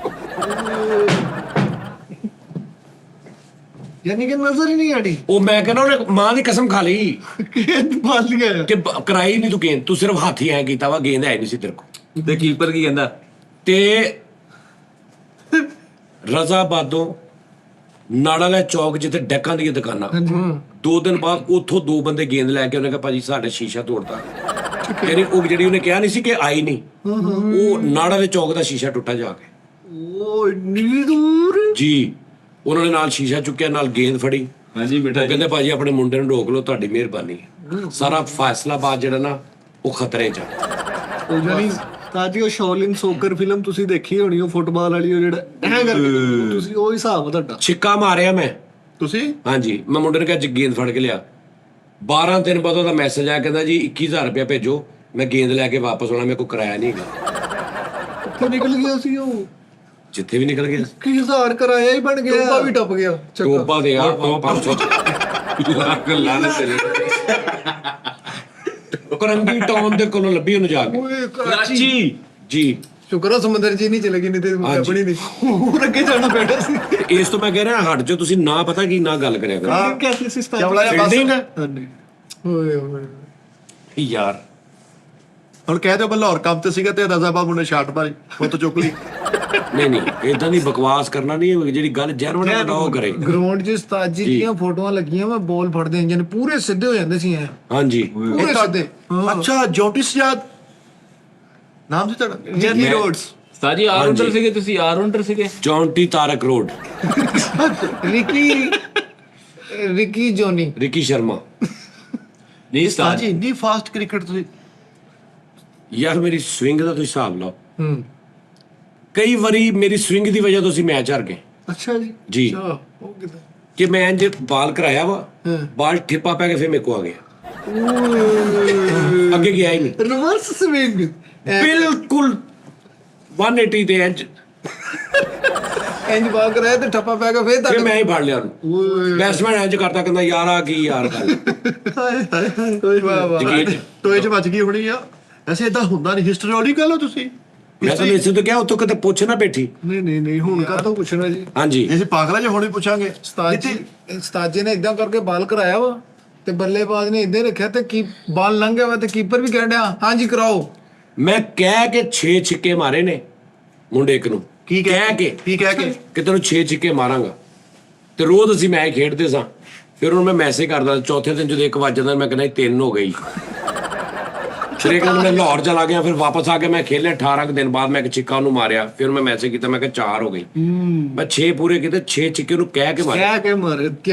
ਯਾਨੀ ਕਿ ਨਜ਼ਰ ਹੀ ਨਹੀਂ ਆੜੀ। ਉਹ ਮੈਂ ਕਹਿੰਦਾ ਉਹਨੇ ਮਾਂ ਦੀ ਕਸਮ ਖਾ ਲਈ ਬਾਲ ਗਿਆ ਕਿ ਕਰਾਈ ਨਹੀਂ ਤੂੰ ਗੇਂਦ, ਤੂੰ ਸਿਰਫ ਹੱਥ ਹੀ ਐ ਕੀਤਾ ਵਾ, ਗੇਂਦ ਹੈ ਨਹੀਂ ਸੀ ਤੇਰੇ ਕੋਲ। ਤੇ ਕੀਪਰ ਕੀ ਕਹਿੰਦਾ? ਤੇ ਰਜ਼ਾਬਾਦੋਂ ਨਾੜ ਵਾਲਾ ਚੌਕ ਜਿੱਥੇ ਡੈਕਾਂ ਦੀਆਂ ਦੁਕਾਨਾਂ, 2 ਦਿਨ ਬਾਅਦ ਉੱਥੋਂ 2 ਬੰਦੇ ਗੇਂਦ ਲੈ ਕੇ ਉਹਨੇ ਕਿਹਾ ਭਾਜੀ ਸਾਡੇ ਸ਼ੀਸ਼ਾ ਤੋੜਤਾ। ਯਾਨੀ ਉਹ ਜਿਹੜੀ ਉਹਨੇ ਕਿਹਾ ਨਹੀਂ ਸੀ ਕਿ ਆਈ ਨਹੀਂ, ਉਹ ਨਾੜ ਵਾਲੇ ਚੌਕ ਦਾ ਸ਼ੀਸ਼ਾ ਟੁੱਟਾ ਜਾ ਕੇ। ਉਹ ਇੰਨੀ ਦੂਰ ਜੀ ਉਹਨਾਂ ਨੇ ਨਾਲ ਸ਼ੀਸ਼ਾ ਚੁੱਕਿਆ, ਨਾਲ ਗੇਂਦ ਫੜੀ। ਹਾਂਜੀ ਬੇਟਾ ਉਹ ਕਹਿੰਦੇ ਭਾਜੀ ਆਪਣੇ ਮੁੰਡੇ ਨੂੰ ਰੋਕ ਲਓ, ਤੁਹਾਡੀ ਮਿਹਰਬਾਨੀ ਹੈ। ਸਾਰਾ ਫੈਸਲਾਬਾਦ ਜਿਹੜਾ ਨਾ ਉਹ ਖਤਰੇ 'ਚ ਆ। ਉਹ ਜਾਨੀ ਤਾਜੀ ਉਹ ਸ਼ੌਲਿਨ ਸੋਕਰ ਫਿਲਮ ਤੁਸੀਂ ਦੇਖੀ ਹੋਣੀ, ਉਹ ਫੁੱਟਬਾਲ ਵਾਲੀ, ਉਹ ਜਿਹੜਾ ਐਂ ਕਰਕੇ ਤੁਸੀਂ ਉਹ ਹਿਸਾਬ ਤੁਹਾਡਾ। ਛਿੱਕਾ ਮਾਰਿਆ ਮੈਂ। ਤੁਸੀਂ? ਹਾਂਜੀ, ਮੈਂ ਮੁੰਡੇ ਨੂੰ ਕਿਹਾ ਗੇਂਦ ਫੜ ਕੇ ਲਿਆ। 12 ਦਿਨ ਬਾਅਦ ਉਹਦਾ ਮੈਸੇਜ ਆਇਆ, ਕਹਿੰਦਾ ਜੀ 21,000 ਰੁਪਇਆ ਭੇਜੋ, ਮੈਂ ਗੇਂਦ ਲੈ ਕੇ ਵਾਪਸ ਆਉਣਾ, ਮੇਰੇ ਕੋਲ ਕਿਰਾਇਆ ਨਹੀਂ ਹੈਗਾ। ਕਿੱਥੇ ਨਿਕਲ ਗਿਆ ਸੀ ਉਹ? ਜਿੱਥੇ ਵੀ ਨਿਕਲ ਗਿਆ 21,000 ਕਰਾਇਆ ਹੀ ਬਣ ਗਿਆ। ਟੋਪਾ ਵੀ ਟੱਪ ਗਿਆ ਚੱਕਾ। ਟੋਪਾ ਦੇ ਆ 500 ਲਾਣੇ ਤੇਰੇ ਕਰੰਗੀ ਟਾਊਨ ਦੇ ਕੋਲੋਂ ਲੱਭੀ ਉਹਨੂੰ ਜਾ ਕੇ। ਓਏ ਕਰਾਚੀ ਜੀ ਸ਼ੁਕਰ ਆ ਸਮੁੰਦਰ ਜੀ ਨਹੀਂ ਚਲੇ ਗਈ, ਨਹੀਂ ਤੇ ਲੱਭਣੀ ਨਹੀਂ। ਹੋਰ ਅੱਗੇ ਜਾਣਾ ਪੈਣਾ ਸੀ। ਇਸ ਤੋਂ ਮੈਂ ਕਹਿ ਰਿਹਾ ਹਟ ਜਾ, ਤੁਸੀਂ ਨਾ ਪਤਾ ਕੀ ਨਾ ਗੱਲ ਕਰਿਆ ਕਰੋ ਕੈਸੇ ਸੀ ਚਵਲਾ ਜਿਹਾ ਬਸ। ਹਾਂਜੀ ਓਏ ਓਏ ਯਾਰ। ਹੁਣ ਕਹਿ ਦਿਓ ਲਾਹੌਰ ਕੰਮ ਤੇ ਸੀਗਾ ਤੇ ਰਜ਼ਾਬਾਦ ਮੁੰਡੇ ਸ਼ਾਟ ਮਾਰੀ, ਉਹ ਤੋਂ ਚੁੱਕ ਲਈ। ਨਹੀਂ ਇਦਾਂ ਦੀ ਬਕਵਾਸ ਕਰਨਾ ਨਹੀਂ, ਜਿਹੜੀ ਗੱਲ ਜੈਨੂਇਨ ਹੈ ਉਹ ਕਰੇ। ਗਰਾਊਂਡ 'ਚ ਉਸਤਾਦ ਜੀ ਦੀਆਂ ਫੋਟੋਆਂ ਲੱਗੀਆਂ, ਮੈਂ ਬਾਲ ਫੜਦੇ ਇੰਜਨ ਪੂਰੇ ਸਿੱਧੇ ਹੋ ਜਾਂਦੇ ਸੀ ਐ, ਹਾਂਜੀ ਪੂਰੇ ਸਿੱਧੇ। ਅੱਛਾ ਜੌਂਟਿਸ ਯਾਦ ਨਾਮ ਸੀ ਤੁਹਾਡਾ? ਜੈਨੀ ਰੋਡਸ। ਸਾਜੀ ਆਰਉਂਡਰ ਸੀਗੇ ਤੁਸੀਂ? ਆਰਉਂਡਰ ਸੀਗੇ? ਜੌਂਟੀ ਤਾਰਕ ਰੋਡ, ਰਿਕੀ ਜੋਨੀ, ਰਿਕੀ ਸ਼ਰਮਾ। ਨਹੀਂ ਜੀ ਇੰਨੀ ਫਾਸਟ ਕ੍ਰਿਕਟ ਤੁਸੀਂ? ਯਾਰ ਮੇਰੀ ਸਵਿੰਗ ਦਾ ਤੁਸੀਂ ਹਿਸਾਬ ਲਾਓ, ਹੂੰ ਕਈ ਵਾਰੀ ਮੇਰੀ ਸਵਿੰਗ ਦੀ ਵਜ੍ਹਾ ਤੋਂ ਅਸੀਂ ਮੈਚ ਹਾਰ ਗਏ ਅੱਛਾ ਜੀ। ਜੀ, ਅੱਛਾ ਉਹ ਕਿਦਾਂ ਕਿ ਮੈਂ ਜੇ ਬਾਲ ਕਰਾਇਆ ਵਾ, ਹਾਂ। ਬਾਲ ਠਿੱਪਾ ਪੈ ਕੇ ਫਿਰ ਮੇਰੇ ਕੋ ਆ ਗਿਆ, ਅੱਗੇ ਗਿਆ ਹੀ ਨਹੀਂ, ਰਿਵਰਸ ਸਵਿੰਗ। ਬਿਲਕੁਲ 180 ਤੇ ਇੰਚ, ਇੰਜ ਬਾਲ ਕਰਾਇਆ ਤੇ ਠੱਪਾ ਪੈ ਗਿਆ ਫੇਰ ਫਿਰ ਮੈਂ ਹੀ ਫੜ ਲਿਆ ਉਹਨੂੰ। ਬੈਟਸਮੈਨ ਇੰਜ ਕਰਦਾ, ਕਹਿੰਦਾ ਯਾਰ ਆ ਕੀ ਯਾਰ ਗੱਲ, ਹਾਏ ਹਾਏ ਹਾਏ ਵਾਹ ਵਾਹ ਯਕੀਨ ਚ। ਟੋਏ 'ਚ ਵੱਜ ਗਈ ਹੋਣੀ ਆ। ਵੈਸੇ ਇਦਾਂ ਹੁੰਦਾ ਨਹੀਂ, ਹਿਸਟੋਰੀਕਲ ਹੋ ਤੁਸੀਂ। ਮੈਂ ਤਾਂ ਇਸੇ ਤੋਂ ਕਿਹਾ ਉੱਥੋਂ ਕਿਤੇ ਪੁੱਛ ਨਾ ਬੈਠੀ। ਨਹੀਂ ਹੁਣ ਕਾਹਤੋਂ ਪੁੱਛਣਾ ਜੀ। ਹਾਂਜੀ, ਅਸੀਂ ਪਾਗਲਾਂ 'ਚ ਹੁਣ ਵੀ ਪੁੱਛਾਂਗੇ। ਉਸਤਾਦ ਜੀ ਨੇ ਇਦਾਂ ਕਰਕੇ ਬਾਲ ਕਰਾਇਆ ਵਾ ਤੇ ਬੱਲੇਬਾਜ਼ ਨੇ ਇਦਾਂ ਰੱਖਿਆ ਤੇ ਕੀ ਬਾਲ ਲੰਘ ਗਿਆ ਵਾ ਤੇ ਕੀਪਰ ਵੀ ਕਹਿ ਡਿਆ ਹਾਂਜੀ ਕਰਾਓ। ਮੈਂ ਕਹਿ ਕੇ 6 ਛਿੱਕੇ ਮਾਰੇ ਨੇ ਮੁੰਡੇ ਇੱਕ ਨੂੰ, ਕੀ ਕਹਿ ਕੇ ਕੀ ਕਹਿ ਕੇ ਕਿ ਤੈਨੂੰ 6 ਛਿੱਕੇ ਮਾਰਾਂਗਾ, ਤੇ ਰੋਜ਼ ਅਸੀਂ ਮੈਚ ਖੇਡਦੇ ਸਾਂ। ਫਿਰ ਉਹਨੂੰ ਮੈਂ ਮੈਸੇਜ ਕਰਦਾ, ਚੌਥੇ ਦਿਨ ਜਦੋਂ 1 ਵਜ ਜਾਂਦਾ ਮੈਂ ਕਹਿੰਦਾ 3 ਹੋ ਗਈ। ਫਿਰ ਇੱਕ ਦਿਨ ਮੈਂ ਲਾਹੌਰ ਚਲਾ ਗਿਆ, ਫਿਰ ਵਾਪਸ ਆ ਕੇ ਮੈਂ ਖੇਲਿਆ, 18 ਕੁ ਦਿਨ ਬਾਅਦ ਮੈਂ ਇੱਕ ਛਿੱਕਾ ਉਹਨੂੰ ਮਾਰਿਆ, ਫਿਰ ਮੈਂ ਮੈਸੇਜ ਕੀਤਾ, ਮੈਂ ਕਿਹਾ 4 ਹੋ ਗਈ। ਮੈਂ 6 ਪੂਰੇ ਕੀਤੇ, 6 ਛਿੱਕੇ ਉਹਨੂੰ ਕਹਿ ਕੇ ਮਾਰਿਆ। ਕਹਿ ਕੇ ਮਾਰੇ। ਕੀ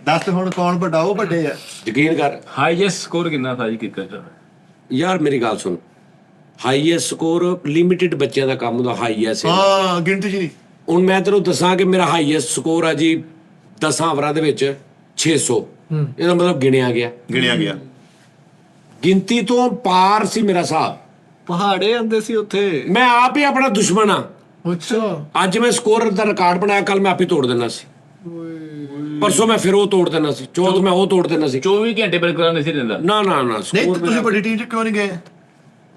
ਦੱਸ ਤੇ ਹੁਣ ਕੌਣ ਵੱਡਾ, ਉਹ ਵੱਡੇ ਆ। ਯਕੀਨ ਕਰ ਹਾਈਐਸਟ ਸਕੋਰ ਕਿੰਨਾ ਥਾ ਜੀ ਕ੍ਰਿਕਟ ਦਾ? ਯਾਰ ਮੇਰੀ ਗੱਲ ਸੁਣ, ਹਾਈਐਸਟ ਸਕੋਰ ਲਿਮਿਟਿਡ ਬੱਚਿਆਂ ਦਾ ਕੰਮ ਹੁੰਦਾ, ਹਾਈਐਸਟ। ਹਾਂ ਗਿਣਤੀ 'ਚ ਨਹੀਂ। ਹੁਣ ਮੈਂ ਤੈਨੂੰ ਦੱਸਾਂ ਕਿ ਮੇਰਾ ਹਾਈਐਸਟ ਸਕੋਰ ਆ ਜੀ 10 ਓਵਰਾਂ ਦੇ ਵਿੱਚ 600। ਇਹਦਾ ਮਤਲਬ ਗਿਣਿਆ ਗਿਆ, ਗਿਣਿਆ ਗਿਆ। ਗਿਣਤੀ ਤੋਂ ਪਾਰ ਸੀ ਮੇਰਾ ਹਿਸਾਬ। ਪਹਾੜੇ ਆਂਦੇ ਸੀ ਉੱਥੇ। ਮੈਂ ਆਪ ਹੀ ਆਪਣਾ ਦੁਸ਼ਮਣ ਆ। ਅੱਛਾ ਅੱਜ ਮੈਂ ਸਕੋਰ ਦਾ ਰਿਕਾਰਡ ਬਣਾਇਆ, ਕੱਲ ਮੈਂ ਆਪੇ ਤੋੜ ਦੇਣਾ ਸੀ, ਪਰਸੋਂ ਮੈਂ ਫਿਰ ਉਹ ਤੋੜ ਦੇਣਾ ਸੀ, ਚੌਥ ਮੈਂ ਉਹ ਤੋੜ ਦੇਣਾ ਸੀ। 24 ਘੰਟੇ ਬਰਕਰਾਰ ਨਹੀਂ ਸੀ ਰਹਿੰਦਾ। ਨਾ ਨਾ ਨਾ, ਨਹੀਂ ਸਕੋਰ ਤੁਸੀਂ ਵੱਡੀ ਟੀਮ 'ਚ ਕਿਉਂ ਨਹੀਂ ਗਏ?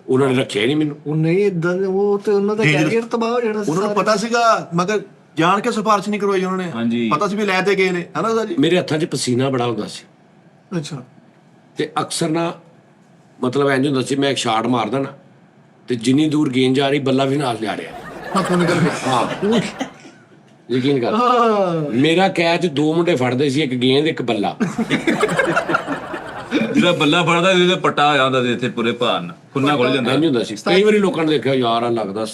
ਉਹਨਾਂ ਨੇ ਰੱਖਿਆ ਹੀ ਨਹੀਂ ਮੈਨੂੰ। ਉਹ ਨਹੀਂ ਇਦਾਂ ਉਹ ਤੇ ਉਹਨਾਂ ਦਾ ਕੈਰੀਅਰ ਤਬਾਹ ਹੋ ਜਾਣਾ ਸੀ। ਉਹਨਾਂ ਨੂੰ ਪਤਾ ਸੀਗਾ, ਮਗਰ ਜਾਣ ਕੇ ਸਿਫਾਰਿਸ਼ ਨਹੀਂ ਕਰਵਾਈ ਉਹਨਾਂ ਨੇ। ਹਾਂਜੀ। ਪਤਾ ਸੀ ਵੀ ਲੈ ਤੇ ਗਏ ਨੇ, ਹਨਾ ਸਰ ਜੀ। ਮੇਰੇ ਹੱਥਾਂ 'ਚ ਪਸੀਨਾ ਬੜਾ ਹੁੰਦਾ ਸੀ, ਅੱਛਾ ਤੇ ਅਕਸਰ ਨਾ ਮਤਲਬ ਇੰਝ ਹੁੰਦਾ ਸੀ, ਮੈਂ ਇੱਕ ਸ਼ਾਟ ਮਾਰਦਾ ਨਾ ਤੇ ਜਿੰਨੀ ਦੂਰ ਗੇਂਦ ਜਾ ਰਹੀ ਬੱਲਾ ਵੀ ਨਾਲ ਲਿਆ ਰਿਹਾ। ਹੱਥੋਂ ਨਿਕਲ ਗਿਆ। ਹਾਂ ਯਕੀਨ ਕਰ, ਮੇਰਾ ਕੈਚ 2 ਮੁੰਡੇ ਫੜਦੇ ਸੀ, ਇੱਕ ਗੇਂਦ ਇੱਕ ਬੱਲਾ। ਜਿਹੜਾ ਬੱਲਾ ਫੜਦਾ ਸੀ ਉਹਦੇ ਪੱਟਾ ਆ ਜਾਂਦਾ ਸੀ ਇੱਥੇ ਪੂਰੇ ਭਾਰ ਨਾਲ, ਖੁੰਨਾ ਖੁੱਲ ਜਾਂਦਾ। ਇੰਝ ਹੁੰਦਾ ਸੀ। ਕਈ ਵਾਰੀ ਲੋਕਾਂ ਨੇ ਦੇਖਿਆ, ਯਾਰ ਆ ਲੱਗਦਾ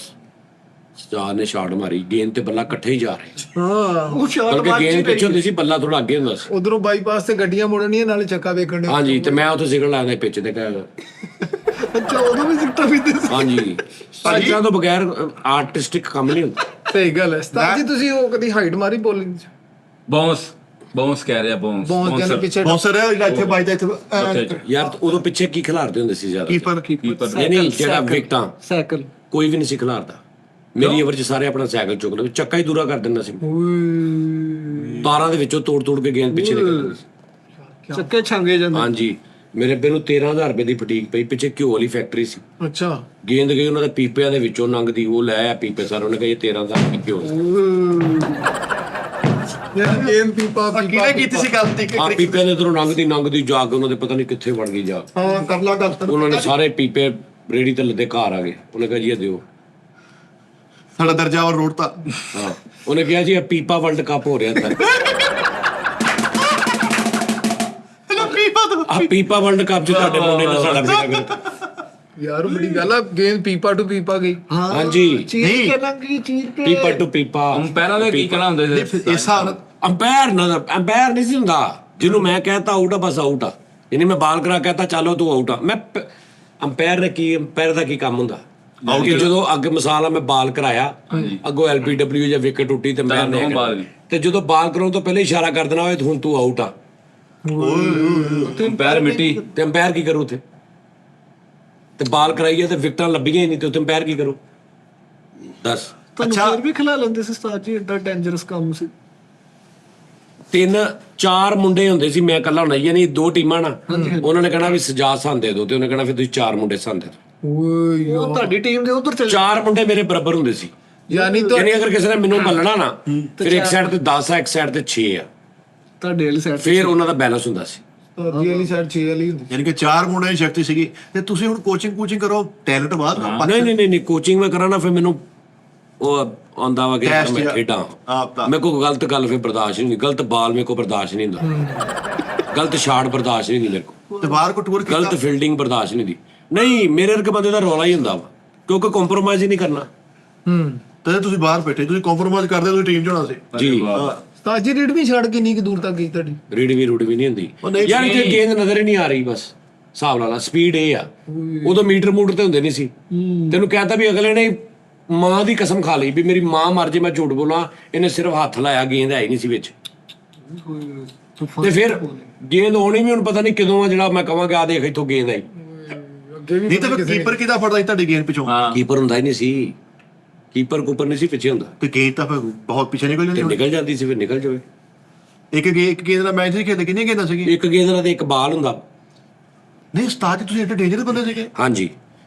ਸਟਾਰ ਨੇ ਸ਼ਾਟ ਮਾਰੀ, ਗੇਂਦ ਤੇ ਬੱਲਾ ਇਕੱਠੇ ਹੀ ਜਾ ਰਹੇ। ਹਾਂ ਉਹ ਸ਼ਾਟ ਬਲਕਿ ਮਾਰ ਗੇਂਦ ਪਿੱਛੇ ਹੁੰਦੀ ਸੀ, ਬੱਲਾ ਥੋੜਾ ਅੱਗੇ ਹੁੰਦਾ ਸੀ। ਉਧਰੋਂ ਬਾਈਪਾਸ ਤੇ ਗੱਡੀਆਂ ਮੁੜਨੀਆਂ ਨਾਲੇ ਚੱਕਾ ਵੇਖਣ ਦੇ। ਹਾਂਜੀ, ਤੇ ਮੈਂ ਉੱਥੇ ਸਿਗਨਲ ਲਾਉਂਦਾ ਪਿੱਛ ਤੇ ਕਹਿ ਅੱਛਾ ਉਦੋਂ ਵੀ ਸਿੱਟਾ ਵੀ ਸੀ। ਹਾਂਜੀ, ਸਿਗਨਲਾਂ ਤੋਂ ਬਗੈਰ ਆਰਟਿਸਟਿਕ ਕੰਮ ਨਹੀਂ ਹੁੰਦਾ। ਸਹੀ ਗੱਲ ਹੈ ਉਸਤਾਦ ਜੀ। ਤੁਸੀਂ ਉਹ ਕਦੀ ਹਾਈਟ ਮਾਰੀ ਬੋਲਿੰਗ ਚ? ਬਾਉਂਸ ਕਹਿ ਰਿਹਾ, ਬਾਉਂਸ ਬੌਂਸ ਜਾਨੇ ਪਿੱਛੇ ਬੌਂਸਰ ਹੈ ਜਿਹੜਾ ਇੱਥੇ ਵੱਜਦਾ ਇੱਥੇ। ਯਾਰ ਉਦੋਂ ਪਿੱਛੇ ਕੀ ਖਿਲਾਰਦੇ ਹੁੰਦੇ ਸੀ ਜ਼ਿਆਦਾ? ਕੀਪਰ ਨਹੀਂ ਜਿਹੜਾ ਵਿਕਟਾਂ ਸਾਈਕਲ। ਕੋਈ ਵੀ ਨਹੀਂ ਸੀ ਖਿਲਾਰਦਾ। ਮੇਰੀ ਓਵਰ 'ਚ ਸਾਰੇ ਆਪਣਾ ਸਾਈਕਲ ਚੁੱਕ ਲਓ, ਚੱਕਾ ਹੀ ਦੂਰਾ ਕਰ ਦਿੰਦਾ ਸੀ। ਤਾਰਾਂ ਦੇ ਵਿੱਚੋਂ ਤੋੜ ਤੋੜ ਕੇ ਗੇਂਦ ਪਿੱਛੇ ਨਿਕਲਦੀ ਸੀ। ਚੱਕੇ ਛਾਂਗੇ ਜਾਂਦੇ। ਹਾਂਜੀ, ਮੇਰੇ ਅੱਬੇ ਨੂੰ 13,000 ਰੁਪਏ ਦੀ ਫਟੀਕ ਪਈ, ਪਿੱਛੇ ਘਿਓ ਵਾਲੀ ਫੈਕਟਰੀ ਸੀ। ਅੱਛਾ ਗੇਂਦ ਗਈ ਉਹਨਾਂ ਦੇ ਪੀਪਿਆਂ ਦੇ ਵਿੱਚੋਂ ਲੰਘਦੀ, ਉਹ ਲੈ ਆ ਪੀਪੇ ਸਾਰੇ, ਉਹਨੇ ਕਿਹਾ ਇਹ 13,000 ਦੀ ਘਿਓ ਯਾਰ ਗੇਮ ਪੀਪਾ ਕਿਹਨੇ ਕੀਤੀ ਸੀ ਗਲਤੀ? ਆ ਪੀਪਿਆਂ ਦੇ ਇਧਰੋਂ ਲੰਘਦੀ ਜਾ ਕੇ ਉਹਨਾਂ ਦੇ ਪਤਾ ਨਹੀਂ ਕਿੱਥੇ ਵੜ ਗਈ ਜਾ। ਹਾਂ ਕਰ ਲਾ ਗੱਲ। ਉਹਨਾਂ ਨੇ ਸਾਰੇ ਪੀਪੇ ਰੇੜੀ ਤੇ ਲੱਦੇ ਘਰ ਆ ਗਏ। ਉਹਨੇ ਕਿਹਾ ਜੀ ਇਹ ਦਿਓ। ਸਾਡਾ ਦਰਜਾ ਔਰ ਰੋਡ ਤਾਂ ਹਾਂ, ਉਹਨੇ ਕਿਹਾ ਜੀ ਇਹ ਪੀਪਾ ਵਰਲਡ ਕੱਪ ਹੋ ਰਿਹਾ ਤਾਂ ਆ ਪੀਪਾ ਵਰਲਡ ਕੱਪ 'ਚ ਤੁਹਾਡੇ ਮੁੰਡੇ ਨੇ ਸਾਡਾ ਵਿਆਹ ਕਰਤਾ। ਯਾਰ ਬੜੀ ਗੱਲ ਆ, ਗੇਮ ਪੀਪਾ ਟੂ ਪੀਪਾ ਗਈ। ਹਾਂਜੀ, ਚੀਰ ਕੇ ਲੰਗੀ ਚੀਰ ਕੇ। ਪੀਪਾ ਟੂ ਪੀਪਾ। ਅੰਪਾਇਰਾਂ ਦਾ ਕੀ ਕਹਿਣਾ ਹੁੰਦਾ ਸੀ? ਇਸ ਹਿਸਾਬ ਨਾਲ ਅੰਪਾਇਰ ਨਹੀਂ ਸੀ ਹੁੰਦਾ। ਜਿਹਨੂੰ ਮੈਂ ਕਹਤਾ ਆਊਟ ਆ, ਬਸ ਆਊਟ ਆ। ਯਾਨੀ ਮੈਂ ਬਾਲ ਕਰਾ ਕਹਤਾ ਚਲੋ ਤੂੰ ਆਊਟ ਆ। ਮੈਂ ਅੰਪਾਇਰ ਨੇ ਕੀ, ਅੰਪਾਇਰ ਦਾ ਕੀ ਕੰਮ ਹੁੰਦਾ? ਕਿ ਜਦੋਂ ਅੱਗੇ ਮਿਸਾਲ ਆ, ਮੈਂ ਬਾਲ ਕਰਾਇਆ, ਅੱਗੋਂ LBW ਜਾਂ ਵਿਕਟ ਉੱਟੀ ਤੇ ਮੈਂ ਤੇ ਜਦੋਂ ਬਾਲ ਕਰਾਉਣ ਤੋਂ ਪਹਿਲੇ ਇਸ਼ਾਰਾ ਕਰ ਦੇਣਾ ਹੋਏ ਹੁਣ ਤੂੰ ਆਊਟ ਆ, ਅੰਪਾਇਰ ਮਿੱਟੀ ਤੇ ਅੰਪਾਇਰ ਕੀ ਕਰੂ ਉੱਥੇ? ਤੇ ਬਾਲ ਕਰਾਈਏ ਤੇ ਵਿਕਟਾਂ ਲੱਭੀਆਂ ਹੀ ਨਹੀਂ, ਤੇ ਉੱਥੇ ਅੰਪਾਇਰ ਕੀ ਕਰੂ ਦੱਸ? ਤੁਹਾਨੂੰ ਫਿਰ ਵੀ ਖਿਲਾ ਲੈਂਦੇ ਸੀ ਉਸਤਾਦ ਜੀ, ਏਡਾ ਡੇਂਜਰਸ ਕੰਮ ਸੀ। 3-4 ਮੁੰਡੇ ਹੁੰਦੇ ਸੀ, ਮੈਂ ਇਕੱਲਾ ਹੁੰਦਾ। ਯਾਨੀ 2 ਟੀਮਾਂ ਨਾ, ਉਹਨਾਂ ਨੇ ਕਹਿਣਾ ਵੀ ਸਜਾ ਸਾਨੂੰ ਦੇ ਦਿਓ, ਤੇ ਉਹਨੇ ਕਹਿਣਾ ਫਿਰ ਤੁਸੀਂ 4 ਮੁੰਡੇ ਸਾਨੂੰ ਦੇ ਦਿਓ। ਓਏ ਉਹ ਤੁਹਾਡੀ ਟੀਮ ਦੇ ਉਧਰ ਚੱਲ। 4 ਮੁੰਡੇ ਮੇਰੇ ਬਰਾਬਰ ਹੁੰਦੇ ਸੀ। ਯਾਨੀ ਯਾਨੀ ਅਗਰ ਕਿਸੇ ਨੇ ਮੈਨੂੰ ਮੱਲਣਾ ਨਾ, ਫਿਰ ਇੱਕ ਸਾਈਡ ਤੇ 10 ਆ, ਇੱਕ ਸਾਈਡ ਤੇ 6 ਆ, ਤੁਹਾਡੇ ਵਾਲੀ ਸਾਈਡ। ਫਿਰ ਉਹਨਾਂ ਦਾ ਬੈਲੈਂਸ ਹੁੰਦਾ ਸੀ। ਜੀ ਵਾਲੀ ਸਾਈਡ 6 ਵਾਲੀ ਹੁੰਦੀ। ਯਾਨੀ ਕਿ 4 ਮੁੰਡਿਆਂ ਦੀ ਸ਼ਕਤੀ ਸੀਗੀ। ਤੇ ਤੁਸੀਂ ਹੁਣ ਕੋਚਿੰਗ ਕਰੋ, ਟੈਲੈਂਟ ਬਾਅਦ ਨਹੀਂ ਕੋਚਿੰਗ ਮੈਂ ਕਰਾਂ ਨਾ, ਫਿਰ ਮੈਨੂੰ ਉਹ ਆਉਂਦਾ ਵਾ ਕਿ ਮੈਂ ਖੇਡਾਂ। ਮੇਰੇ ਕੋਲ ਗਲਤ ਗੱਲ ਫਿਰ ਬਰਦਾਸ਼ਤ ਨਹੀਂ ਹੁੰਦੀ, ਗਲਤ ਬਾਲ ਮੇਰੇ ਕੋਲ ਬਰਦਾਸ਼ਤ ਨਹੀਂ ਹੁੰਦਾ, ਗਲਤ ਸ਼ਾਟ ਬਰਦਾਸ਼ਤ ਨਹੀਂ ਹੁੰਦੀ ਮੇਰੇ ਕੋਲ, ਤੇ ਬਾਹਰ ਕੋ ਟੂਰ ਗਲਤ ਫੀਲਡਿੰਗ ਬਰਦਾਸ਼ਤ ਨਹੀਂ ਹੁੰਦੀ। ਨਹੀਂ, ਮੇਰੇ ਵਰਗੇ ਬੰਦੇ ਦਾ ਰੌਲਾ ਹੀ ਹੁੰਦਾ ਵਾ, ਕਿਉਂਕਿ ਕੰਪਰੋਮਾਈਜ਼ ਹੀ ਨਹੀਂ ਕਰਨਾ। ਤੇ ਤੁਸੀਂ ਬਾਹਰ ਬੈਠੇ, ਤੁਸੀਂ ਕੰਪਰੋਮਾਈਜ਼ ਕਰਦੇ, ਤੁਸੀਂ ਟੀਮ 'ਚ ਹੋਣਾ ਸੀ ਜੀ। ਉਸਤਾਦ ਜੀ ਰੀਡ ਵੀ ਛੱਡ ਕਿੰਨੀ ਕੁ ਦੂਰ ਤੱਕ ਗਈ ਤੁਹਾਡੀ? ਰੂੜ ਵੀ ਨਹੀਂ ਹੁੰਦੀ ਯਾਰ, ਇੱਥੇ ਗੇਂਦ ਨਜ਼ਰ ਹੀ ਨਹੀਂ ਆ ਰਹੀ ਬਸ। ਹਿਸਾਬ ਲਾ ਲਾ ਸਪੀਡ ਇਹ ਆ। ਉਦੋਂ ਮੀਟਰ ਮੂਟਰ ਤੇ ਹੁੰਦੇ ਨਹੀਂ ਸੀ। ਤੈਨੂੰ ਕਹਿਤਾ ਵੀ ਅਗਲੇ ਨੇ ਮਾਂ ਦੀ ਕਸਮ ਖਾ ਲਈ ਵੀ ਮੇਰੀ ਮਾਂ ਮਰ ਜੇ ਮੈਂ ਝੂਠ ਬੋਲਾਂ, ਇਹਨੇ ਸਿਰਫ ਹੱਥ ਲਾਇਆ, ਗੇਂਦ ਆਈ ਨਹੀਂ ਸੀ ਵਿੱਚ। ਤੇ ਫਿਰ ਗੇਂਦ ਆਉਣੀ ਵੀ ਹੁਣ ਪਤਾ ਨਹੀਂ ਕਦੋਂ ਆ, ਜਿਹੜਾ ਮੈਂ ਕਹਾਂਗਾ ਆ ਦੇਖ ਇੱਥੋਂ ਗੇਂਦ ਆਈ। ਨਹੀਂ ਤਾਂ ਕੀਪਰ ਕਿਹਦਾ ਫੜਦਾ ਸੀ ਤੁਹਾਡੀ ਗੇਂਦ ਪਿੱਛੋਂ? ਕੀਪਰ ਹੁੰਦਾ ਹੀ ਨਹੀਂ ਸੀ, ਕੀਪਰ ਕੂਪਰ ਨਹੀਂ ਸੀ ਪਿੱਛੇ ਹੁੰਦਾ, ਤੇ ਗੇਂਦ ਤਾਂ ਫਿਰ ਬਹੁਤ ਪਿੱਛੇ ਨਿਕਲ ਜਾਂਦੀ ਤੇ ਹੋਣੀ। ਨਿਕਲ ਜਾਂਦੀ ਸੀ, ਫਿਰ ਨਿਕਲ ਜਾਵੇ। ਇੱਕ ਗੇਂਦ ਦਾ ਮੈਚ ਨਹੀਂ ਖੇਡਦੇ, ਕਿੰਨੀਆਂ ਗੇਂਦਾਂ ਸੀਗੀਆਂ? ਇੱਕ ਗੇਂਦ ਨਾਲ ਤੇ ਇੱਕ ਬਾਲ ਹੁੰਦਾ। ਨਹੀਂ ਉਸਤਾਦ ਜੀ ਤੁਸੀਂ ਐਡੇ ਡੇਂਜਰ ਬੰਦੇ ਸੀਗੇ। ਹਾਂਜੀ।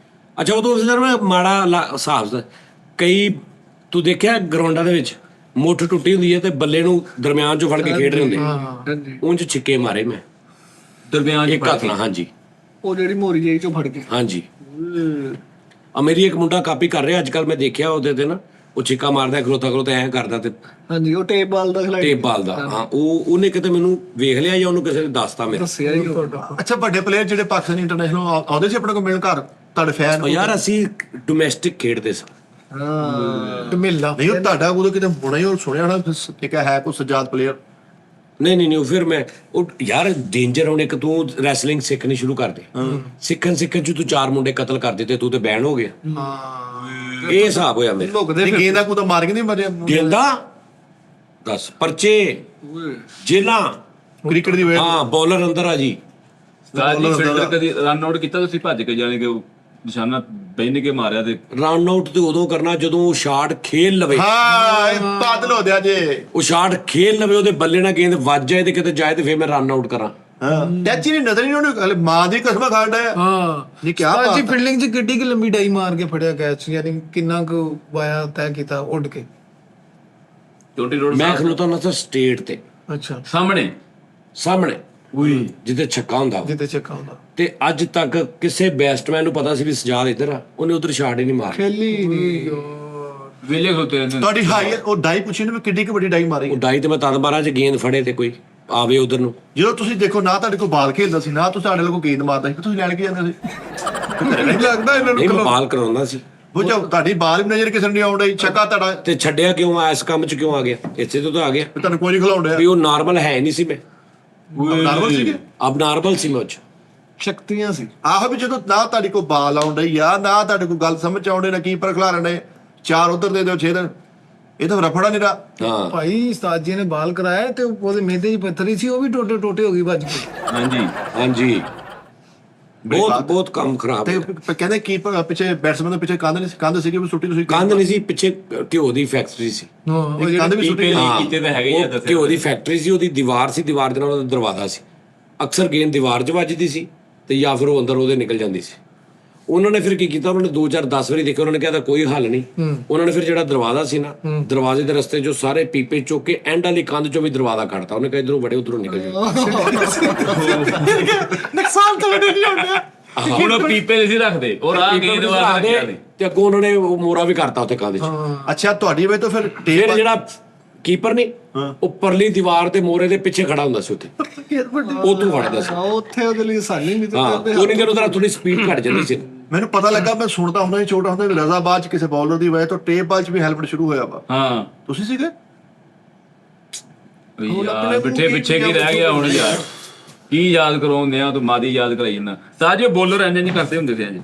ਅੱਛਾ ਉਦੋਂ ਸਰ ਮੈਂ ਮਾੜਾ ਹਿਸਾਬ ਦਾ, ਕਈ ਤੂੰ ਦੇਖਿਆ ਗਰਾਊਂਡਾਂ ਦੇ ਵਿੱਚ ਮੁੱਠ ਟੁੱਟੀ ਹੁੰਦੀ ਹੈ ਤੇ ਬੱਲੇ ਨੂੰ ਦਰਮਿਆਨ ਚੋਂ ਫੜ ਕੇ ਖੇਡ ਰਹੇ ਹੁੰਦੇ, ਹਾਂਜੀ ਉਂਝ ਛਿੱਕੇ ਮਾਰੇ ਮੈਂ ਦਰਮਿਆਨ ਇੱਕ ਹੱਥ ਨਾਲ। ਹਾਂਜੀ ਉਹ ਜਿਹੜੀ ਮੋਰੀ ਜਿਹੀ ਚੋਂ ਫੜ ਕੇ। ਹਾਂਜੀ। ਆ ਮੇਰੀ ਇੱਕ ਮੁੰਡਾ ਕਾਪੀ ਕਰ ਰਿਹਾ ਅੱਜ ਕੱਲ, ਮੈਂ ਦੇਖਿਆ ਉਹਦੇ ਤੇ ਨਾ, ਉਹ ਛਿੱਕਾ ਮਾਰਦਾ ਖਲੋਤਾ ਖਲੋਤਾ ਐਂ ਕਰਦਾ ਤੇ ਹਾਂਜੀ ਉਹ ਟੇਪ ਬਾਲ ਦਾ ਖਿਲਾੜੀ ਟੇਪ ਬਾਲ ਦਾ। ਹਾਂ ਉਹਨੇ ਕਿਤੇ ਮੈਨੂੰ ਵੇਖ ਲਿਆ ਜਾਂ ਉਹਨੂੰ ਕਿਸੇ ਨੇ ਦੱਸਤਾ ਮੇਰਾ। ਦੱਸਿਆ ਹੀ ਉਹ। ਅੱਛਾ ਵੱਡੇ ਪਲੇਅਰ ਜਿਹੜੇ ਪਾਕਿਸਤਾਨੀ ਇੰਟਰਨੈਸ਼ਨਲ ਆਉਂਦੇ ਸੀ ਆਪਣੇ ਕੋਲ ਮਿਲਣ ਘਰ, ਤੁਹਾਡੇ ਫੈਨ? ਉਹ ਯਾਰ ਅਸੀਂ ਡੋਮੈਸਟਿਕ ਖੇਡਦੇ ਸਾਂ। ਹਾਂ ਢਮੇਲਾ ਨਹੀਂ ਉਹ ਤੁਹਾਡਾ ਉਦੋਂ ਕਿਤੇ ਹੋਣਾ ਹੀ, ਉਹ ਸੁਣਿਆ ਹੋਣਾ ਇੱਕ ਹੈ ਕੋਈ ਸਜਾਦ ਪਲੇਅਰ। ਨਹੀਂ ਉਹ ਫਿਰ ਮੈਂ ਉਹ ਯਾਰ ਡੇਂਜਰ ਹੁਣ ਇੱਕ ਤੂੰ ਰੈਸਲਿੰਗ ਸਿੱਖਣੀ ਸ਼ੁਰੂ ਕਰ ਦੇ, ਸਿੱਖਣ ਚ ਤੂੰ 4 ਮੁੰਡੇ ਕਤਲ ਕਰ ਦਿੱਤੇ, ਤੂੰ ਤੇ ਬੈਨ ਹੋ ਗਿਆ। ਇਹ ਹਿਸਾਬ ਹੋਇਆ ਮੇਰੇ। ਨਹੀਂ ਗੇਂਦ ਦਾ ਕੋਈ ਤਾਂ ਮਾਰ ਕੇ ਨਹੀਂ ਮਰਿਆ ਗੇਂਦਾ ਦੱਸ ਪਰਚੇ ਜੇਲਾਂ। ਕ੍ਰਿਕਟ ਦੀ ਵੇਲ। ਹਾਂ ਬੋਲਰ ਅੰਦਰ ਆ ਜੀ। ਜੀ ਫਿਲਟਰ ਕਦੀ ਰਨ ਆਊਟ ਕੀਤਾ ਤੁਸੀਂ ਭੱਜ ਕੇ, ਜਾਣੀ ਕਿ ਉਹ ਨਿਸ਼ਾਨਾ ਬੈਨ ਕੇ ਮਾਰਿਆ ਤੇ ਰਨ ਆਊਟ ਤੇ ਉਦੋਂ ਕਰਨਾ ਜਦੋਂ ਉਹ ਸ਼ਾਟ ਖੇਲ ਲਵੇ। ਹਾਂ ਇਹ ਬਾਦਲ ਹੋ ਦਿਆ ਜੇ। ਉਹ ਸ਼ਾਟ ਖੇਲ ਲਵੇ, ਉਹਦੇ ਬੱਲੇ ਨਾਲ ਗੇਂਦ ਵੱਜ ਜਾਏ ਤੇ ਕਿਤੇ ਜਾਏ ਤੇ ਫਿਰ ਮੈਂ ਰਨ ਆਊਟ ਕਰਾਂ। ਹਾਂ ਟੱਚ ਹੀ ਨਹੀਂ, ਨਜ਼ਰ ਹੀ ਨਹੀਂ ਉਹਨੂੰ, ਹਲੇ ਮਾਂ ਦੀ ਕਸਮ ਖਾਂਦਾ ਹੈ। ਹਾਂ ਨਹੀਂ ਕਿਆ ਅੱਜ ਬਾਤ ਹੈ। ਫੀਲਡਿੰਗ 'ਚ ਕਿੱਡੀ ਕਿ ਲੰਬੀ ਡਾਈ ਮਾਰ ਕੇ ਫੜਿਆ ਕੈਚ, ਯਾਨੀ ਕਿੰਨਾ ਕੁ ਵਾਇਆ ਤੈਅ ਕੀਤਾ ਉੱਡ ਕੇ। ਟੋਟੀ ਰੋਡ ਮੈਂ ਖਲੋਤਾ ਨਾ ਤਾਂ ਸਟੇਟ ਤੇ ਅੱਛਾ ਸਾਹਮਣੇ ਜਿੱਥੇ ਛੱਕਾ ਹੁੰਦਾ ਵਾ। ਜਿੱਤੇ ਚੱਕਾ ਹੁੰਦਾ ਤੇ ਅੱਜ ਤੱਕ ਕਿਸੇ ਬੈਟਸਮੈਨ ਨੂੰ ਪਤਾ ਸੀ ਵੀ ਸਜਾਦ ਇੱਧਰ ਆ, ਉਹਨੇ ਉਧਰ ਸ਼ਾਟ ਹੀ ਨਹੀਂ ਮਾਰੀ। ਖੇਲੀ ਨਹੀਂ ਵੇਲੇ ਖਲੋਤੇ ਰਹਿੰਦੇ ਤੁਹਾਡੀ ਹਾਈ ਉਹ ਡਾਈ ਪੁੱਛੀ ਨੇ ਵੀ ਕਿੱਡੀ ਕੁ ਵੱਡੀ ਡਾਈ ਮਾਰੀ ਉਹ ਡਾਈ ਤੇ ਮੈਂ ਤਦ ਮਾਰਾਂ ਚ ਗੇਂਦ ਫੜੇ ਤੇ ਕੋਈ ਆਵੇ ਉਧਰ ਨੂੰ। ਜਦੋਂ ਤੁਸੀਂ ਦੇਖੋ ਨਾ ਤੁਹਾਡੇ ਕੋਲ ਬਾਲ ਖੇਲਦਾ ਸੀ, ਨਾ ਤੁਸੀਂ ਸਾਡੇ ਕੋਲ ਗੇਂਦ ਮਾਰਦਾ ਸੀ, ਤੁਸੀਂ ਲੈਣ ਕੇ ਜਾਂਦੇ ਸੀ? ਨਹੀਂ ਲੱਗਦਾ ਇਹਨਾਂ ਨਹੀਂ ਮੈਂ ਨੂੰ ਬਾਲ ਕਰਾਉਂਦਾ ਸੀ। ਬੁਝੋ ਤੁਹਾਡੀ ਬਾਲ ਵੀ ਨਜ਼ਰ ਕਿਸੇ ਨੂੰ ਨਹੀਂ ਆਉਣ ਡਈ, ਛੱਕਾ ਤੁਹਾਡਾ ਤੇ ਛੱਡਿਆ ਕਿਉਂ ਆ, ਇਸ ਕੰਮ ਚ ਕਿਉਂ ਆ ਗਿਆ, ਇੱਥੇ ਤੋਂ ਤਾਂ ਆ ਗਿਆ ਵੀ ਤੁਹਾਨੂੰ ਕੋਈ ਨਹੀਂ ਖਿਲਾਉਣ ਡਿਆ। ਵੀ ਉਹ ਨਾਰਮਲ ਹੈ ਨਹੀਂ ਸੀ, ਮੈਂ ਨਾਰਮਲ ਸੀਗੇ। ਅਬ ਨਾਰਮਲ ਸੀ ਮੈਂ ਉਹ 'ਚ। ਸ਼ਕਤੀਆਂ ਸੀ। ਆਹੋ ਵੀ ਜਦੋਂ ਨਾ ਤੁਹਾਡੇ ਕੋਲ ਬਾਲ ਆਉਣ ਡਈ ਆ, ਨਾ ਤੁਹਾਡੇ ਕੋਲ ਗੱਲ ਸਮਝ ਆਉਣ ਡਈ, ਨਾ ਕੀਪਰ ਖਿਲਾਰਨ ਡੇ, 4 ਉਧਰ ਦੇ ਦਿਓ 6 ਦਿਨ, ਇਹ ਤਾਂ ਰਫੜਾ ਨਹੀਂ ਰਾ। ਹਾਂ ਭਾਈ ਉਸਤਾਦ ਜੀ ਨੇ ਬਾਲ ਕਰਾਇਆ ਤੇ ਉਹਦੇ ਮੇਦੇ 'ਚ ਪੱਥਰੀ ਸੀ, ਉਹ ਵੀ ਟੋਟੇ ਹੋ ਗਈ ਵੱਜ ਕੇ। ਹਾਂਜੀ ਬਹੁਤ ਕੰਮ ਖਰਾਬ ਤੇ ਹੋਇਆ। ਕਹਿੰਦੇ ਕੀਪਰ ਪਿੱਛੇ ਬੈਟਸਮੈਨ ਦੇ ਪਿੱਛੇ ਕੰਧ ਨਹੀਂ ਸੀ, ਕੰਧ ਸੀਗੀ ਵੀ ਸੁੱਟੀ ਤੁਸੀਂ ਕੰਧ ਨਹੀਂ ਸੀ, ਪਿੱਛੇ ਘਿਓ ਦੀ ਫੈਕਟਰੀ ਸੀ। ਹਾਂ ਕੰਧ ਵੀ ਸੁੱਟੀ ਹਾਂ, ਕੀਤੇ ਤਾਂ ਹੈਗੇ ਹੀ ਆ ਉਹ ਦੱਸਿਆ। ਘਿਓ ਦੀ ਫੈਕਟਰੀ ਸੀ, ਉਹਦੀ ਦੀਵਾਰ ਸੀ, ਦੀਵਾਰ ਦੇ ਨਾਲ ਉਹਦਾ ਦਰਵਾਜ਼ਾ ਸੀ। ਅਕਸਰ ਗੇਂਦ ਦੀਵਾਰ 'ਚ ਵੱਜਦੀ ਸੀ ਤੇ ਜਾਂ ਫਿਰ ਉਹ ਅੰਦਰ ਉਹਦੇ ਨਿਕਲ ਜਾਂਦੀ ਸੀ। ਉਹਨਾਂ ਨੇ ਫਿਰ ਕੀ ਕੀਤਾ, ਉਹਨਾਂ ਨੇ 2-4-10 ਵਾਰੀ ਦੇਖਿਆ, ਉਹਨਾਂ ਨੇ ਕਿਹਾ ਤਾਂ ਕੋਈ ਹੱਲ ਨਹੀਂ। ਉਹਨਾਂ ਨੇ ਫਿਰ ਜਿਹੜਾ ਦਰਵਾਜ਼ਾ ਸੀ ਨਾ, ਦਰਵਾਜ਼ੇ ਦੇ ਰਸਤੇ 'ਚੋਂ ਸਾਰੇ ਪੀਪੇ ਚੁੱਕ ਕੇ ਐਂਡ ਵਾਲੀ ਕੰਧ 'ਚੋਂ ਵੀ ਦਰਵਾਜ਼ਾ ਕੱਢਤਾ। ਉਹਨੇ ਕਿਹਾ ਇਧਰੋਂ ਬੜੇ ਉਧਰੋਂ ਨਿਕਲ ਜਾਓ। ਨੁਕਸਾਨ ਤਾਂ ਨਹੀਂ ਹੁੰਦਾ। ਹੁਣ ਉਹ ਪੀਪੇ ਨਹੀਂ ਸੀ ਰੱਖਦੇ, ਉਹ ਰਾਹ ਗੇਂਦ ਵਾਲਾ ਰੱਖਿਆ ਨੇ। ਤੇ ਅੱਗੋਂ ਉਹਨਾਂ ਨੇ ਉਹ ਮੋਰਾ ਵੀ ਕਰਤਾ ਉੱਥੇ ਕੰਧ 'ਚ। ਅੱਛਾ ਤੁਹਾਡੀ ਵੇ ਤਾਂ ਫਿਰ ਫਿਰ ਟੇਪ ਜਿਹੜਾ ਕੀਪਰ ਨਹੀਂ, ਉਹ ਪਰਲੀ ਦੀਵਾਰ ਤੇ ਮੋਰੇ ਦੇ ਪਿੱਛੇ ਖੜਾ ਹੁੰਦਾ ਸੀ ਉੱਥੇ, ਉਹ ਤੋਂ ਫੜਦਾ ਸੀ। ਉੱਥੇ ਉਹਦੇ ਲਈ ਸਾਨੀ ਨਹੀਂ ਹਾਂ ਤੇ ਉਹਨੇ ਜਦੋਂ ਉਹਦਾ ਥੋੜੀ ਸਪੀਡ ਘਟ ਜਾਂਦੀ ਸੀ। ਮੈਨੂੰ ਪਤਾ ਲੱਗਾ, ਮੈਂ ਸੁਣਦਾ ਹੁੰਦਾ ਸੀ ਛੋਟਾ ਹੁੰਦਾ ਵੀ ਰਜ਼ਾਬਾਦ ਚ ਕਿਸੇ ਬੌਲਰ ਦੀ ਵਜ੍ਹਾ ਤੋਂ ਟੇਪ ਬਾਲ ਚ ਵੀ ਹੈਲਮਟ ਸ਼ੁਰੂ ਹੋਇਆ ਵਾ। ਹਾਂ ਤੁਸੀਂ ਸੀਗੇ? ਯਾਰ ਪਿੱਛੇ ਕੀ ਰਹਿ ਗਿਆ ਹੁਣ ਯਾਰ, ਕੀ ਯਾਦ ਕਰਾਉਂਦੇ ਆ ਤੂੰ, ਮਾਦੀ ਯਾਦ ਕਰਾਈ ਜਾਂਦਾ। ਸਾਜੇ ਬੋਲਰ ਇੰਜ ਨਹੀਂ ਕਰਦੇ ਹੁੰਦੇ ਸੀ ਜੀ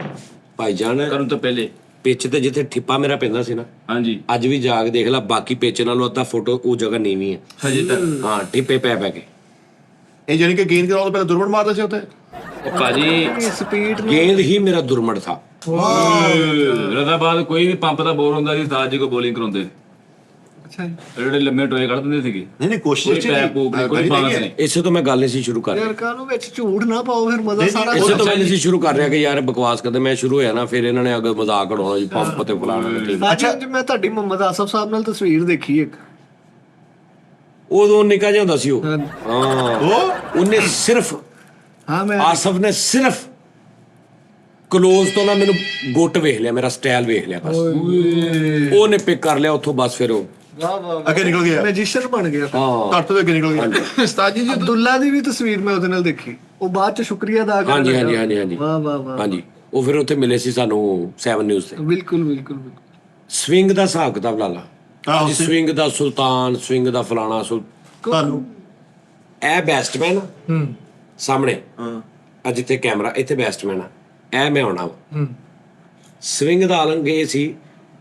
ਭਾਈਜਾਨ ਕਰਨ ਤੋਂ ਪਹਿਲੇ। ਪਿੱਚ ਤੇ ਜਿੱਥੇ ਠਿੱਪਾ ਮੇਰਾ ਪੈਂਦਾ ਸੀ ਨਾ, ਹਾਂਜੀ ਅੱਜ ਵੀ ਜਾ ਕੇ ਦੇਖ ਲੈ, ਬਾਕੀ ਪਿੱਚ ਨਾਲੋਂ ਅੱਧਾ ਫੋਟੋ ਉਹ ਜਗ੍ਹਾ ਨੀਵੀਂ ਹੈ। ਹਜੇ ਤੱਕ ਹਾਂ ਠਿੱਪੇ ਪੈ ਕੇ। ਇਹ ਜਾਨੀ ਕਿ ਗੇਂਦ ਕਰਾਉਣ ਤੋਂ ਪਹਿਲਾਂ ਦੁਰਮਣ ਮਾਰਦਾ ਸੀ ਉੱਥੇ। ਉਹ ਭਾਜੀ ਸਪੀਡ ਗੇਂਦ ਹੀ ਮੇਰਾ ਦੁਰਮਣ ਥਾ। ਰਜ਼ਾਬਾਦ ਕੋਈ ਵੀ ਪੰਪ ਦਾ ਬੋਲ ਹੁੰਦਾ ਸੀ, ਸਾਜ ਜੀ ਕੋ ਬੋਲਿੰਗ ਕਰਾਉਂਦੇ ਸੀ। ਅੱਛਾ ਜੀ। ਜਿਹੜੇ ਲੰਮੇ ਟੋਏ ਕੱਢ ਦਿੰਦੇ ਸੀਗੇ। ਨਹੀਂ ਕੋਸ਼ਿਸ਼ ਕੋਈ ਪੈਪ ਪੂਪ ਨਹੀਂ, ਕੋਈ ਬਾਂਸ ਨਹੀਂ। ਇਸੇ ਤੋਂ ਮੈਂ ਗੱਲ ਨਹੀਂ ਸੀ ਸ਼ੁਰੂ ਕਰ ਰਿਹਾ, ਯਾਰ ਕਾਹਨੂੰ ਵਿੱਚ ਝੂਠ ਨਾ ਪਾਓ, ਫਿਰ ਮਜ਼ਾ ਸਾਰਾ ਇਸੇ ਤੋਂ ਮੈਂ ਨਹੀਂ ਸੀ ਸ਼ੁਰੂ ਕਰ ਰਿਹਾ ਕਿ ਯਾਰ ਬਕਵਾਸ ਕਰਦੇ। ਮੈਂ ਸ਼ੁਰੂ ਹੋਇਆ ਨਾ, ਫਿਰ ਇਹਨਾਂ ਨੇ ਅੱਗੇ ਮਜ਼ਾਕ ਉਡਾਉਣਾ ਜੀ, ਪੰਪ ਤੇ ਫਲਾਣਾ। ਅੱਛਾ ਜੀ ਮੈਂ ਤੁਹਾਡੀ ਮੁਹੰਮਦ ਆਸਫ ਸਾਹਿਬ ਨਾਲ ਤਸਵੀਰ ਦੇਖੀ ਇੱਕ। ਉਦੋਂ ਨਿੱਕਾ ਜਿਹਾ ਹੁੰਦਾ ਸੀ ਉਹ। ਹਾਂ। ਹਾਂ ਉਹਨੇ ਸਿਰਫ ਹਾਂ ਮੈਂ ਆਸਫ ਨੇ ਸਿਰਫ ਕਲੋਜ਼ ਤੋਂ ਨਾ ਮੈਨੂੰ ਗੁੱਟ ਵੇਖ ਲਿਆ, ਮੇਰਾ ਸਟਾਈਲ ਵੇਖ ਲਿਆ, ਬਸ ਉਹਨੇ ਪਿਕ ਕਰ ਲਿਆ ਉੱਥੋਂ। ਬਸ ਫਿਰ ਉਹ ਵਾਹ ਵਾਹ ਅੱਗੇ ਨਿਕਲ ਗਿਆ, ਮੈਜੀਸ਼ੀਅਨ ਬਣ ਗਿਆ। ਹਾਂ ਘੱਟ ਤੋਂ ਅੱਗੇ ਨਿਕਲ ਗਿਆ। ਉਸਤਾਦ ਜੀ ਅਬਦੁੱਲਾ ਦੀ ਵੀ ਤਸਵੀਰ ਮੈਂ ਉਹਦੇ ਨਾਲ ਦੇਖੀ, ਉਹ ਬਾਅਦ ਚ ਸ਼ੁਕਰੀਆ ਅਦਾ ਕਰ ਹਾਂਜੀ ਰਿਹਾ। ਹਾਂਜੀ ਹਾਂਜੀ ਹਾਂਜੀ ਵਾਹ ਵਾਹ ਵਾਹ ਹਾਂਜੀ। ਉਹ ਫਿਰ ਉੱਥੇ ਮਿਲੇ ਸੀ ਸਾਨੂੰ 7 ਨਿਊਜ਼ ਤੇ। ਬਿਲਕੁਲ ਬਿਲਕੁਲ ਬਿਲਕੁਲ। ਸਵਿੰਗ ਦਾ ਹਿਸਾਬ ਕਿਤਾਬ ਲਾ ਲਾ, ਆਹੋ ਸਵਿੰਗ ਦਾ ਸੁਲਤਾਨ, ਸਵਿੰਗ ਦਾ ਫਲਾਣਾ ਤੁਹਾਨੂੰ ਇਹ ਬੈਸਟਮੈਨ ਸਾਹਮਣੇ, ਅੱਜ ਇੱਥੇ ਕੈਮਰਾ, ਇੱਥੇ ਬੈਟਸਮੈਨ ਆ, ਇਹ ਮੈਂ ਆਉਣਾ ਵਾ। ਸਵਿੰਗ ਦਾ ਆਲਮ ਗਏ ਸੀ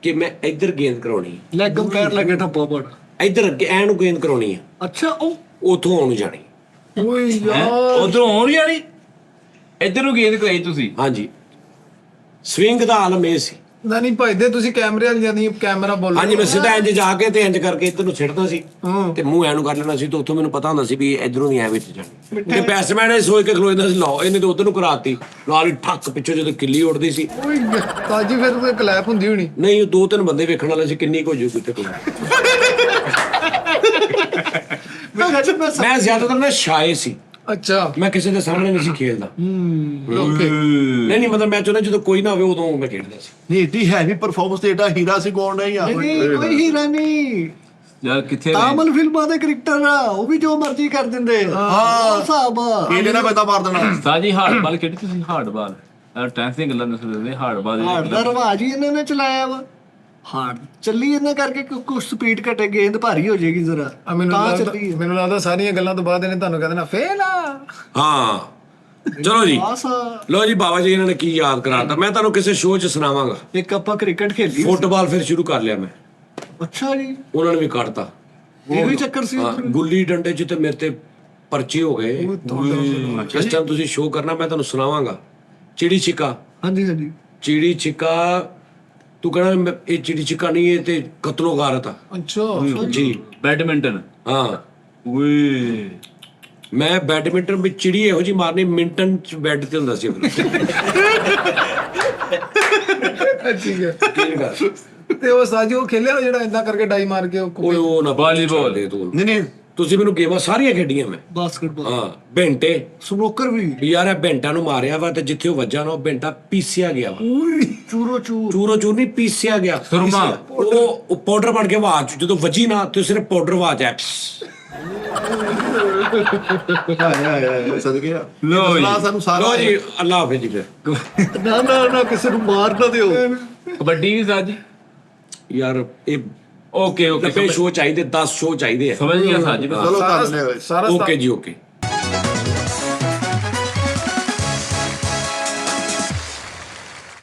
ਕਿ ਮੈਂ ਇੱਧਰ ਗੇਂਦ ਕਰਾਉਣੀ, ਲੈਗ ਅੰਪਾਇਰ ਲੱਗੇ ਠੱਪਾ ਪੜ। ਇੱਧਰ ਅੱਗੇ ਐ ਨੂੰ ਗੇਂਦ ਕਰਾਉਣੀ ਆ, ਅੱਛਾ ਉਹ ਉਥੋਂ ਆਉਣ ਨੂੰ ਜਾਣੀ। ਓਏ ਯਾਰ ਉਧਰੋਂ ਆਉਣ ਜਾਣੀ, ਇੱਧਰ ਨੂੰ ਗੇਂਦ ਕਰਾਈ ਤੁਸੀਂ। ਹਾਂਜੀ, ਸਵਿੰਗ ਦਾ ਆਲਮ ਇਹ ਸੀ। ਨਹੀਂ ਭਜਦੇ ਤੁਸੀਂ ਕੈਮਰੇ ਵਾਲੀ ਜਾਂਦੀ ਕੈਮਰਾ ਬੋਲ ਹਾਂਜੀ, ਮੈਂ ਸਿੱਧਾ ਇੰਜ ਜਾ ਕੇ ਤੇ ਇੰਜ ਕਰਕੇ ਇੱਧਰ ਨੂੰ ਛੱਡਦਾ ਸੀ ਤੇ ਮੂੰਹ ਐਨੂੰ ਕਰ ਲੈਣਾ ਸੀ, ਤੇ ਉੱਥੋਂ ਮੈਨੂੰ ਪਤਾ ਹੁੰਦਾ ਸੀ ਵੀ ਇਧਰੋਂ ਨਹੀਂ ਐ ਵਿੱਚ ਜਾਣੀ। ਤੇ ਬੈਟਸਮੈਨ ਇਹ ਸੋਚ ਕੇ ਖਲੋ ਜਾਂਦਾ ਸੀ, ਲਓ ਇਹਨੇ ਤਾਂ ਉੱਧਰ ਨੂੰ ਕਰਾਤੀ, ਨਾਲ ਹੀ ਠੱਕ ਪਿੱਛੋਂ ਜਦੋਂ ਕਿੱਲੀ ਉੱਡਦੀ ਸੀ। ਓਏ ਤਾਜੀ ਫਿਰ ਤੇ ਕਲੈਪ ਹੁੰਦੀ ਹੋਣੀ। ਨਹੀਂ, ਉਹ 2-3 ਬੰਦੇ ਵੇਖਣ ਵਾਲੇ ਸੀ, ਕਿੰਨੀ ਕੁ ਹੋ ਜੂ ਕਿਤੇ ਕੋਲ। ਮੈਂ ਜ਼ਿਆਦਾਤਰ ਨਾ ਸ਼ਾਏ ਸੀ, ਅੱਛਾ ਮੈਂ ਕਿਸੇ ਦੇ ਸਾਹਮਣੇ ਨਹੀਂ ਸੀ ਖੇਡਦਾ। ਓਕੇ ਨਹੀਂ ਮਤਲਬ ਮੈਂ ਚਾਹੁੰਦਾ ਜਦੋਂ ਕੋਈ ਨਾ ਹੋਵੇ ਉਦੋਂ ਮੈਂ ਖੇਡਦਾ ਸੀ। ਨਹੀਂ ਏਡੀ ਹੈਵੀ ਪਰਫਾਰਮੈਂਸ ਤੇ ਏਡਾ ਹੀਰਾ ਸੀ ਕੌਣ ਨਹੀਂ ਆ। ਨਹੀਂ ਕੋਈ ਹੀਰਾ ਨਹੀਂ, ਯਾਰ ਕਿੱਥੇ ਤਾਮਲ ਫਿਲਮਾਂ ਦੇ ਕ੍ਰਿਕਟਰ ਆ, ਉਹ ਵੀ ਜੋ ਮਰਜ਼ੀ ਕਰ ਦਿੰਦੇ ਆ। ਹਾਂ ਹਿਸਾਬ ਆ। ਇਹਨੇ ਨਾ ਪੈਦਾ ਮਾਰ ਦੇਣਾ। ਸਾਜੀ ਹਾਰਡਬਾਲ ਖੇਡੀ ਤੁਸੀਂ? ਹਾਰਡਬਾਲ ਟੈਂਸ ਦੀਆਂ ਗੱਲਾਂ ਦੱਸਦੇ ਨੇ, ਹਾਰਡਬਾਲ ਹਾਰਡ ਦਾ ਰਿਵਾਜ ਹੀ ਇਹਨਾਂ ਨੇ ਚਲਾਇਆ ਵਾ। ਹਾਰਡ ਚੱਲੀ ਇਹਨਾਂ ਕਰਕੇ ਕੁਝ ਸਪੀਡ ਘਟੇ, ਗੇਂਦ ਭਾਰੀ ਹੋ ਜਾਏਗੀ ਜ਼ਰਾ, ਤਾਂ ਚੱਲੀ ਹੈ। ਮੈਨੂੰ ਲੱਗਦਾ ਸਾਰੀਆਂ ਗੱਲਾਂ ਤੋਂ ਬਾਅਦ ਇਹਨੇ ਤੁਹਾਨੂੰ ਕਹਿ ਦੇਣਾ ਫੇਲ ਆ। ਹਾਂ ਚਲੋ ਜੀ, ਬਸ ਲੋ ਜੀ ਬਾਬਾ ਜੀ ਇਹਨਾਂ ਨੇ ਕੀ ਯਾਦ ਕਰਾਤਾ, ਮੈਂ ਤੁਹਾਨੂੰ ਕਿਸੇ ਸ਼ੋਅ 'ਚ ਸੁਣਾਵਾਂਗਾ। ਇੱਕ ਆਪਾਂ ਕ੍ਰਿਕਟ ਖੇਲੀ। ਫੁੱਟਬਾਲ ਫਿਰ ਸ਼ੁਰੂ ਕਰ ਲਿਆ ਮੈਂ, ਅੱਛਾ ਜੀ, ਉਹਨਾਂ ਨੇ ਵੀ ਕੱਢਤਾ। ਇਹ ਵੀ ਚੱਕਰ ਸੀ। ਹਾਂ, ਗੁੱਲੀ ਡੰਡੇ 'ਚ ਤੇ ਮੇਰੇ ਤੇ ਪਰਚੇ ਹੋ ਗਏ। ਇਸ ਟਾਈਮ ਤੁਸੀਂ ਸ਼ੋਅ ਕਰਨਾ, ਮੈਂ ਤੁਹਾਨੂੰ ਸੁਣਾਵਾਂਗਾ। ਚਿੜੀ ਛਿੱਕਾ, ਹਾਂਜੀ ਹਾਂਜੀ। ਚਿੜੀ ਛਿੱਕਾ, ਤੂੰ ਕਹਿਣਾ ਇਹ ਚਿੜੀ ਛਿੱਕਾ ਨਹੀਂ, ਇਹ ਤੇ ਕਤਲੋ ਗਾਰਤ ਆ ਅੱਛਾ ਜੀ। ਬੈਡਮਿੰਟਨ। ਹਾਂ, ਓਏ ਮੈਂ ਬੈਡਮਿੰਟਨ ਵਿੱਚ ਚਿੜੀ ਇਹੋ ਜੀ ਮਾਰਨੀ, ਮਿੰਟਨ 'ਚ ਬੈੱਡ ਤੇ ਹੁੰਦਾ ਸੀ। ਠੀਕ ਹੈ। ਕੀ ਗੱਲ? ਤੇ ਉਹ ਸਾਜੀ ਉਹ ਖੇਲਿਆ ਜਿਹੜਾ ਇਦਾਂ ਕਰਕੇ ਡਾਈ ਮਾਰ ਕੇ ਉਹ ਨਾ ਵਾਲੀਬਾਲ ਦੇ ਤੂੰ। ਨਹੀਂ ਤੁਸੀਂ ਮੈਨੂੰ ਗੇਮਾਂ ਸਾਰੀਆਂ ਖੇਡੀਆਂ ਮੈਂ। ਬਾਸਕਟਬਾਲ, ਹਾਂ, ਬੈਂਟੇ ਸਨੋਕਰ ਵੀ। ਵੀ ਯਾਰ ਇਹ ਬੈਂਟਾ ਨੂੰ ਮਾਰਿਆ ਵਾ ਤੇ ਜਿੱਥੇ ਉਹ ਵੱਜਾ ਨਾ ਉਹ ਬੈਂਟਾ ਪੀਸਿਆ ਗਿਆ ਵਾ। ਚੂਰੋ ਚੂਰ। ਚੂਰੋ ਚੂਰ ਨਹੀਂ, ਪੀਸਿਆ ਗਿਆ। ਸੁਰਮਾ। ਉਹ ਪਾਊਡਰ ਬਣ ਕੇ ਆਵਾਜ਼ ਜਦੋਂ ਵੱਜੀ ਨਾ ਤੇ ਸਿਰਫ ਪਾਊਡਰ ਆਵਾਜ਼ ਆ। ਆਇਆ ਸਦਕੇ ਆ। ਲਓ ਜੀ। ਸਾਨੂੰ ਸਾਰਾ ਲੋ ਜੀ, ਅੱਲਾ ਹਾਫਿਜ਼ ਜੀ। ਫਿਰ ਨਾ ਨਾ ਨਾ, ਕਿਸੇ ਨੂੰ ਮਾਰ ਨਾ ਦਿਓ। ਕਬੱਡੀ ਵੀ ਸਾਜੀ। ਯਾਰ ਇਹ ਓਕੇ ਲੱਭੇ ਸ਼ੋਅ ਚਾਹੀਦੇ, 10 ਸ਼ੋਅ ਚਾਹੀਦੇ ਆ। ਸਮਝ ਗਿਆ ਸਾਜੀ। ਚਲੋ ਕਰ ਲੈਣੇ ਸਾਰਾ ਓਕੇ ਜੀ, ਓਕੇ।